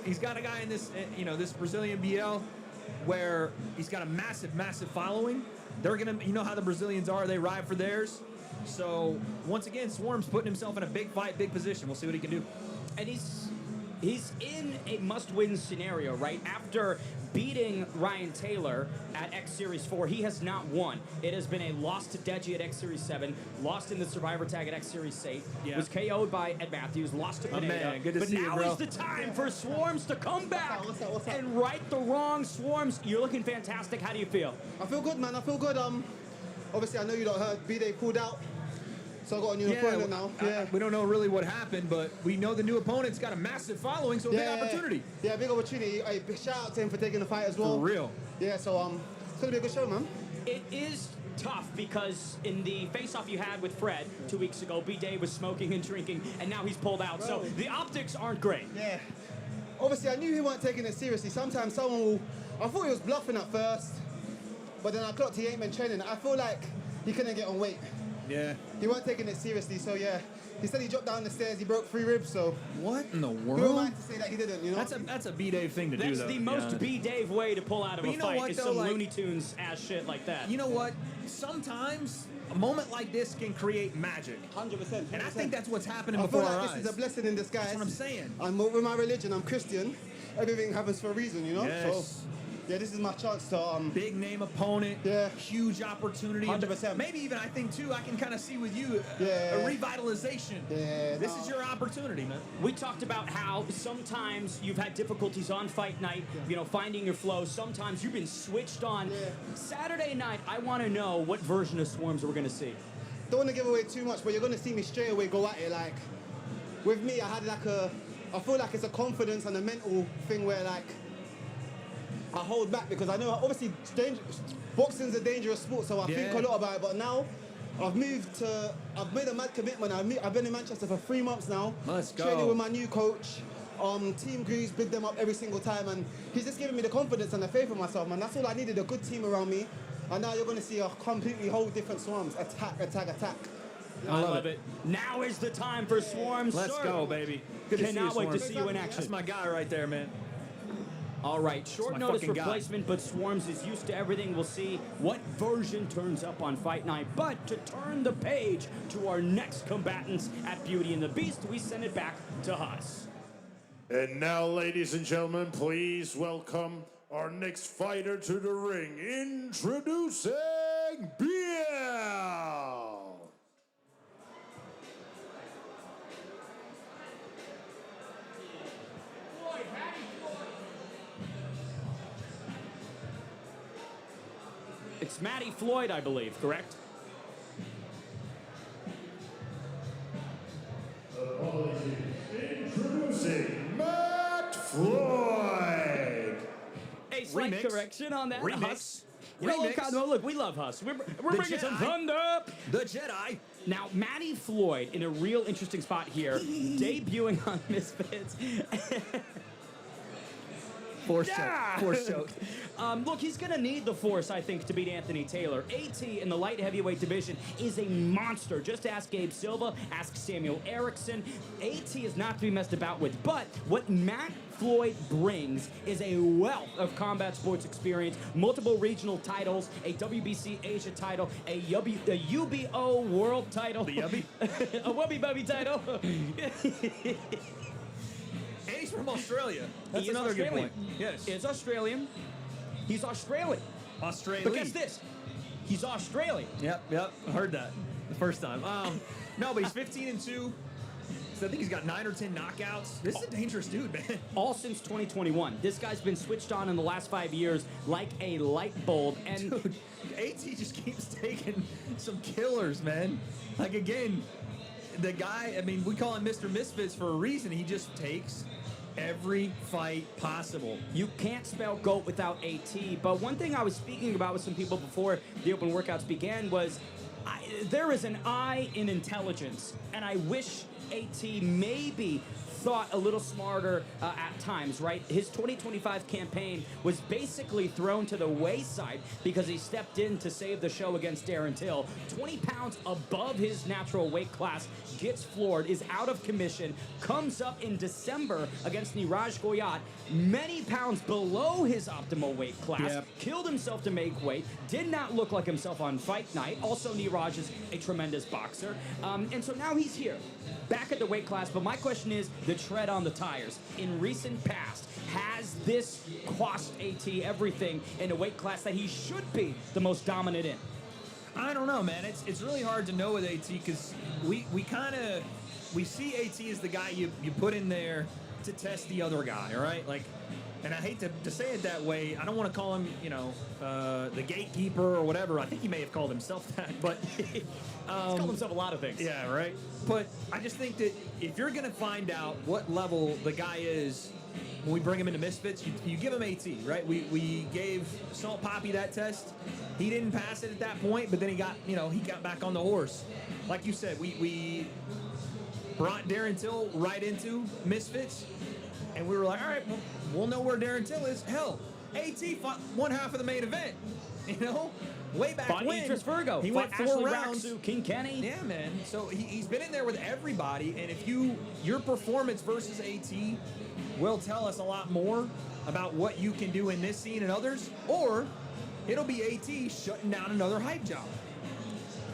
he's got a guy in this, this Brazilian BL, where he's got a massive following. They're gonna, you know how the Brazilians are. They ride for theirs. So once again, Swarms putting himself in a big fight, big position. We'll see what he can do. And he's in a must-win scenario, right? After beating Ryan Taylor at X Series 4, he has not won. It has been a loss to Deji at X Series 7, lost in the Survivor Tag at X Series 8, was KO'd by Ed Matthews, lost to Pineda. Man, good to see you, bro. But now is the time for Swarms to come back What's up? and right the wrong. Swarms, you're looking fantastic. How do you feel? I feel good, man. I feel good. Obviously, I know you don't heard B-Day pulled out, so I got a new opponent now. We don't know really what happened, but we know the new opponent's got a massive following, so a big opportunity. Yeah, big opportunity. A big shout out to him for taking the fight as well. For real. Yeah, so it's gonna be a good show, man. It is tough because in the face-off you had with Fred 2 weeks ago, B-Day was smoking and drinking, and now he's pulled out. So the optics aren't great. Yeah. Obviously, I knew he weren't taking it seriously. Sometimes someone will... I thought he was bluffing at first, but then I clocked he ain't been training. I feel like he couldn't get on weight. Yeah. He weren't taking it seriously, so yeah. He said he dropped down the stairs, he broke 3 ribs, so... What in the Who am I world? to say that he didn't, you know? That's a B-Dave thing to do, That's though. the most B-Dave way to pull out of But a you know fight what, is though, some like- Looney Tunes ass shit like that. You know what? Sometimes a moment like this can create magic. 100%. And I think that's what's happening I before feel our like eyes. this is a blessing in disguise. That's what I'm saying. I'm with my religion, I'm Christian. Everything happens for a reason, you know? Yes. So, yeah, this is my chance to... Big name opponent. Yeah. Huge opportunity. 100%. Maybe even, I think, too, I can kind of see with you a revitalization. Yeah. This is your opportunity, man. We talked about how sometimes you've had difficulties on fight night, finding your flow. Sometimes you've been switched on. Saturday night, I want to know what version of Swarms we're going to see. Don't want to give away too much, but you're going to see me straight away go at it. Like, with me, I had like I feel like it's a confidence and a mental thing where like, I hold back because I know obviously boxing's a dangerous sport, so I think a lot about it. But now I've made a mad commitment. I've been in Manchester for 3 months now. Let's go. Training with my new coach. Team Greaves, big them up every single time, and he's just giving me the confidence and the faith in myself, man. That's all I needed, a good team around me. And now you're going to see a completely whole different Swarms. Attack. I love it. Now is the time for Swarms. Let's Sir. go, baby. Good to see you, Cannot wait to Swarms. see you in action. That's my guy right there, man. All right, short my notice fucking guy. replacement, but Swarms is used to everything. We'll see what version turns up on Fight Night. But to turn the page to our next combatants at Beauty and the Beast, we send it back to Haas. And now, ladies and gentlemen, please welcome our next fighter to the ring. Introducing BL. It's Matty Floyd, I believe, correct? Introducing Matt Floyd. A slight Remix. correction on that. Remix. Haas. Look, we love Huss. We're bringing some thunder. The Jedi. Now, Matty Floyd in a real interesting spot here, debuting on Misfits. Force choke. Look, he's going to need the Force, I think, to beat Anthony Taylor. AT in the light heavyweight division is a monster. Just ask Gabe Silva, ask Samuel Erickson. AT is not to be messed about with. But what Matt Floyd brings is a wealth of combat sports experience, multiple regional titles, a WBC Asia title, a UBO world title. The Yubby? A Wubby Bubby title. And he's from Australia. That's He is another good Australian. point. Yes. He's Australian. He's Australian. Australia. But guess this. He's Australian. Yep. I heard that the first time. No, but he's 15-2. So I think he's got 9 or 10 knockouts. This is a dangerous dude, man. All since 2021. This guy's been switched on in the last 5 years like a light bulb. And Dude, AT just keeps taking some killers, man. Like, again, the guy, I mean, we call him Mr. Misfits for a reason. He just takes every fight possible. You can't spell GOAT without AT. But one thing I was speaking about with some people before the open workouts began was there is an I in intelligence. And I wish AT maybe thought a little smarter at times, right? His 2025 campaign was basically thrown to the wayside because he stepped in to save the show against Darren Till. 20 pounds above his natural weight class, gets floored, is out of commission, comes up in December against Niraj Goyat, many pounds below his optimal weight class, killed himself to make weight, did not look like himself on fight night. Also, Niraj is a tremendous boxer. And so now he's here, back at the weight class. But my question is, the tread on the tires. In recent past, has this cost AT everything in a weight class that he should be the most dominant in? I don't know, man. It's really hard to know with AT because we see AT as the guy you put in there to test the other guy, all right? Like, and I hate to say it that way. I don't want to call him, the gatekeeper or whatever. I think he may have called himself that, but He's called himself a lot of things. Yeah, right. But I just think that if you're gonna find out what level the guy is when we bring him into Misfits, you give him AT, right? We gave Salt Poppy that test. He didn't pass it at that point, but then he got back on the horse. Like you said, we brought Darren Till right into Misfits, and we were like, all right, we'll know where Darren Till is. Hell, AT fought one half of the main event, way back Fought when. Idris Virgo. He Fought went 4 Ashley rounds. Raksu, King Kenny. Yeah, man. So he's been in there with everybody, and if your performance versus AT will tell us a lot more about what you can do in this scene and others, or it'll be AT shutting down another hype job.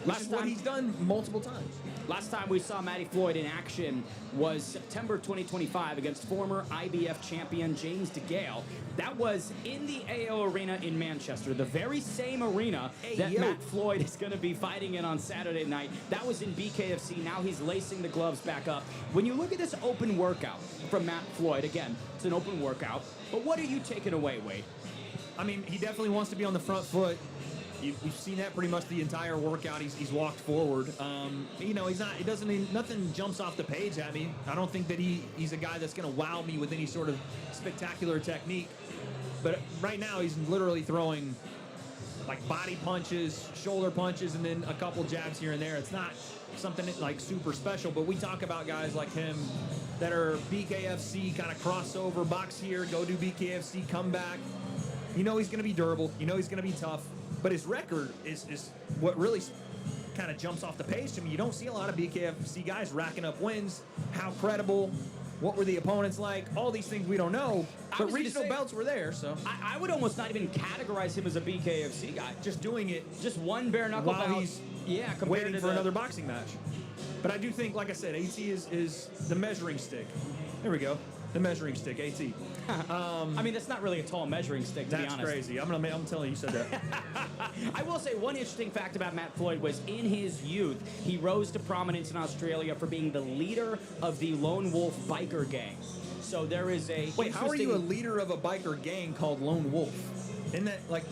Which is what he's done multiple times. Last time we saw Matty Floyd in action was September 2025 against former IBF champion James DeGale. That was in the AO Arena in Manchester, the very same arena that Matt Floyd is going to be fighting in on Saturday night. That was in BKFC. Now he's lacing the gloves back up. When you look at this open workout from Matt Floyd, again, it's an open workout, but what are you taking away, Wade? I mean, he definitely wants to be on the front foot. We've seen that pretty much the entire workout. He's walked forward. He's not. He doesn't. Nothing jumps off the page at me. I don't think that he's a guy that's going to wow me with any sort of spectacular technique. But right now, he's literally throwing like body punches, shoulder punches, and then a couple jabs here and there. It's not something like super special. But we talk about guys like him that are BKFC kind of crossover, box here, go do BKFC, come back. He's going to be durable. He's going to be tough. But his record is what really kind of jumps off the page to me. You don't see a lot of BKFC guys racking up wins. How credible? What were the opponents like? All these things we don't know. But regional belts were there, so. I would almost not even categorize him as a BKFC guy. Just doing it. Just one bare knuckle while bout. He's waiting for another boxing match. But I do think, like I said, AT is the measuring stick. There we go. The measuring stick, AT. I mean, that's not really a tall measuring stick, to be honest. That's crazy. I'm telling you said that. I will say one interesting fact about Matt Floyd was in his youth, he rose to prominence in Australia for being the leader of the Lone Wolf biker gang. So there is a Wait, how are you a leader of a biker gang called Lone Wolf? Isn't that like...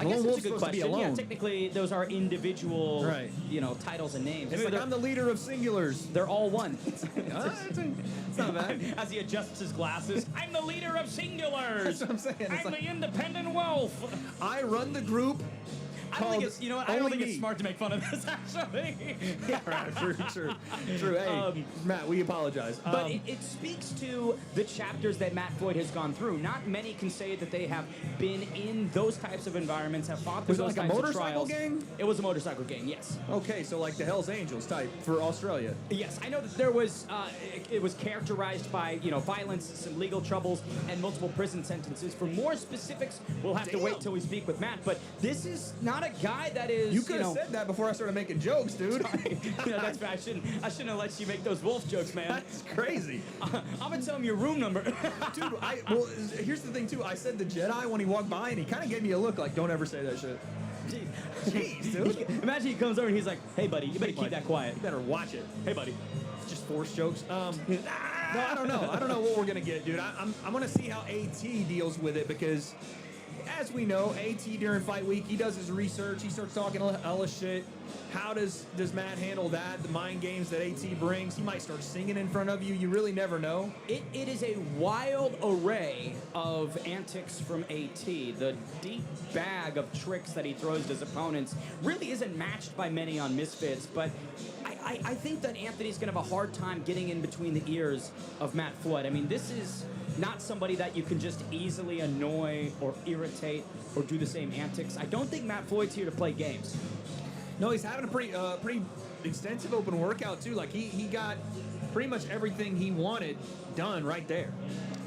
I guess Lone it's Wolf's a good supposed to be question. Yeah, alone. technically, those are individual, Right. titles and names. He's like, I'm the leader of singulars. They're all one. It's not bad. As he adjusts his glasses, I'm the leader of singulars. That's what I'm saying. It's I'm like- the independent wolf. I run the group. I don't think it's, I don't Only think it's Me. smart to make fun of this, actually. Yeah, right. True. Hey, Matt, we apologize. But it speaks to the chapters that Matt Floyd has gone through. Not many can say that they have been in those types of environments, have fought through Was it those like a types of motorcycle trials. gang? It was a motorcycle gang, yes. Okay, so like the Hells Angels type for Australia. Yes, I know that there was, it was characterized by, violence, some legal troubles, and multiple prison sentences. For more specifics, we'll have to wait till we speak with Matt. But this is not a guy that is, You could have said that before I started making jokes, dude. That's bad. I shouldn't have let you make those wolf jokes, man. That's crazy. I'm gonna tell him your room number. Dude, here's the thing too. I said the Jedi when he walked by, and he kind of gave me a look like, "Don't ever say that shit." Jeez, dude. Imagine he comes over and he's like, "Hey, buddy, you better keep that quiet. You better watch it." Hey, buddy. It's just forced jokes. No, I don't know. I don't know what we're gonna get, dude. I'm gonna see how AT deals with it because, as we know, AT during fight week, he does his research. He starts talking all this shit. How does Matt handle that? The mind games that AT brings. He might start singing in front of you. You really never know. It is a wild array of antics from AT. The deep bag of tricks that he throws at his opponents really isn't matched by many on Misfits, but I think that Anthony's going to have a hard time getting in between the ears of Matt Floyd. I mean, this is not somebody that you can just easily annoy or irritate or do the same antics. I don't think Matt Floyd's here to play games. No, he's having a pretty extensive open workout too. Like he got pretty much everything he wanted done right there.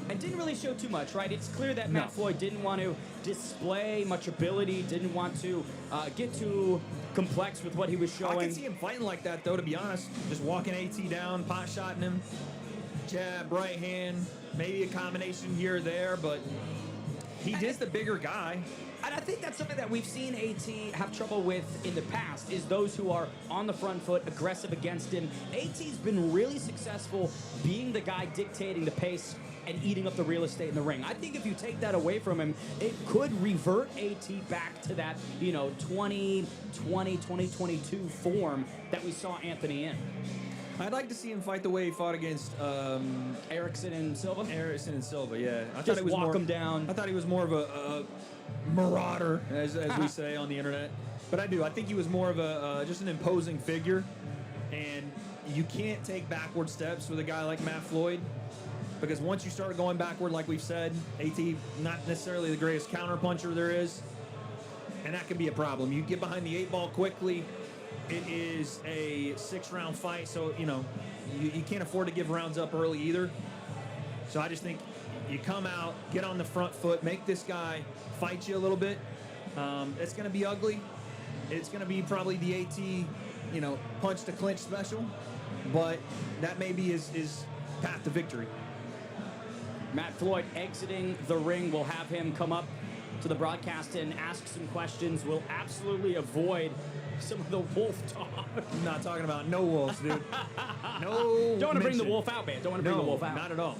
And didn't really show too much, right? It's clear that Matt Floyd didn't want to display much ability, didn't want to get too complex with what he was showing. I can see him fighting like that, though, to be honest. Just walking AT down, pot shotting him, jab, right hand, maybe a combination here or there, but he is the bigger guy. And I think that's something that we've seen AT have trouble with in the past, is those who are on the front foot, aggressive against him. AT's been really successful being the guy dictating the pace and eating up the real estate in the ring. I think if you take that away from him, it could revert AT back to that, 2020, 2022 form that we saw Anthony in. I'd like to see him fight the way he fought against Erickson and Silva. Erickson and Silva, yeah. I Just walk him down. I thought he was more of a marauder, as we say on the internet. But I think he was more of a just an imposing figure, and you can't take backward steps with a guy like Matt Floyd. Because once you start going backward, like we've said, AT not necessarily the greatest counter puncher there is, and that can be a problem. You get behind the 8-ball quickly. It is a 6-round fight, so you can't afford to give rounds up early either. So I just think you come out, get on the front foot, make this guy fight you a little bit. It's going to be ugly. It's going to be probably the AT, punch to clinch special, but that may be his path to victory. Matt Floyd exiting the ring. We'll have him come up to the broadcast and ask some questions. We'll absolutely avoid some of the wolf talk. I'm not talking about no wolves, dude. No. Don't want to bring the wolf out, man. Don't want to bring the wolf out. Not at all.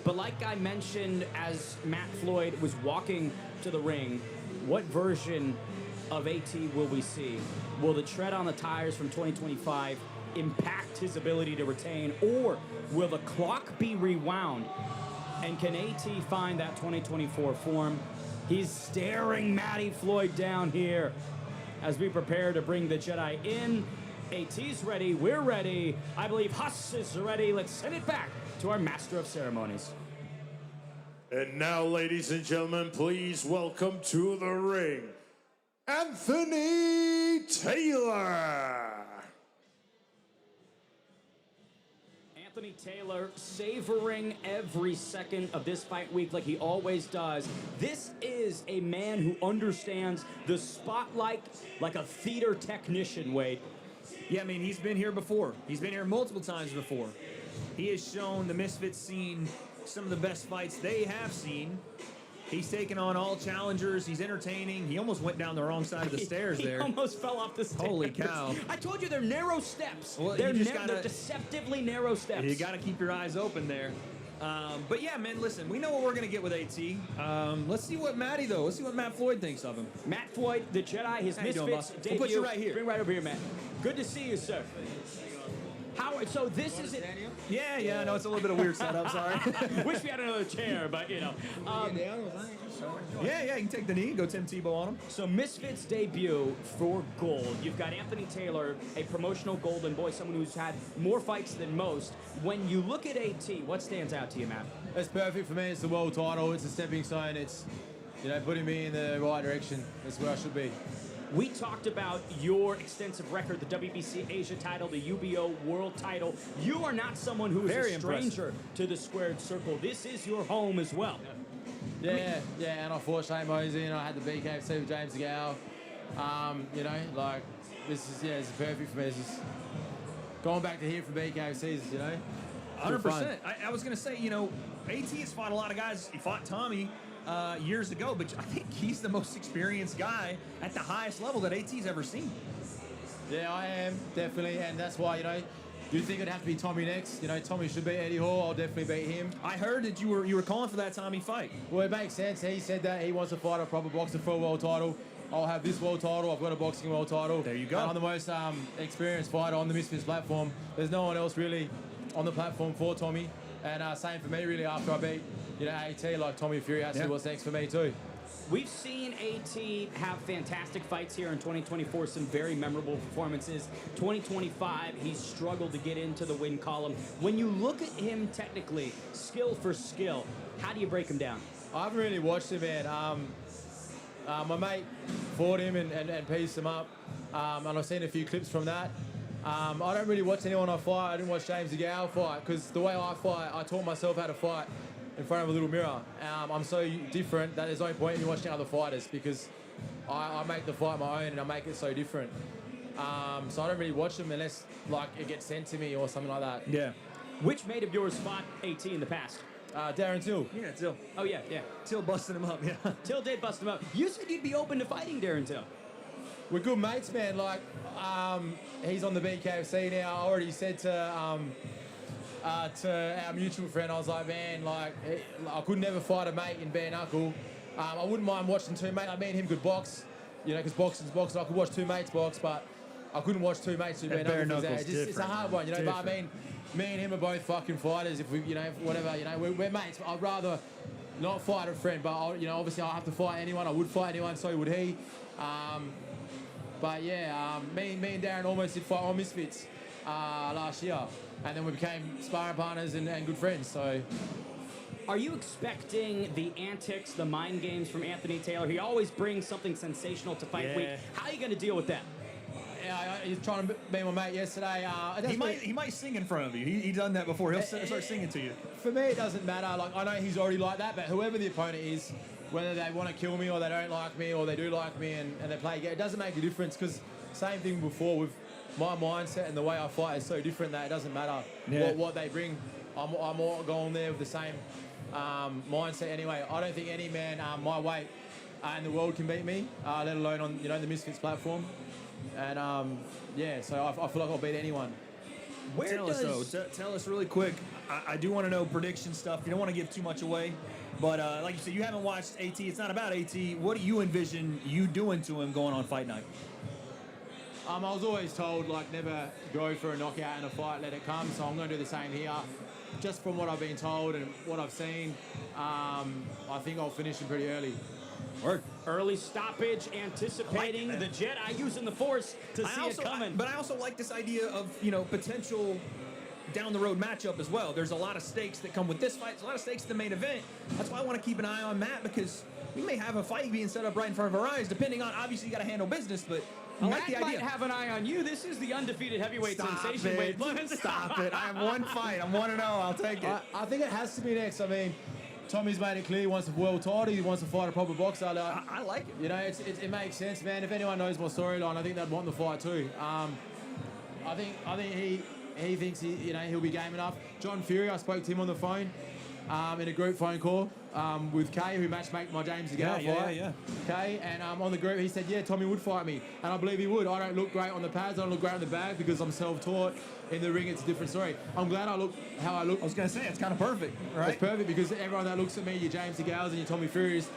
But like I mentioned, as Matt Floyd was walking to the ring, what version of AT will we see? Will the tread on the tires from 2025 impact his ability to retain, or will the clock be rewound? And can AT find that 2024 form? He's staring Matty Floyd down here as we prepare to bring the Jedi in. AT's ready, we're ready. I believe Huss is ready. Let's send it back to our Master of Ceremonies. And now, ladies and gentlemen, please welcome to the ring, Anthony Taylor. Anthony Taylor savoring every second of this fight week like he always does. This is a man who understands the spotlight like a theater technician, Wade. Yeah, I mean, he's been here before. He's been here multiple times before. He has shown the Misfits scene some of the best fights they have seen. He's taken on all challengers. He's entertaining. He almost went down the wrong side of the stairs there. He almost fell off the stairs. Holy cow. I told you they're narrow steps. Well, they're you just gotta, they're deceptively narrow steps. You got to keep your eyes open there. But yeah, man, listen, we know what we're going to get with AT. Let's see what Matt Floyd thinks of him. Matt Floyd, the Jedi, his How you doing, Misfits boss? debut. We'll put you right here. Bring right over here, Matt. Good to see you, sir. So this is it. Yeah, I know it's a little bit of weird setup, sorry. Wish we had another chair, but you know. Yeah, you can take the knee, go Tim Tebow on him. So Misfits debut for gold. You've got Anthony Taylor, a promotional golden boy, someone who's had more fights than most. When you look at AT, what stands out to you, Matt? It's perfect for me. It's the world title. It's a stepping stone. It's, putting me in the right direction. That's where I should be. We talked about your extensive record, the WBC Asia title, the UBO world title. You are not someone who is Very a stranger to the squared circle. This is your home as well. Yeah, and I fought Shane Mosey and I had the BKFC with James DeGale. This is perfect for me. This is going back to here from BKFC's, 100%. I was going to say, AT has fought a lot of guys. He fought Tommy years ago, but I think he's the most experienced guy at the highest level that AT's ever seen. Yeah, I am, definitely, and that's why, you think it'd have to be Tommy next. Tommy should beat Eddie Hall. I'll definitely beat him. I heard that you were calling for that Tommy fight. Well, it makes sense. He said that he wants to fight a proper boxer for a world title. I'll have this world title. I've got a boxing world title. There you go. And I'm the most experienced fighter on the Misfits platform. There's no one else really on the platform for Tommy. And same for me, really, after I beat, AT, like Tommy Fury has to do what's next for me, too. We've seen AT have fantastic fights here in 2024, some very memorable performances. 2025, he's struggled to get into the win column. When you look at him technically, skill for skill, how do you break him down? I haven't really watched him, man. My mate fought him and pieced him up, and I've seen a few clips from that. I don't really watch anyone I fight. I didn't watch James DeGale fight, because the way I fight, I taught myself how to fight in front of a little mirror. I'm so different that there's no point in me watching other fighters, because I make the fight my own and I make it so different. So I don't really watch them unless it gets sent to me or something like that. Yeah. Which mate of yours fought AT in the past? Darren Till. Yeah, Till. Oh, yeah. Till busted him up, yeah. Till did bust him up. You said you'd be open to fighting Darren Till. We're good mates, man. He's on the BKFC now. I already said to our mutual friend, I was like, man, I could never fight a mate in bare knuckle. I wouldn't mind watching two mates. Me and him could box, because boxing's boxing. I could watch two mates box, but I couldn't watch two mates do bare knuckle. It's a hard one, But I mean, me and him are both fucking fighters. If we, we're mates. I'd rather not fight a friend, but obviously I'll have to fight anyone. I would fight anyone, so would he. But yeah, me and Darren almost did fight on Misfits last year, and then we became sparring partners and good friends. So, are you expecting the antics, the mind games from Anthony Taylor? He always brings something sensational to fight week. How are you going to deal with that? Yeah, he's trying to be my mate yesterday. He might sing in front of you. He's done that before. He'll start singing to you. For me, it doesn't matter. I know he's already like that, but whoever the opponent is, whether they want to kill me or they don't like me or they do like me and they play a game, it doesn't make a difference, because same thing before with my mindset and the way I fight is so different that it doesn't matter what they bring. I'm all going there with the same mindset anyway. I don't think any man my weight in the world can beat me, let alone on the Misfits platform. And so I feel like I'll beat anyone. Tell us really quick. I do want to know prediction stuff. You don't want to give too much away. But like you said, you haven't watched AT. It's not about AT. What do you envision you doing to him going on fight night? I was always told, never go for a knockout in a fight, let it come. So I'm going to do the same here. Just from what I've been told and what I've seen, I think I'll finish him pretty early. Early stoppage, anticipating the Jedi using the Force to see it coming. But I also like this idea of, potential down the road matchup as well. There's a lot of stakes that come with this fight. There's a lot of stakes in the main event. That's why I want to keep an eye on Matt, because we may have a fight being set up right in front of our eyes, depending on, obviously, you got to handle business, but I like the idea. Matt might have an eye on you. This is the undefeated heavyweight sensation. Stop it. I have one fight. I'm 1-0. I'll take it. I think it has to be next. I mean, Tommy's made it clear he wants a world title. He wants to fight a proper boxer. I like it. It makes sense, man. If anyone knows my storyline, I think they'd want the fight too. I think he thinks he'll be game enough. John Fury, I spoke to him on the phone in a group phone call. with Kay, who matchmaked my James DeGale fight. Yeah. Kay, and on the group, he said, yeah, Tommy would fight me. And I believe he would. I don't look great on the pads. I don't look great on the bag because I'm self-taught. In the ring, it's a different story. I'm glad I look how I look. I was going to say, it's kind of perfect, right? It's perfect because everyone that looks at me, your James DeGales and your Tommy Furies,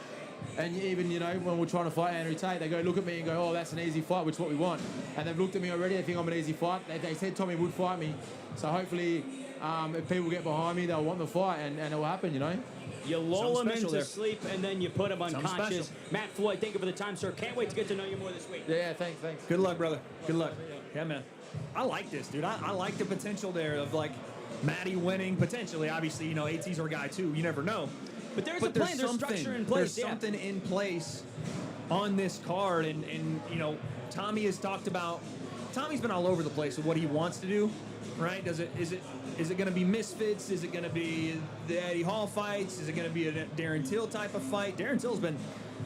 and even, you know, when we're trying to fight Andrew Tate, they go look at me and go, oh, that's an easy fight, which is what we want. And they've looked at me already, they think I'm an easy fight. They said Tommy would fight me. So hopefully, if people get behind me, they'll want the fight, and it will happen, you know? You lull him into there. sleep, and then you put him unconscious. Matt Floyd, thank you for the time, sir. Can't wait to get to know you more this week. Yeah, thanks. Good luck, brother. Good luck. Yeah, man. I like this, dude. I like the potential there of, like, Matty winning, potentially. Obviously, you know, AT's our guy, too. You never know. But there's a plan, there's structure in place. There's something in place on this card, and you know, Tommy has talked about. Tommy's been all over the place with what he wants to do, right? Is it going to be Misfits? Is it going to be the Eddie Hall fights? Is it going to be a Darren Till type of fight? Darren Till's been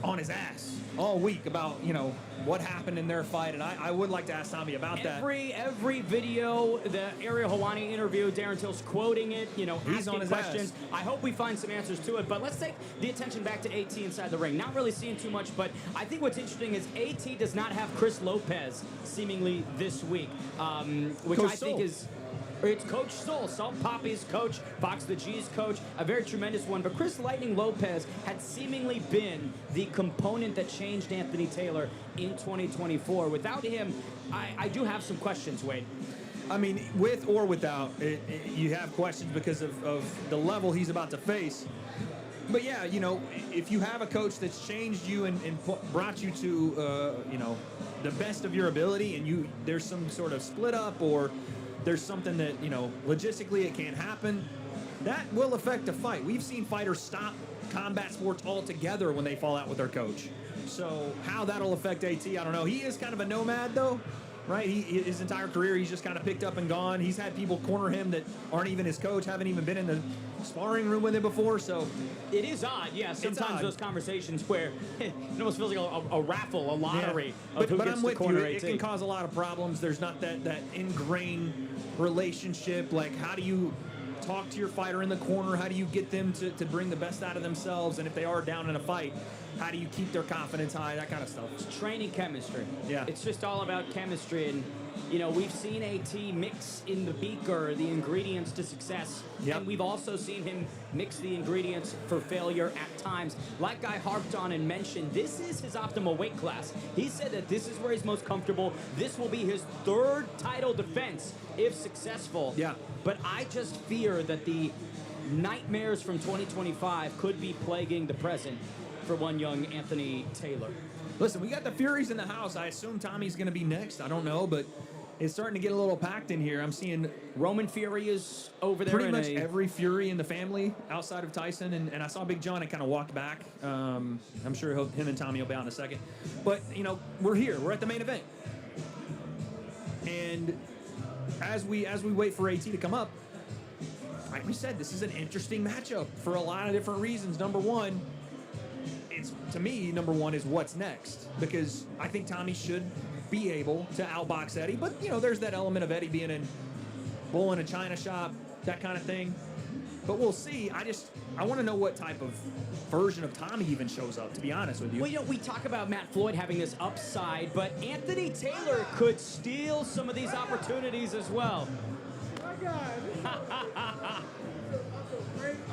on his ass all week about, you know, what happened in their fight, and I would like to ask Tommy about that. Every video, the Ariel Helwani interview, Darren Till's quoting it, you know, He's asking on his questions. ass. I hope we find some answers to it, but let's take the attention back to AT inside the ring. Not really seeing too much, but I think what's interesting is AT does not have Chris Lopez seemingly this week, which Coach I think Soul. is... It's Coach Soul, Salt Poppy's coach, Fox the G's coach, a very tremendous one. But Chris Lightning Lopez had seemingly been the component that changed Anthony Taylor in 2024. Without him, I do have some questions, Wade. I mean, with or without, you have questions because of the level he's about to face. But yeah, you know, if you have a coach that's changed you and brought you to, you know, the best of your ability, and there's some sort of split up or there's something that, you know, logistically it can't happen, that will affect a fight. We've seen fighters stop combat sports altogether when they fall out with their coach. So how that'll affect AT, I don't know. He is kind of a nomad, though, right? His entire career, he's just kind of picked up and gone. He's had people corner him that aren't even his coach, haven't even been in the sparring room with him before, so... It is odd, yeah. Sometimes those conversations where it almost feels like a raffle, a lottery of who but gets I'm to with corner you. AT. It can cause a lot of problems. There's not that ingrained relationship. Like, how do you talk to your fighter in the corner? How do you get them to bring the best out of themselves? And if they are down in a fight, how do you keep their confidence high? That kind of stuff. It's training chemistry. Yeah. It's just all about chemistry. And, you know, we've seen AT mix in the beaker the ingredients to success. Yep. And we've also seen him mix the ingredients for failure at times. Like I harped on and mentioned, this is his optimal weight class. He said that this is where he's most comfortable. This will be his third title defense if successful. Yeah. But I just fear that the nightmares from 2025 could be plaguing the present for one young Anthony Taylor. Listen, we got the Furies in the house. I assume Tommy's going to be next. I don't know, but it's starting to get a little packed in here. I'm seeing Roman Fury is over there. Pretty much every Fury in the family outside of Tyson, and I saw Big John and kind of walked back. I'm sure him and Tommy will be out in a second. But, you know, we're here. We're at the main event. And as we wait for AT to come up, like we said, this is an interesting matchup for a lot of different reasons. Number one is what's next, because I think Tommy should be able to outbox Eddie, but you know, there's that element of Eddie being in bull in a china shop, that kind of thing. But we'll see. I want to know what type of version of Tommy even shows up, to be honest with you. Well, you know, we talk about Matt Floyd having this upside, but Anthony Taylor could steal some of these opportunities as well. My God.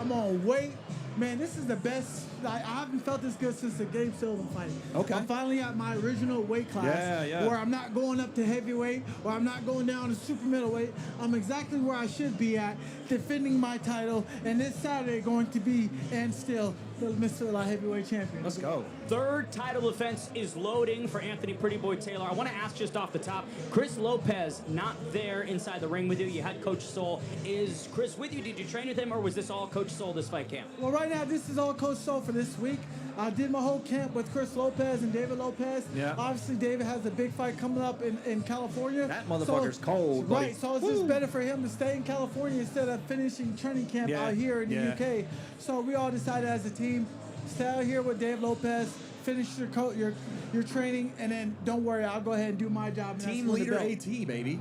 I'm on weight. Man, this is the best. I haven't felt this good since the Gabe Silva fight. Okay. I'm finally at my original weight class. Yeah. Where I'm not going up to heavyweight, or I'm not going down to super middleweight. I'm exactly where I should be at, defending my title, and this Saturday going to be, and still, the Mr. Light Heavyweight Champion. Let's go. Third title defense is loading for Anthony Pretty Boy Taylor. I want to ask just off the top, Chris Lopez not there inside the ring with you. You had Coach Soul. Is Chris with you? Did you train with him, or was this all Coach Soul this fight camp? Well, right now, this is all Coach Soul for this week. I did my whole camp with Chris Lopez and David Lopez. Yeah. Obviously, David has a big fight coming up in California. That motherfucker's cold, buddy. Right, so it's just better for him to stay in California instead of finishing training camp out here in the UK. So we all decided as a team, stay out here with Dave Lopez, finish your training, and then don't worry, I'll go ahead and do my job. And Team that's win the leader belt. AT, baby.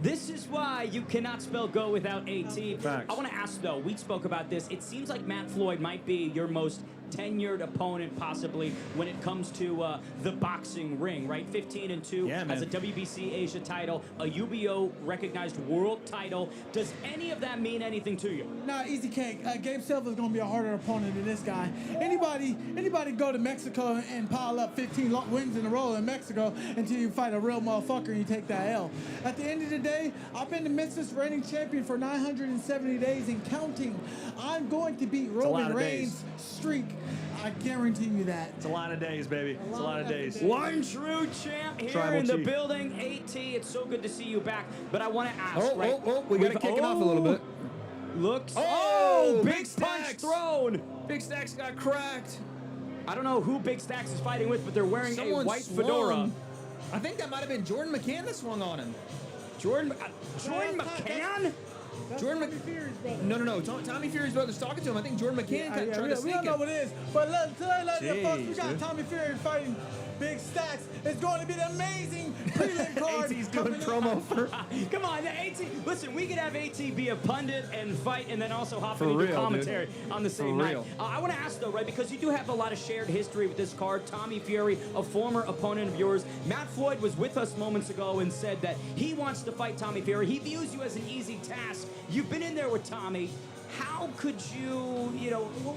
This is why you cannot spell GO without AT. Facts. I want to ask, though, we spoke about this. It seems like Matt Floyd might be your most tenured opponent, possibly, when it comes to the boxing ring, right? 15-2 as a WBC Asia title, a UBO recognized world title. Does any of that mean anything to you? Nah, easy cake. Gabe Silva's gonna be a harder opponent than this guy. Anybody go to Mexico and pile up 15 wins in a row in Mexico until you fight a real motherfucker and you take that L. At the end of the day, I've been the Misfits reigning champion for 970 days and counting. I'm going to beat Roman Reigns' streak. I guarantee you that. It's a lot of days, baby. It's a lot of days. One true champ here Tribal in the chief. building. AT, it's so good to see you back. But I want to ask, we got to kick it off a little bit. Looks. Big punch Stacks. thrown. Big Stacks got cracked. I don't know who Big Stacks is fighting with, but they're wearing Someone a white swung. fedora. I think that might have been Jordan McCann that swung on him. Jordan McCann? No. Tommy Fury's brother's talking to him. I think Jordan McCann tried to we sneak don't know him. what it is, but let the folks, we Jeez, got dude. Tommy Fury fighting Big Stacks. It's going to be an amazing prelim card. AT's doing promo for. Come on, the AT. Listen, we could have AT be a pundit and fight, and then also hop For into real, commentary on the same For night. real. I want to ask though, right? Because you do have a lot of shared history with this card. Tommy Fury, a former opponent of yours. Matt Floyd was with us moments ago and said that he wants to fight Tommy Fury. He views you as an easy task. You've been in there with Tommy. How could you,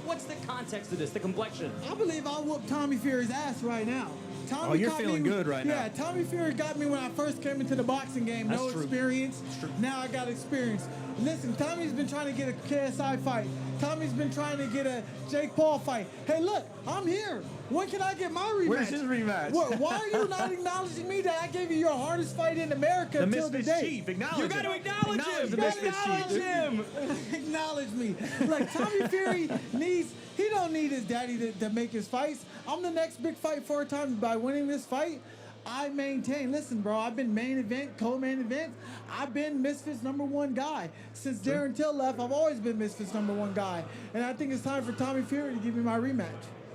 what's the context of this, the complexion? I believe I'll whoop Tommy Fury's ass right now. Tommy you're caught feeling me- good right now. Yeah, Tommy Fury got me when I first came into the boxing game. That's No true. experience. That's true. Now I got experience. Listen, Tommy's been trying to get a KSI fight. Tommy's been trying to get a Jake Paul fight. Hey, look, I'm here. When can I get my rematch? Where's his rematch? Why are you not acknowledging me that I gave you your hardest fight in America The until Misfits today? chief. Acknowledge You him. got to acknowledge him. The You gotta Misfits chief. acknowledge him. Acknowledge me. Like Tommy Fury he don't need his daddy to make his fights. I'm the next big fight for Tommy. By winning this fight, I maintain. Listen, bro, I've been main event, co-main event. I've been Misfits #1 guy. Since Darren Till left, I've always been Misfits #1 guy. And I think it's time for Tommy Fury to give me my rematch.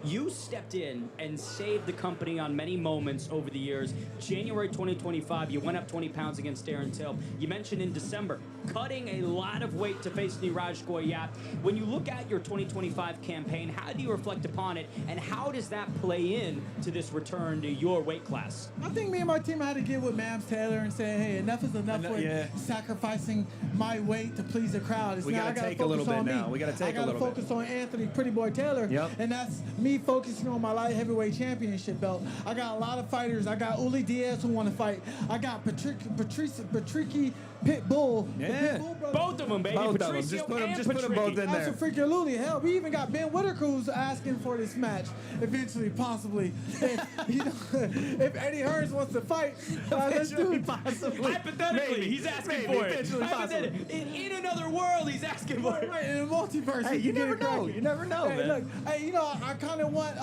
You stepped in and saved the company on many moments over the years. January 2025, you went up 20 pounds against Darren Till. You mentioned in December, cutting a lot of weight to face Niraj Goyat. When you look at your 2025 campaign, how do you reflect upon it, and how does that play in to this return to your weight class? I think me and my team had to get with Mams Taylor and say, hey, enough is enough with sacrificing my weight to please the crowd. It's We now gotta I gotta take a little focus on bit me. now. We gotta take a I little gotta bit. focus on Anthony Pretty Boy Taylor. Yep. And that's me focusing on my light heavyweight championship belt. I got a lot of fighters. I got Uli Diaz who want to fight. I got Patricky Pitbull. Yeah. The Pitbull brothers. Both of them, baby. Both of them. Patricio Just put them and both in That's there. a freaking Luli. Hell, we even got Ben Whitaker who's asking for this match. Eventually, possibly. If Eddie Hearns wants to fight, let's do it. Hypothetically, Maybe. he's asking Maybe. for it. Eventually, possibly. In another world, he's asking for it. Right, in a multiverse. Hey, you can never get it know. cracking. You never know, Hey, man. look, hey, I kind of want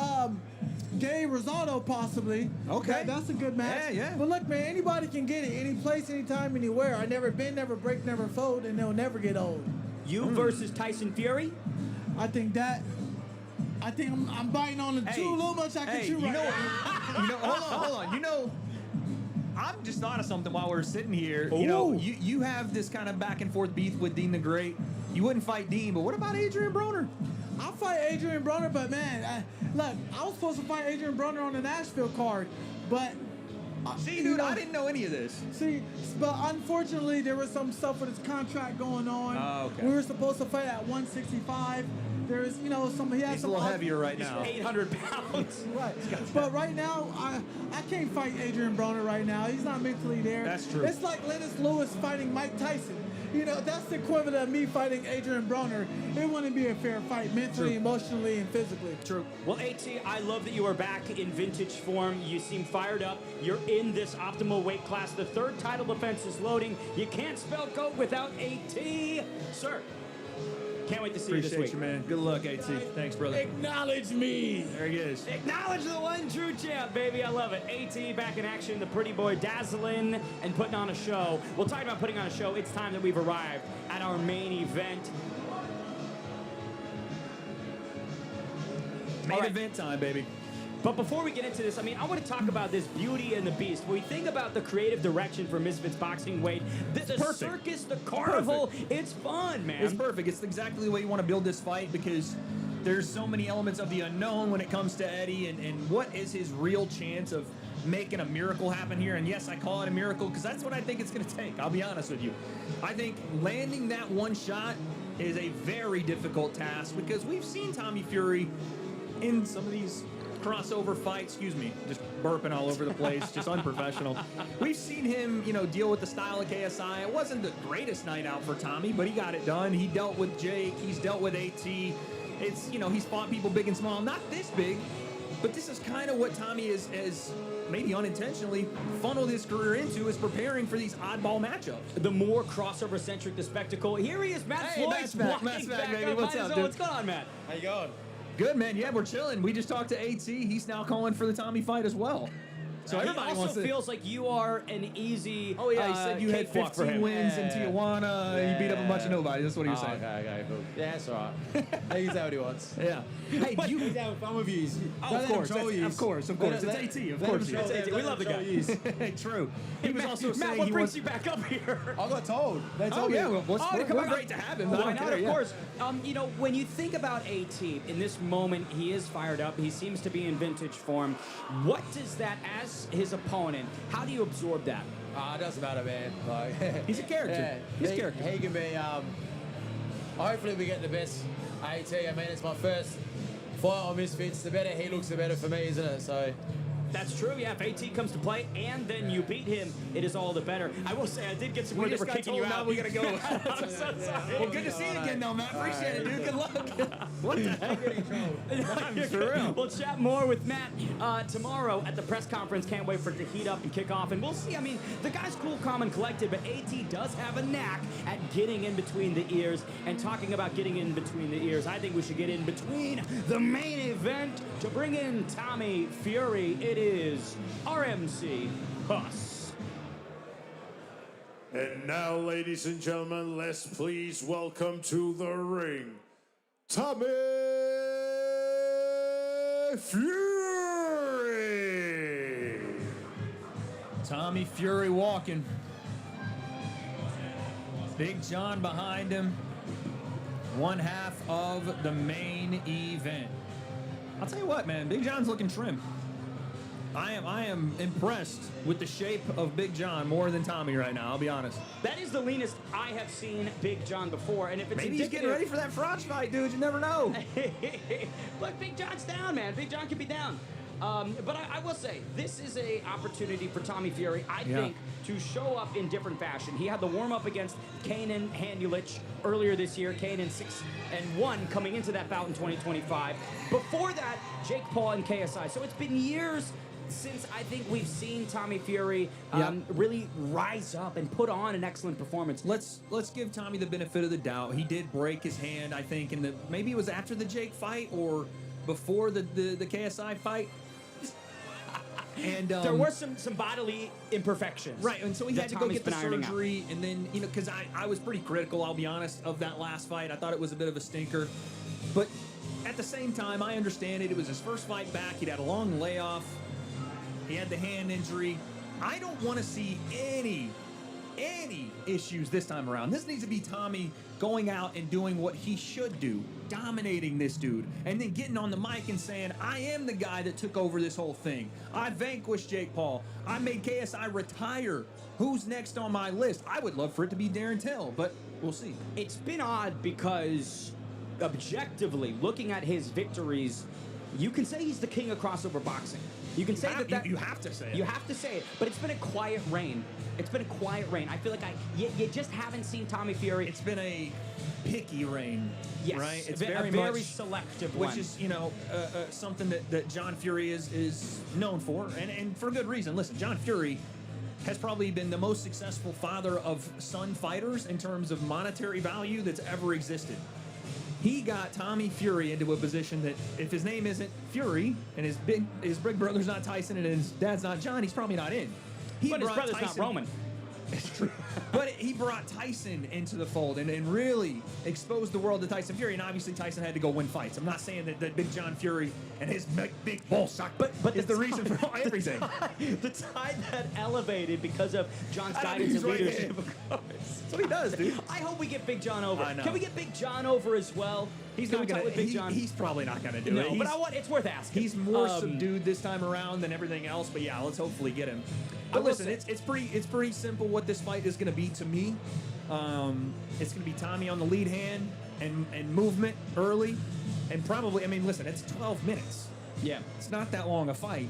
Gabe Rosado possibly. Okay. That's a good match. Yeah. But look, man, anybody can get it. Any place, anytime, anywhere. I never bend, never break, never fold, and they'll never get old. You versus Tyson Fury? I think I'm biting on the chew a little much. I can chew right now. Hold on. I'm just thought of something while we're sitting here. Ooh. You have this kind of back and forth beef with Dean the Great. You wouldn't fight Dean, but what about Adrian Broner? I'll fight Adrian Broner, but man, look, I was supposed to fight Adrian Broner on the Nashville card, but See, dude, I didn't know any of this. See, but unfortunately, there was some stuff with his contract going on. Oh, okay. We were supposed to fight at 165. There's, he had He's some a little heavier right now. 800 pounds. Right. But right now, I can't fight Adrian Broner right now. He's not mentally there. That's true. It's like Lennox Lewis fighting Mike Tyson. That's the equivalent of me fighting Adrian Broner. It wouldn't be a fair fight mentally, emotionally, and physically. True. Well, AT, I love that you are back in vintage form. You seem fired up. You're in this optimal weight class. The third title defense is loading. You can't spell GOAT without AT. Sir, can't wait to see you this Appreciate week. you, man. Good luck, AT. Thanks, brother. Acknowledge me. There he is. Acknowledge the one true champ, baby. I love it. AT back in action. The pretty boy dazzling and putting on a show. We'll talk about putting on a show. It's time that we've arrived at our main event. Main event time, baby. But before we get into this, I mean, I want to talk about this Beauty and the Beast. When we think about the creative direction for Misfits Boxing, Wade, the circus, the carnival, it's fun, man. It's perfect. It's exactly the way you want to build this fight because there's so many elements of the unknown when it comes to Eddie and what is his real chance of making a miracle happen here. And yes, I call it a miracle because that's what I think it's going to take. I'll be honest with you. I think landing that one shot is a very difficult task because we've seen Tommy Fury in some of these crossover fights, excuse me, just burping all over the place, just unprofessional. We've seen him, deal with the style of KSI. It wasn't the greatest night out for Tommy, but he got it done. He dealt with Jake, he's dealt with AT. It's, he's fought people big and small, not this big, but this is kind of what Tommy is maybe unintentionally funneled his career into, is preparing for these oddball matchups. The more crossover-centric the spectacle. Here he is, Matt Floyd's Matt's back, baby. What's up, dude? What's going on, Matt? How you going? Good, man. Yeah, we're chilling. We just talked to AT. He's now calling for the Tommy fight as well. So everybody also wants to. feels like you are an easy. Oh yeah, he said you had 15 wins in Tijuana. You beat up a bunch of nobody. That's what he was saying. Okay, cool. Yeah, that's all right. He can say what he wants. Yeah. Hey, do you? He's having fun with you. Of course. Of course. It's AT. Of course. It's AT. We love the guy. True. He was also saying Matt, what brings you back up here? I got told. They told me. We're great to have him. Why not? Of course. When you think about AT in this moment, he is fired up. He seems to be in vintage form. What does that, as his opponent, how do you absorb that? It doesn't matter, man. Like, he's a character. Yeah, He's a character. He can be. Hopefully, we get the best AT. I mean, it's my first fight on Misfits. The better he looks, the better for me, isn't it? So. That's true, yeah. If AT comes to play and then you beat him, it is all the better. I will say, I did get some word that we're kicking you out. We gotta go. I'm so sorry. Well, good to see you again, though, Matt. Appreciate it, dude. Good luck. What the heck? For real. We'll chat more with Matt tomorrow at the press conference. Can't wait for it to heat up and kick off. And we'll see. I mean, the guy's cool, calm, and collected, but AT does have a knack at getting in between the ears. And talking about getting in between the ears, I think we should get in between the main event to bring in Tommy Fury. It is RMC Huss. And now, ladies and gentlemen, let's please welcome to the ring, Tommy Fury. Tommy Fury walking. Big John behind him. One half of the main event. I'll tell you what, man. Big John's looking trim. I am impressed with the shape of Big John more than Tommy right now, I'll be honest. That is the leanest I have seen Big John before, and if it's maybe he's getting ready for that Froch fight, dude. You never know. Look, Big John's down, man. Big John can be down. But I will say, this is an opportunity for Tommy Fury, I think, to show up in different fashion. He had the warm-up against Kanan Hanulich earlier this year. Kanan 6-1 coming into that bout in 2025. Before that, Jake Paul and KSI. So it's been years since I think we've seen Tommy Fury really rise up and put on an excellent performance. Let's give Tommy the benefit of the doubt. He did break his hand, I think, in maybe it was after the Jake fight or before the KSI fight. And there were some bodily imperfections. Right, and so he had to go get the surgery, and then, because I was pretty critical, I'll be honest, of that last fight. I thought it was a bit of a stinker. But at the same time, I understand it. It was his first fight back. He'd had a long layoff. He had the hand injury. I don't want to see any issues this time around. This needs to be Tommy going out and doing what he should do, dominating this dude, and then getting on the mic and saying, I am the guy that took over this whole thing. I vanquished Jake Paul. I made KSI retire. Who's next on my list? I would love for it to be Darren Till, but we'll see. It's been odd because objectively, looking at his victories, you can say he's the king of crossover boxing. You can say that you have to say it. You have to say it, but it's been a quiet reign. It's been a quiet reign. I feel like you just haven't seen Tommy Fury. It's been a picky reign, yes, right? It's a very selective which one. is, something that John Fury is known for, and for good reason. Listen, John Fury has probably been the most successful father of son fighters in terms of monetary value that's ever existed. He got Tommy Fury into a position that if his name isn't Fury and his big brother's not Tyson and his dad's not John, he's probably not in. But his brother's not Roman. It's true. But he brought Tyson into the fold and really exposed the world to Tyson Fury. And obviously Tyson had to go win fights. I'm not saying that Big John Fury and his big ball sock but is the reason for everything. The tide that elevated because of John's guidance and leadership. That's what he does, dude. I hope we get Big John over. I know. Can we get Big John over as well? He's Can not we talk gonna. with Big John? He's probably not gonna do no, it. but it's worth asking. He's more subdued this time around than everything else. But yeah, let's hopefully get him. But listen, it's pretty simple what this fight is gonna be to me. It's gonna be Tommy on the lead hand and movement early, and probably. I mean, listen, it's 12 minutes. Yeah, it's not that long a fight,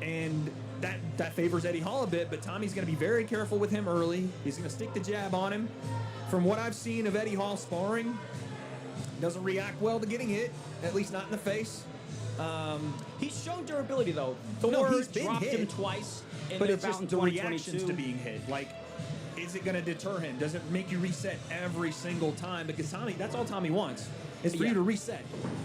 and that favors Eddie Hall a bit. But Tommy's gonna be very careful with him early. He's gonna stick the jab on him. From what I've seen of Eddie Hall sparring, doesn't react well to getting hit, at least not in the face. He's shown durability though. He's been dropped hit him twice in but their it's bout just in the 2022. reactions to being hit. Like, is it going to deter him? Does it make you reset every single time? Because that's all Tommy wants, is for you to reset.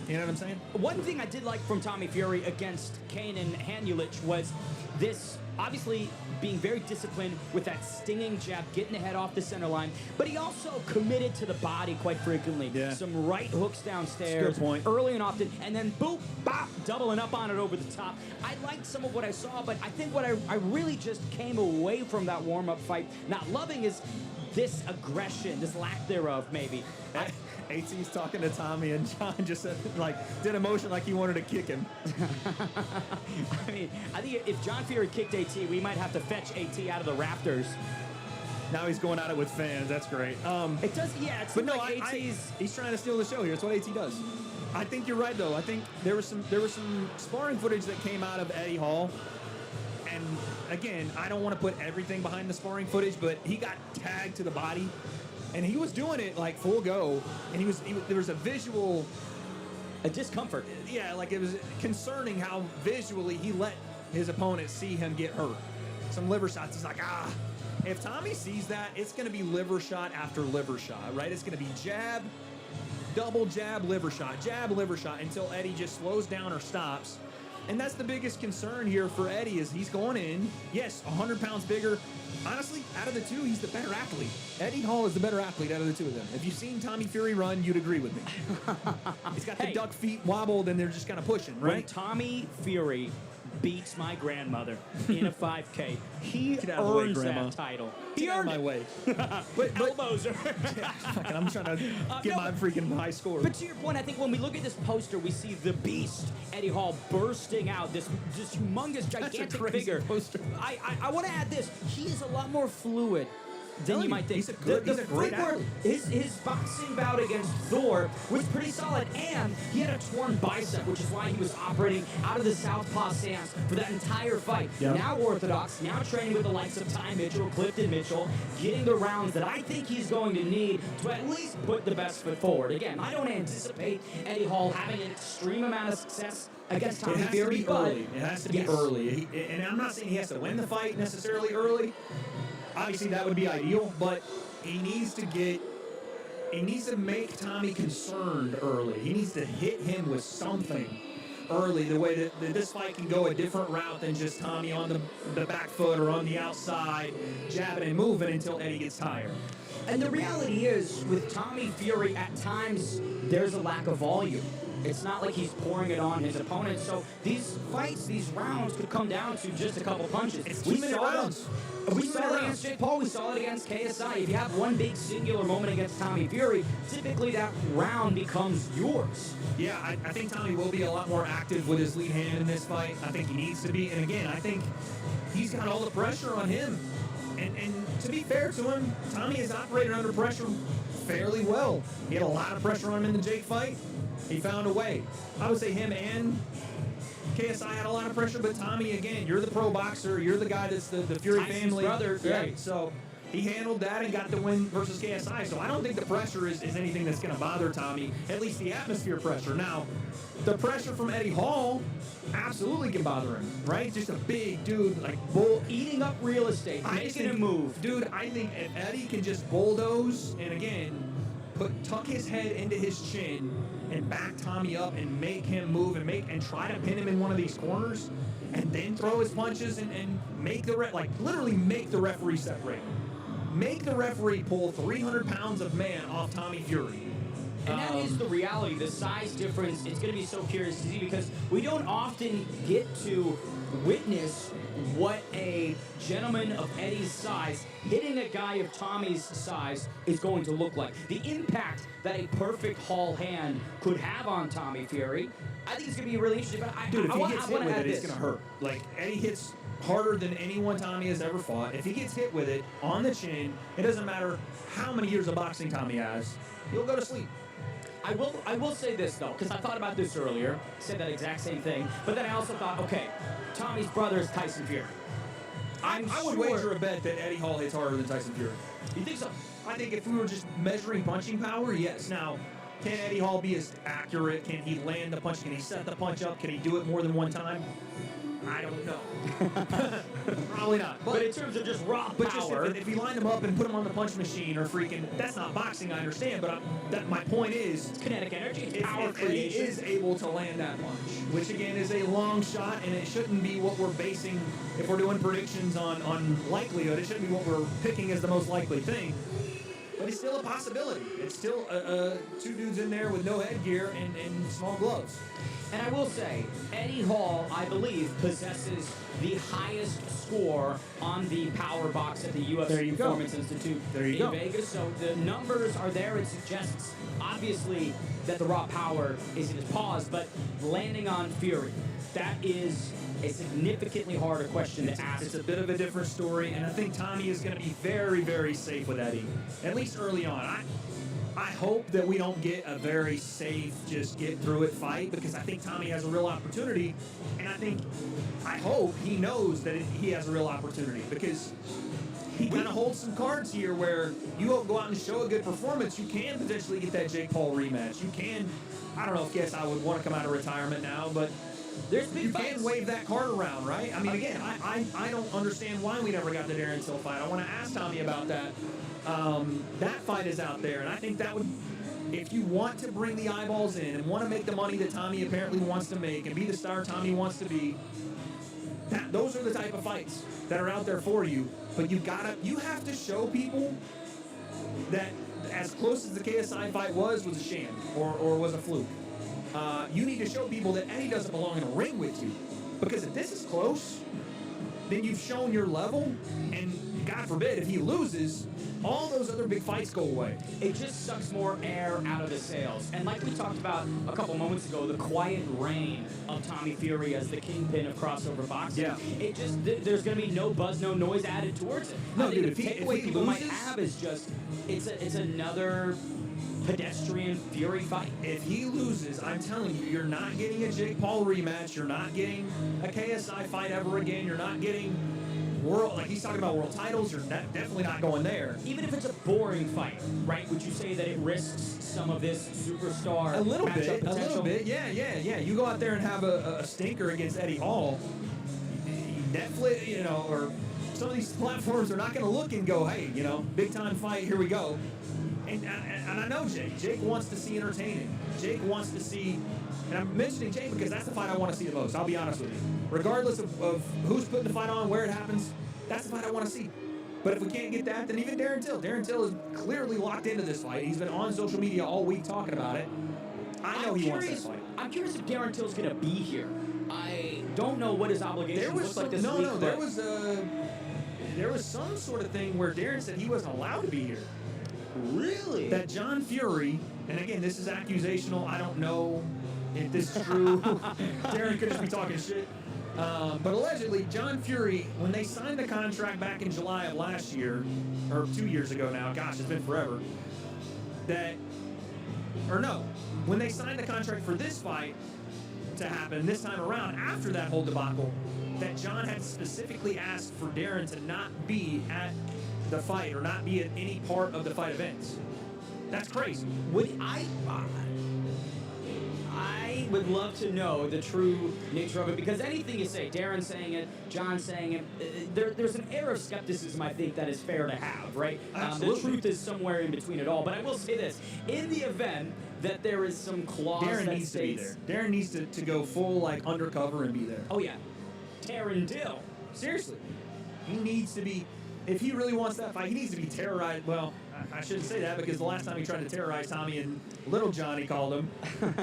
You know what I'm saying? One thing I did like from Tommy Fury against Kanan Hanulich was this, obviously being very disciplined with that stinging jab, getting the head off the center line, but he also committed to the body quite frequently. Yeah. Some right hooks downstairs, That's a good point. early and often, and then boop, bop, doubling up on it over the top. I liked some of what I saw, but I think what I really just came away from that warm-up fight not loving is this aggression, this lack thereof, maybe. AT's talking to Tommy, and John just said, did a motion like he wanted to kick him. I mean, I think if John Fury kicked AT, we might have to fetch AT out of the rafters. Now he's going at it with fans. That's great. It does, yeah. It's but no, like AT's. He's trying to steal the show here. It's what AT does. I think you're right, though. I think there was some sparring footage that came out of Eddie Hall. And again, I don't want to put everything behind the sparring footage, but he got tagged to the body, and he was doing it like full go, and there was a visual, a discomfort. Yeah, like it was concerning how visually he let his opponent see him get hurt. Some liver shots. He's like, if Tommy sees that, it's going to be liver shot after liver shot, right? It's going to be jab, double jab, liver shot, until Eddie just slows down or stops. And that's the biggest concern here for Eddie is he's going in, yes, 100 pounds bigger. Honestly, out of the two, he's the better athlete. Eddie Hall is the better athlete out of the two of them. If you've seen Tommy Fury run, you'd agree with me. He's got the duck feet wobbled, and they're just kind of pushing, right? When Tommy Fury beats my grandmother in a 5K, he Get out of the way, earns Grandma. that title. Get out of my way. But elbows are. I'm trying to get my freaking high score. But to your point, I think when we look at this poster, we see the beast, Eddie Hall, bursting out, this humongous, gigantic figure. Poster. I want to add this. He is a lot more fluid than you might think. He's a great athlete. His boxing bout against Thor was pretty solid, and he had a torn bicep, which is why he was operating out of the southpaw stance for that entire fight. Yep. Now orthodox, now training with the likes of Ty Mitchell, Clifton Mitchell, getting the rounds that I think he's going to need to at least put the best foot forward. Again, I don't anticipate Eddie Hall having an extreme amount of success against Tommy Fury, but it has to be early. And I'm not saying he has to win the fight necessarily early. Obviously, that would be ideal, but he needs to make Tommy concerned early. He needs to hit him with something early, the way that this fight can go a different route than just Tommy on the back foot or on the outside, jabbing and moving until Eddie gets tired. And the reality is, with Tommy Fury, at times, there's a lack of volume. It's not like he's pouring it on his opponent. So these fights, these rounds could come down to just a couple punches. It's 2-minute rounds. We saw it against Jake Paul. We saw it against KSI. If you have one big singular moment against Tommy Fury, typically that round becomes yours. Yeah, I think Tommy will be a lot more active with his lead hand in this fight. I think he needs to be. And again, I think he's got all the pressure on him. And to be fair to him, Tommy has operated under pressure fairly well. He had a lot of pressure on him in the Jake fight. He found a way. I would say him and KSI had a lot of pressure, but Tommy, again, you're the pro boxer. You're the guy that's the Fury Tyson's family. brother, Yeah. right. So he handled that and got the win versus KSI. So I don't think the pressure is anything that's going to bother Tommy, at least the atmosphere pressure. Now, the pressure from Eddie Hall absolutely can bother him, right? Just a big dude, like eating up real estate, making him move. Dude, I think if Eddie can just bulldoze and, again, tuck his head into his chin and back Tommy up and make him move and try to pin him in one of these corners and then throw his punches and make the literally make the referee separate. make the referee pull 300 pounds of man off Tommy Fury. And that is the reality, the size difference. It's going to be so curious to see because we don't often get to witness what a gentleman of Eddie's size hitting a guy of Tommy's size is going to look like. The impact that a perfect Hall hand could have on Tommy Fury, I think it's going to be really interesting. But Dude, if he gets hit wanna with add it, it's this. going to hurt. Like, Eddie hits harder than anyone Tommy has ever fought. If he gets hit with it on the chin, it doesn't matter how many years of boxing Tommy has, he'll go to sleep. I will say this though, because I thought about this earlier, said that exact same thing, but then I also thought, okay, Tommy's brother is Tyson Fury. I would wager a bet that Eddie Hall hits harder than Tyson Fury. You think so? I think if we were just measuring punching power, yes. Now, can Eddie Hall be as accurate? Can he land the punch? Can he set the punch up? Can he do it more than one time? I don't know. Probably not. But in terms of just raw power, If you line them up and put them on the punch machine or freaking, that's not boxing, I understand. But my point is, it's kinetic energy, it's if power Eddie creation. is able to land that punch, which again is a long shot, and it shouldn't be what we're basing if we're doing predictions on likelihood. It shouldn't be what we're picking as the most likely thing. But it's still a possibility. It's still two dudes in there with no headgear and small gloves. And I will say, Eddie Hall, I believe, possesses the highest score on the power box at the UFC Performance Institute in Vegas. So the numbers are there. It suggests, obviously, that the raw power is in his paws, but landing on Fury, that is a significantly harder question to ask. It's a bit of a different story, and I think Tommy is going to be very, very safe with Eddie, at least early on. I hope that we don't get a very safe, just get through it fight, because I think Tommy has a real opportunity, and I hope he knows that he has a real opportunity, because he kind of holds some cards here where you go out and show a good performance, you can potentially get that Jake Paul rematch. You can, I don't know if I would want to come out of retirement now, but you can wave that card around, right? I mean, again, I don't understand why we never got the Darren Till fight. I want to ask Tommy about that. That fight is out there, and I think that would, if you want to bring the eyeballs in and want to make the money that Tommy apparently wants to make and be the star Tommy wants to be, those are the type of fights that are out there for you. But you have to show people that as close as the KSI fight was a sham or was a fluke. You need to show people that Eddie doesn't belong in a ring with you. Because if this is close, then you've shown your level, and God forbid, if he loses, all those other big fights go away. It just sucks more air out of the sails. And like we talked about a couple moments ago, the quiet reign of Tommy Fury as the kingpin of crossover boxing. Yeah. It just, there's going to be no buzz, no noise added towards it. No, I think dude, the if takeaway he people might loses- have is just, it's another pedestrian Fury fight. If he loses, I'm telling you, you're not getting a Jake Paul rematch. You're not getting a KSI fight ever again. You're not getting like he's talking about world titles. You're definitely not going there. Even if it's a boring fight, right? Would you say that it risks some of this superstar A little matchup bit, potential? yeah. You go out there and have a stinker against Eddie Hall, Netflix, or some of these platforms are not going to look and go, hey, big time fight, here we go. And I know Jake. Jake wants to see entertaining. Jake wants to see, and I'm mentioning Jake because that's the fight I want to see the most. I'll be honest with you. Regardless of who's putting the fight on, where it happens, that's the fight I want to see. But if we can't get that, then even Darren Till. Darren Till is clearly locked into this fight. He's been on social media all week talking about it. I know he wants this fight. I'm curious if Darren Till's going to be here. I don't know what his obligations look like this week. There was some sort of thing where Darren said he wasn't allowed to be here. Really? That John Fury, and again, this is accusational. I don't know if this is true. Darren could just be talking shit. But allegedly, John Fury, when they signed the contract back in July of last year, or 2 years ago now, gosh, it's been forever, when they signed the contract for this fight to happen this time around, after that whole debacle, that John had specifically asked for Darren to not be at the fight or not be at any part of the fight events. That's crazy. I would love to know the true nature of it, because anything you say, Darren saying it, John saying it, there's an air of skepticism, I think, that is fair to have, right? The truth is somewhere in between it all. But I will say this, in the event that there is some clause Darren that needs to be states... there. Darren needs to go full, undercover and be there. Oh, yeah. Darren Till. Seriously. He needs to be... if he really wants that fight, he needs to be terrorized. Well, I shouldn't say that because the last time he tried to terrorize Tommy and Little Johnny called him,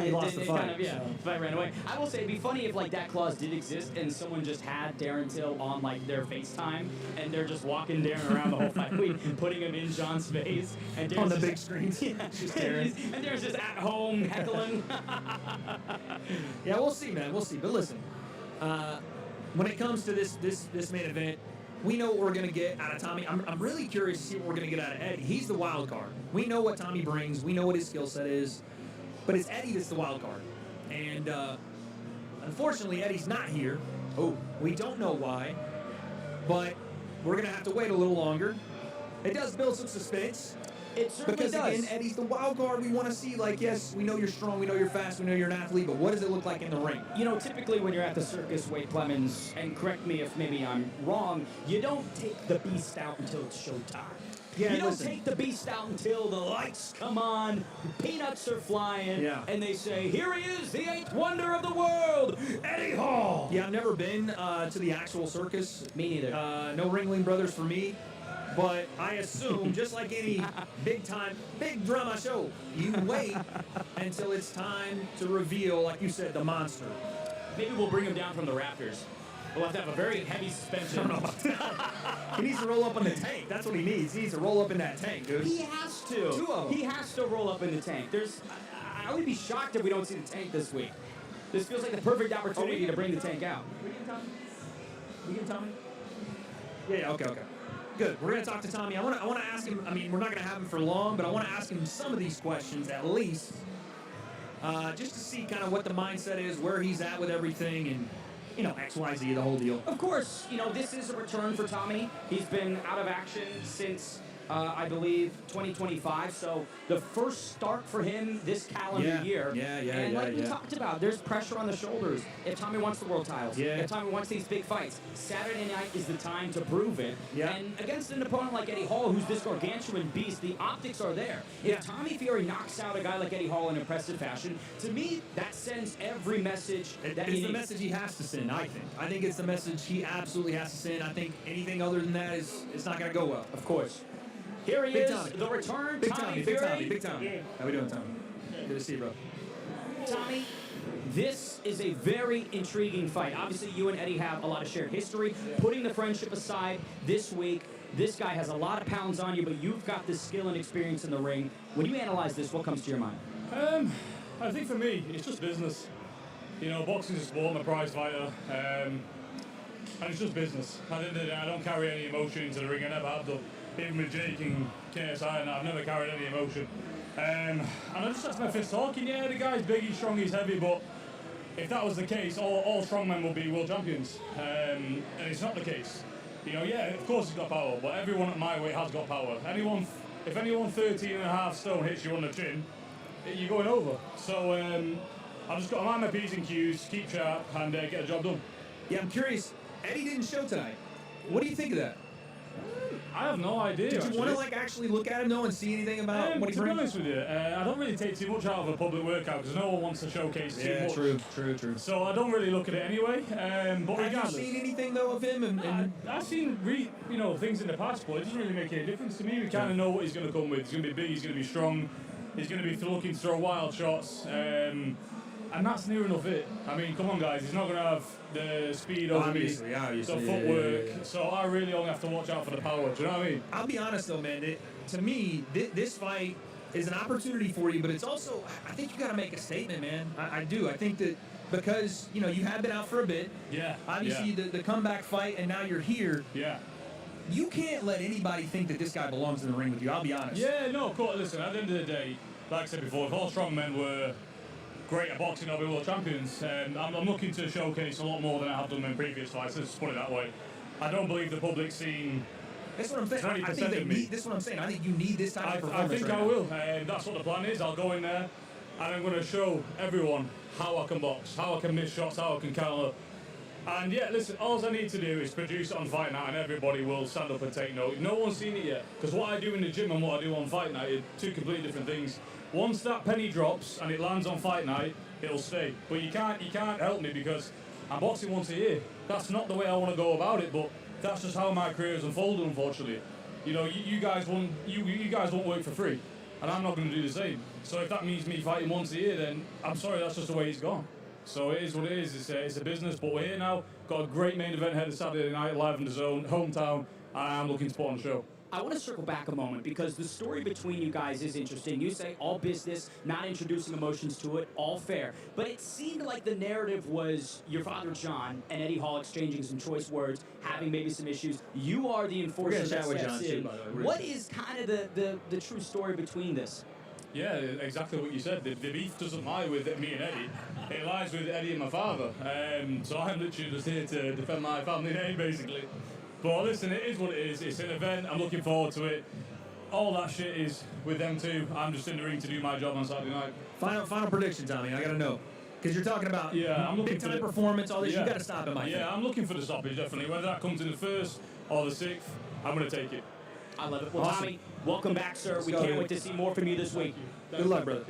he lost the fight. Kind of, yeah, fight ran away. I will say it'd be funny if like that clause did exist and someone just had Darren Till on like their FaceTime and they're just walking Darren around the whole fight week, putting him in John's face and Darren's on the just, big screens. Yeah, Just Darren. and Darren's just at home heckling. Yeah, we'll see, man. We'll see. But listen, when it comes to this main event, we know what we're going to get out of Tommy. I'm really curious to see what we're going to get out of Eddie. He's the wild card. We know what Tommy brings. We know what his skill set is. But it's Eddie that's the wild card. And unfortunately, Eddie's not here. Oh, we don't know why. But we're going to have to wait a little longer. It does build some suspense. It certainly because does. again, Eddie's the wild card. We want to see, like, yes, we know you're strong, we know you're fast, we know you're an athlete, but what does it look like in the ring? You know, typically when you're at the circus, Wade Clemens, and correct me if maybe I'm wrong, you don't take the beast out until it's showtime. Yeah, you don't listen. take the beast out until the lights come on, peanuts are flying, Yeah. and they say, here he is, the eighth wonder of the world, Eddie Hall. Yeah, I've never been to the actual circus. Me neither. No Ringling Brothers for me. But I assume, just like any big drama show, you wait until it's time to reveal, like you said, the monster. Maybe we'll bring him down from the rafters. We'll have to have a very heavy suspension. He needs to roll up in the tank. That's what he needs. He needs to roll up in that tank, dude. He has to. Two of them. He has to roll up in the tank. I would be shocked if we don't see the tank this week. This feels like the perfect opportunity to bring the tank out. We get Tommy? Yeah, okay. Good. We're going to talk to Tommy. I want to ask him, I mean, we're not going to have him for long, but I want to ask him some of these questions at least, just to see kind of what the mindset is, where he's at with everything, and, you know, X, Y, Z, the whole deal. Of course, you know, this is a return for Tommy. He's been out of action since, I believe, 2025. So the first start for him this calendar year. And like we talked about, there's pressure on the shoulders. If Tommy wants the world titles, if Tommy wants these big fights, Saturday night is the time to prove it. And against an opponent like Eddie Hall, who's this gargantuan beast, the optics are there. If Tommy Fury knocks out a guy like Eddie Hall in impressive fashion, to me, that sends every message that It's the message he has to send, I think. I think it's the message he absolutely has to send. I think anything other than that it's not going to go well. Of course. Here he Big is, Tommy. the return, Big Tommy Tommy, Fury. Big Tommy. How we doing, Tommy? Good to see you, bro. Tommy, this is a very intriguing fight. Obviously, you and Eddie have a lot of shared history. Putting the friendship aside, this week, this guy has a lot of pounds on you, but you've got the skill and experience in the ring. When you analyze this, what comes to your mind? I think for me, it's just business. You know, boxing is a sport, I'm a prize fighter, and it's just business. At the end of the day, I don't carry any emotion into the ring, I never have done. Even with Jake and KSI, and I've never carried any emotion. And I just that's my fist talking. Yeah, the guy's big, he's strong, he's heavy, but if that was the case, all strongmen will be world champions. And it's not the case. You know, yeah, of course he's got power, but everyone at my weight has got power. If anyone 13.5 stone hits you on the chin, you're going over. So I've just got to mind my P's and Q's, keep sharp, and get the job done. Yeah, I'm curious. Eddie didn't show tonight. What do you think of that? I have no idea. Did you want to actually look at him though and see anything about what he To be brings? honest with you, I don't really take too much out of a public workout because no one wants to showcase too much. True. So I don't really look at it anyway. But have regardless, you seen anything though of him? I've seen things in the past, but it doesn't really make any difference to me. We kind of know what he's going to come with. He's going to be big. He's going to be strong. He's going to be looking to throw wild shots. And that's near enough it. I mean, come on, guys. He's not going to have the speed over me, the footwork. So I really only have to watch out for the power. Do you know what I mean? I'll be honest though, man. To me, this fight is an opportunity for you, but it's also, I think you got to make a statement, man. I do. I think that because you have been out for a bit. Yeah. Obviously, the comeback fight, and now you're here. Yeah. You can't let anybody think that this guy belongs in the ring with you. I'll be honest. Yeah, no, of course. Listen, at the end of the day, like I said before, if all strong men were great at boxing, I'll be world champions. I'm looking to showcase a lot more than I have done in previous fights. Let's just put it that way. I don't believe the public's seen. That's what I'm saying. I think they need. This is what I'm saying. I think you need this type of performance. I think I will. That's what the plan is. I'll go in there, and I'm going to show everyone how I can box, how I can miss shots, how I can counter. And yeah, listen, all I need to do is produce it on fight night, and everybody will stand up and take note. No one's seen it yet, because what I do in the gym and what I do on fight night are two completely different things. Once that penny drops and it lands on fight night, it'll stay. But you can't help me because I'm boxing once a year. That's not the way I want to go about it, but that's just how my career has unfolded, unfortunately. You know, you guys won't work for free, and I'm not going to do the same. So if that means me fighting once a year, then I'm sorry, that's just the way it's gone. So it is what it is. It's a business, but we're here now. Got a great main event ahead of Saturday night, live in the Zone, hometown, and I'm looking to put on a show. I want to circle back a moment because the story between you guys is interesting. You say all business, not introducing emotions to it, all fair. But it seemed like the narrative was your father, John, and Eddie Hall exchanging some choice words, having maybe some issues. You are the enforcer that steps in. What is kind of the true story between this? Yeah, exactly what you said. The beef doesn't lie with me and Eddie. It lies with Eddie and my father. So I'm literally just here to defend my family name, basically. But listen, it is what it is. It's an event. I'm looking forward to it. All that shit is with them too. I'm just in the ring to do my job on Saturday night. Final prediction, Tommy. I gotta know. Because you're talking about big time performance, all this. You gotta stop him, I think. Yeah, I'm looking for the stoppage, definitely. Whether that comes in the 1st or the 6th, I'm going to take it. I love it. Well, Awesome. Tommy, welcome back, sir. We can't wait to see more from you this week. Good luck, brother.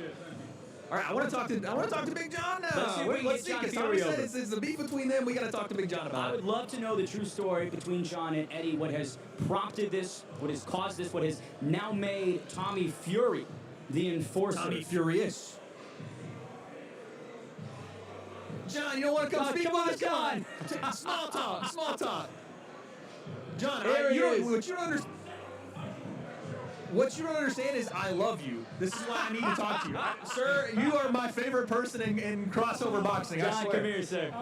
All right, I want to talk to Big John now. Let's see if we can get John because Fury Tommy over. said it's the beef between them. We got to talk to Big John about I it. would love to know the true story between John and Eddie, what has prompted this, what has caused this, what has now made Tommy Fury the enforcer. Tommy Furious. John, you don't want to come speak with us, John? Small talk. John, what you don't understand is I love you. This is why I need to talk to you. Sir, you are my favorite person in crossover boxing, I John, swear. come here, sir.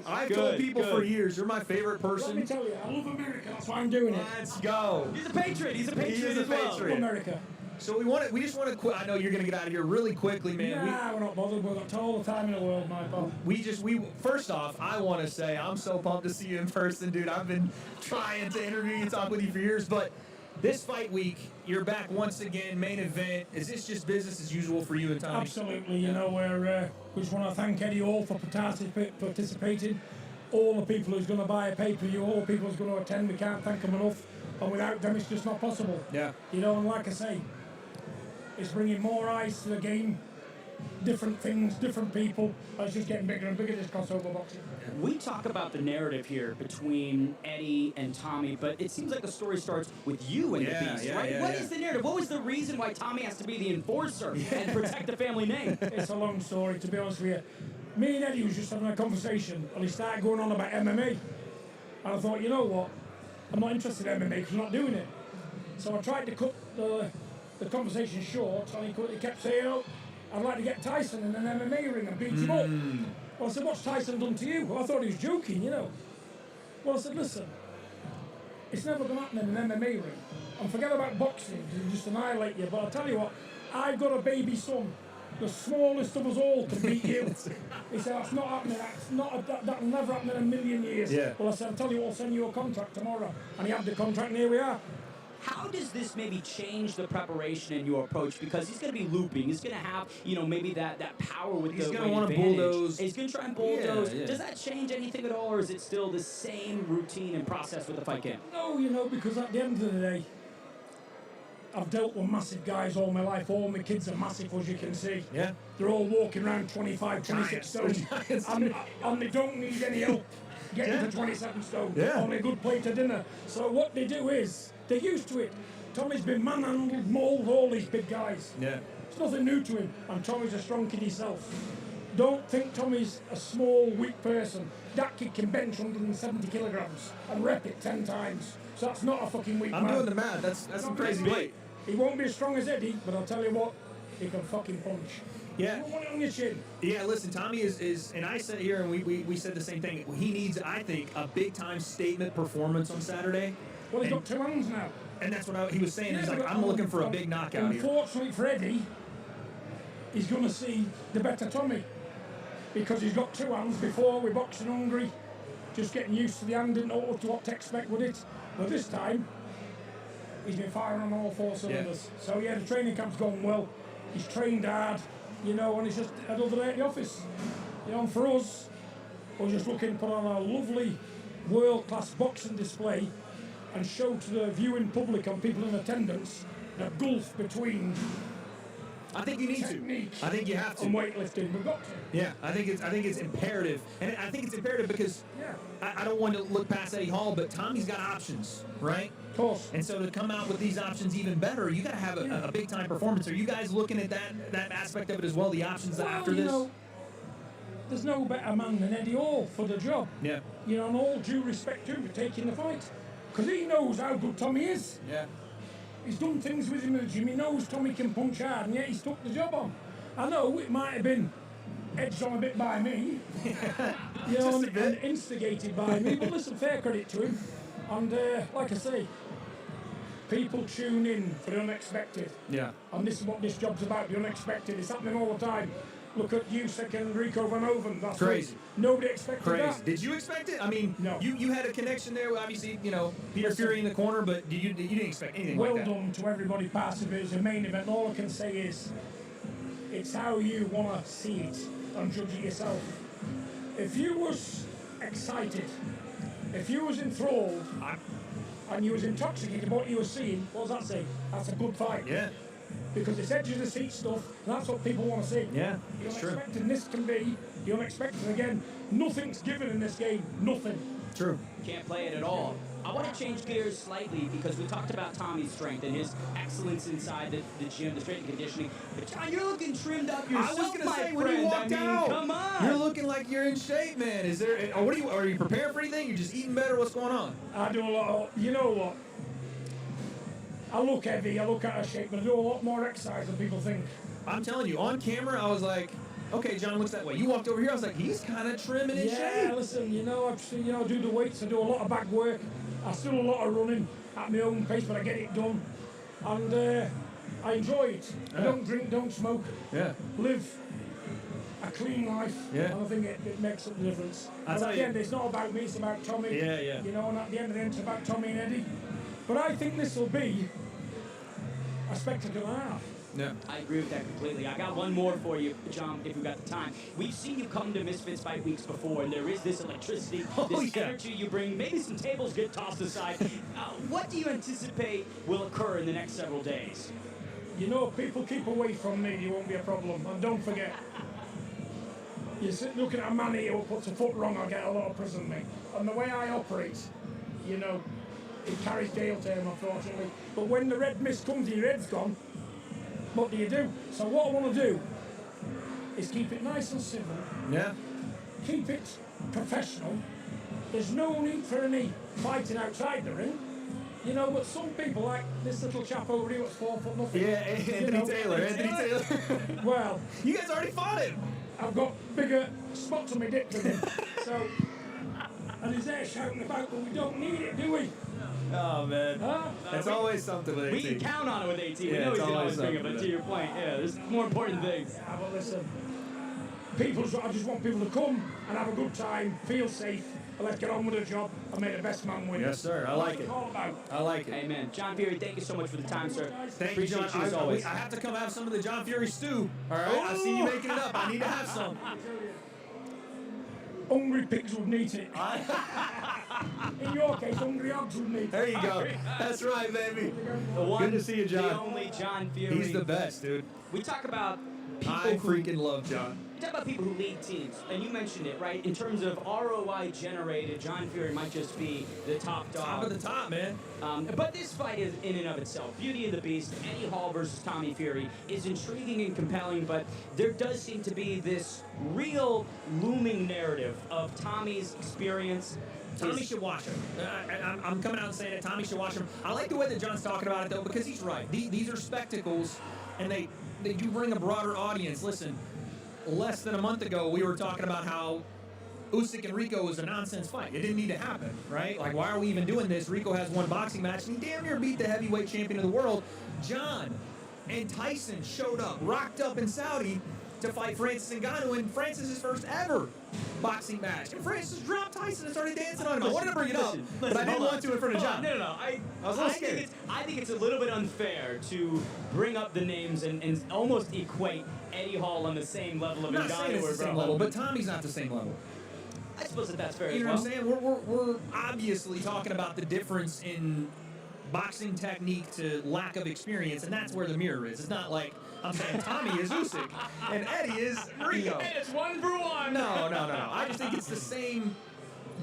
I've told people for years, you're my favorite person. Let me tell you, I love America. That's why I'm doing it. Let's go. He's a patriot. He's a patriot He is a as well. patriot. America. So we just want to. I know you're going to get out of here really quickly, man. Nah, we're not bothered. We've got all the time in the world, my pal. First off, I want to say I'm so pumped to see you in person, dude. I've been trying to interview you and talk with you for years, but this fight week, you're back once again, main event. Is this just business as usual for you and Tommy? Absolutely. You know, we just want to thank Eddie Hall for participating. All the people who's going to buy a pay-per-view, all the people who's going to attend, we can't thank them enough. And without them, it's just not possible. Yeah. You know, and like I say, it's bringing more eyes to the game, different things, different people. It's just getting bigger and bigger, this crossover boxing. We talk about the narrative here between Eddie and Tommy, but it seems like the story starts with you and the Beast, right? What is the narrative? What was the reason why Tommy has to be the enforcer and protect the family name? It's a long story, to be honest with you. Me and Eddie was just having a conversation, and he started going on about MMA. And I thought, you know what? I'm not interested in MMA because I'm not doing it. So I tried to cut the conversation short, and he kept saying, oh, I'd like to get Tyson in an MMA ring and beat him up. Well, I said, what's Tyson done to you? Well, I thought he was joking, you know. Well, I said, listen, it's never going to happen in an MMA ring. And forget about boxing, because just annihilate you. But I'll tell you what, I've got a baby son. The smallest of us all can beat you. He said, that's not happening. That'll never happen in a million years. Yeah. Well, I said, I'll tell you what, I'll send you a contract tomorrow. And he had the contract, and here we are. How does this maybe change the preparation and your approach? Because he's going to be looping. He's going to have, maybe that power with He's the going to want to bulldoze. He's going to try and bulldoze. Yeah. Does that change anything at all, or is it still the same routine and process with the fight game? No, because at the end of the day, I've dealt with massive guys all my life. All my kids are massive, as you can see. Yeah. They're all walking around 25, 26 stone. And they don't need any help getting to 27 stone. Yeah. On a good plate of dinner. So what they do is, they're used to it. Tommy's been manhandled, mauled, all these big guys. Yeah. It's nothing new to him. And Tommy's a strong kid himself. Don't think Tommy's a small, weak person. That kid can bench 170 kilograms and rep it 10 times. So that's not a fucking weak man. I'm doing the math. That's some crazy weight. He won't be as strong as Eddie, but I'll tell you what, he can fucking punch. Yeah. You don't want it on your chin. Yeah, listen, Tommy is and I said here, and we said the same thing. He needs, I think, a big-time statement performance on Saturday. Well, he's got 2 hands now. And that's what he was saying. He's like, I'm looking for a big knockout here. Unfortunately for Eddie, he's going to see the better Tommy. Because he's got 2 hands. Before, we boxing hungry, just getting used to the hand, didn't know what to expect with it. But this time, he's been firing on all 4 cylinders. Yeah. So yeah, the training camp's gone well. He's trained hard, and he's just another day at the office. And for us, we're just looking to put on a lovely world-class boxing display and show to the viewing public and people in attendance the gulf between I think you need to. I think you have to. And weightlifting, we've got to. Yeah, I think it's imperative, and I think it's imperative because I don't want to look past Eddie Hall, but Tommy's got options, right? Of course. And so to come out with these options even better, you got to have a big time performance. Are you guys looking at that aspect of it as well? The options after this? Know, there's no better man than Eddie Hall for the job. Yeah. You know, and all due respect to him for taking the fight, because he knows how good Tommy is. Yeah. He's done things with him in the gym. He knows Tommy can punch hard, and yet he's took the job on. I know it might have been edged on a bit by me, you know, and instigated by me. But listen, fair credit to him. And like I say, people tune in for the unexpected. Yeah. And this is what this job's about, the unexpected. It's happening all the time. Look at Usyk and Rico Van Oven. That's crazy. Nobody expected that. Did you expect it? I mean, no. You had a connection there. Obviously, you know, Peter Fury in the corner, but you didn't expect anything well like that. done to everybody participating in the main event. All I can say is, it's how you want to see it and judge it yourself. If you was excited, if you was enthralled, and you was intoxicated by what you were seeing, what does that say? That's a good fight. Yeah. Because it's edge of the seat stuff, and that's what people want to see. Yeah, the it's true. unexpected, this can be the unexpected. Again, nothing's given in this game. Nothing. True. Can't play it at all. I want to change gears slightly because we talked about Tommy's strength and his excellence inside the gym, the strength and conditioning. But John, you're looking trimmed up yourself, I was going to my say, friend. when you walked out, come on. you're looking like you're in shape, man. Is there? Are you prepared for anything? You're just eating better? What's going on? I do a lot of, you know what? I look heavy, I look out of shape, but I do a lot more exercise than people think. I'm telling you, on camera, I was like, okay, John looks that way. You walked over here, I was like, he's kind of trim and in shape. Yeah, listen, you know, I do the weights, I do a lot of back work. I still do a lot of running at my own pace, but I get it done. And I enjoy it. I don't drink, don't smoke. Yeah. Live a clean life. Yeah. And I think it makes up the difference. I'll But tell at the you. end, it's not about me, it's about Tommy. Yeah, yeah. You know, and at the end of the day, it's about Tommy and Eddie. But I think this will be a spectacle and a half. Yeah. I agree with that completely. I got one more for you, John, if we've got the time. We've seen you come to Misfits Fight Weeks before, and there is this electricity, this energy you bring. Maybe some tables get tossed aside. What do you anticipate will occur in the next several days? You know, if people keep away from me, you won't be a problem. And don't forget, you sit looking at a man here who puts a foot wrong, I'll get a lot of prison, mate. And the way I operate, you know, it carries jail term, unfortunately. But when the red mist comes and your head's gone, what do you do? So what I want to do is keep it nice and civil. Yeah. Keep it professional. There's no need for any fighting outside the ring. You know, but some people, like this little chap over here, what's 4 foot nothing. Yeah, Anthony Taylor. Well, you guys already fought him. I've got bigger spots on my dick than him. So, and he's there shouting about, but we don't need it, do we? Oh, man. It's always something with AT. We can count on it with AT. We Yeah, know it's he's going to always always bring it, something but with to your point, yeah, there's more important things. Yeah, but listen, I just want people to come and have a good time, feel safe, and let's get on with the job and make the best man win. Yes, sir. I like it. That's what it's all about. I like it. Amen. John Fury, thank you so much for the time, sir. Thank you, John. Appreciate you as always. I have to come have some of the John Fury stew. All right? I see you making it up. I need to have some. Hungry pigs would need it. In your case, hungry hogs would need it. There you go. That's right, baby. The one, Good to see you, John. the only John Fury. He's the best, dude. We talk about people I who freaking love John. You talk about people who lead teams, and you mentioned it, right? In terms of ROI generated, John Fury might just be the top dog. Top of the top, man. But this fight is in and of itself. Beauty of the Beast, Eddie Hall versus Tommy Fury is intriguing and compelling, but there does seem to be this real looming narrative of Tommy's experience. Tommy should watch him. I'm coming out and saying it. Tommy should watch him. I like the way that John's talking about it, though, because he's right. These are spectacles, and they do bring a broader audience. Listen, less than a month ago, we were talking about how Usyk and Rico was a nonsense fight. It didn't need to happen, right? Like, why are we even doing this? Rico has one boxing match, and he damn near beat the heavyweight champion of the world. John and Tyson showed up, rocked up in Saudi to fight Francis Ngannou in Francis's first ever boxing match. And Francis dropped Tyson and started dancing on him. I wanted to bring it up, but I didn't want to in front of John. No. I was a little scared. I think it's a little bit unfair to bring up the names and almost equate Eddie Hall on the same level of I'm not saying it's the same level, but Tommy's not the same level. I suppose that's fair. You know as what I'm well. saying? We're obviously talking about the difference in boxing technique to lack of experience, and that's where the mirror is. It's not like I'm saying Tommy is Usyk, and Eddie is Rico. And it's 1 for 1. No. I just think it's the same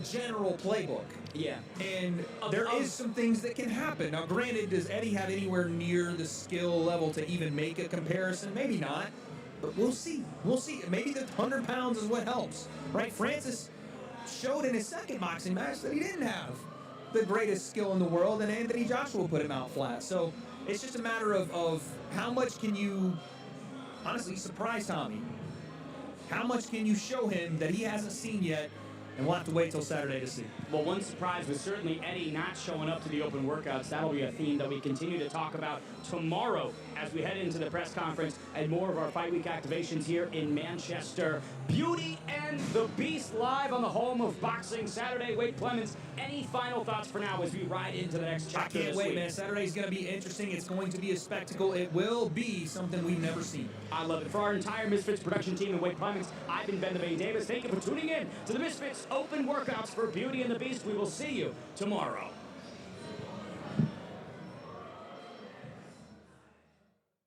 general playbook. Yeah. And there is some things that can happen. Now, granted, does Eddie have anywhere near the skill level to even make a comparison? Maybe not. But we'll see. Maybe the 100 pounds is what helps, right? Francis showed in his second boxing match that he didn't have the greatest skill in the world, and Anthony Joshua put him out flat. So it's just a matter of how much can you, honestly, surprise Tommy? How much can you show him that he hasn't seen yet? And we'll have to wait till Saturday to see. Well, one surprise was certainly Eddie not showing up to the open workouts. That'll be a theme that we continue to talk about tomorrow as we head into the press conference and more of our Fight Week activations here in Manchester. Beauty and the Beast live on the home of boxing Saturday. Wade Clemens, any final thoughts for now as we ride into the next chapter? I can't wait, man. Saturday's going to be interesting. It's going to be a spectacle. It will be something we've never seen. I love it. For our entire Misfits production team and Wade Clemens, I've been Ben the Bane Davis. Thank you for tuning in to the Misfits Open Workouts for Beauty and the Beast. We will see you tomorrow.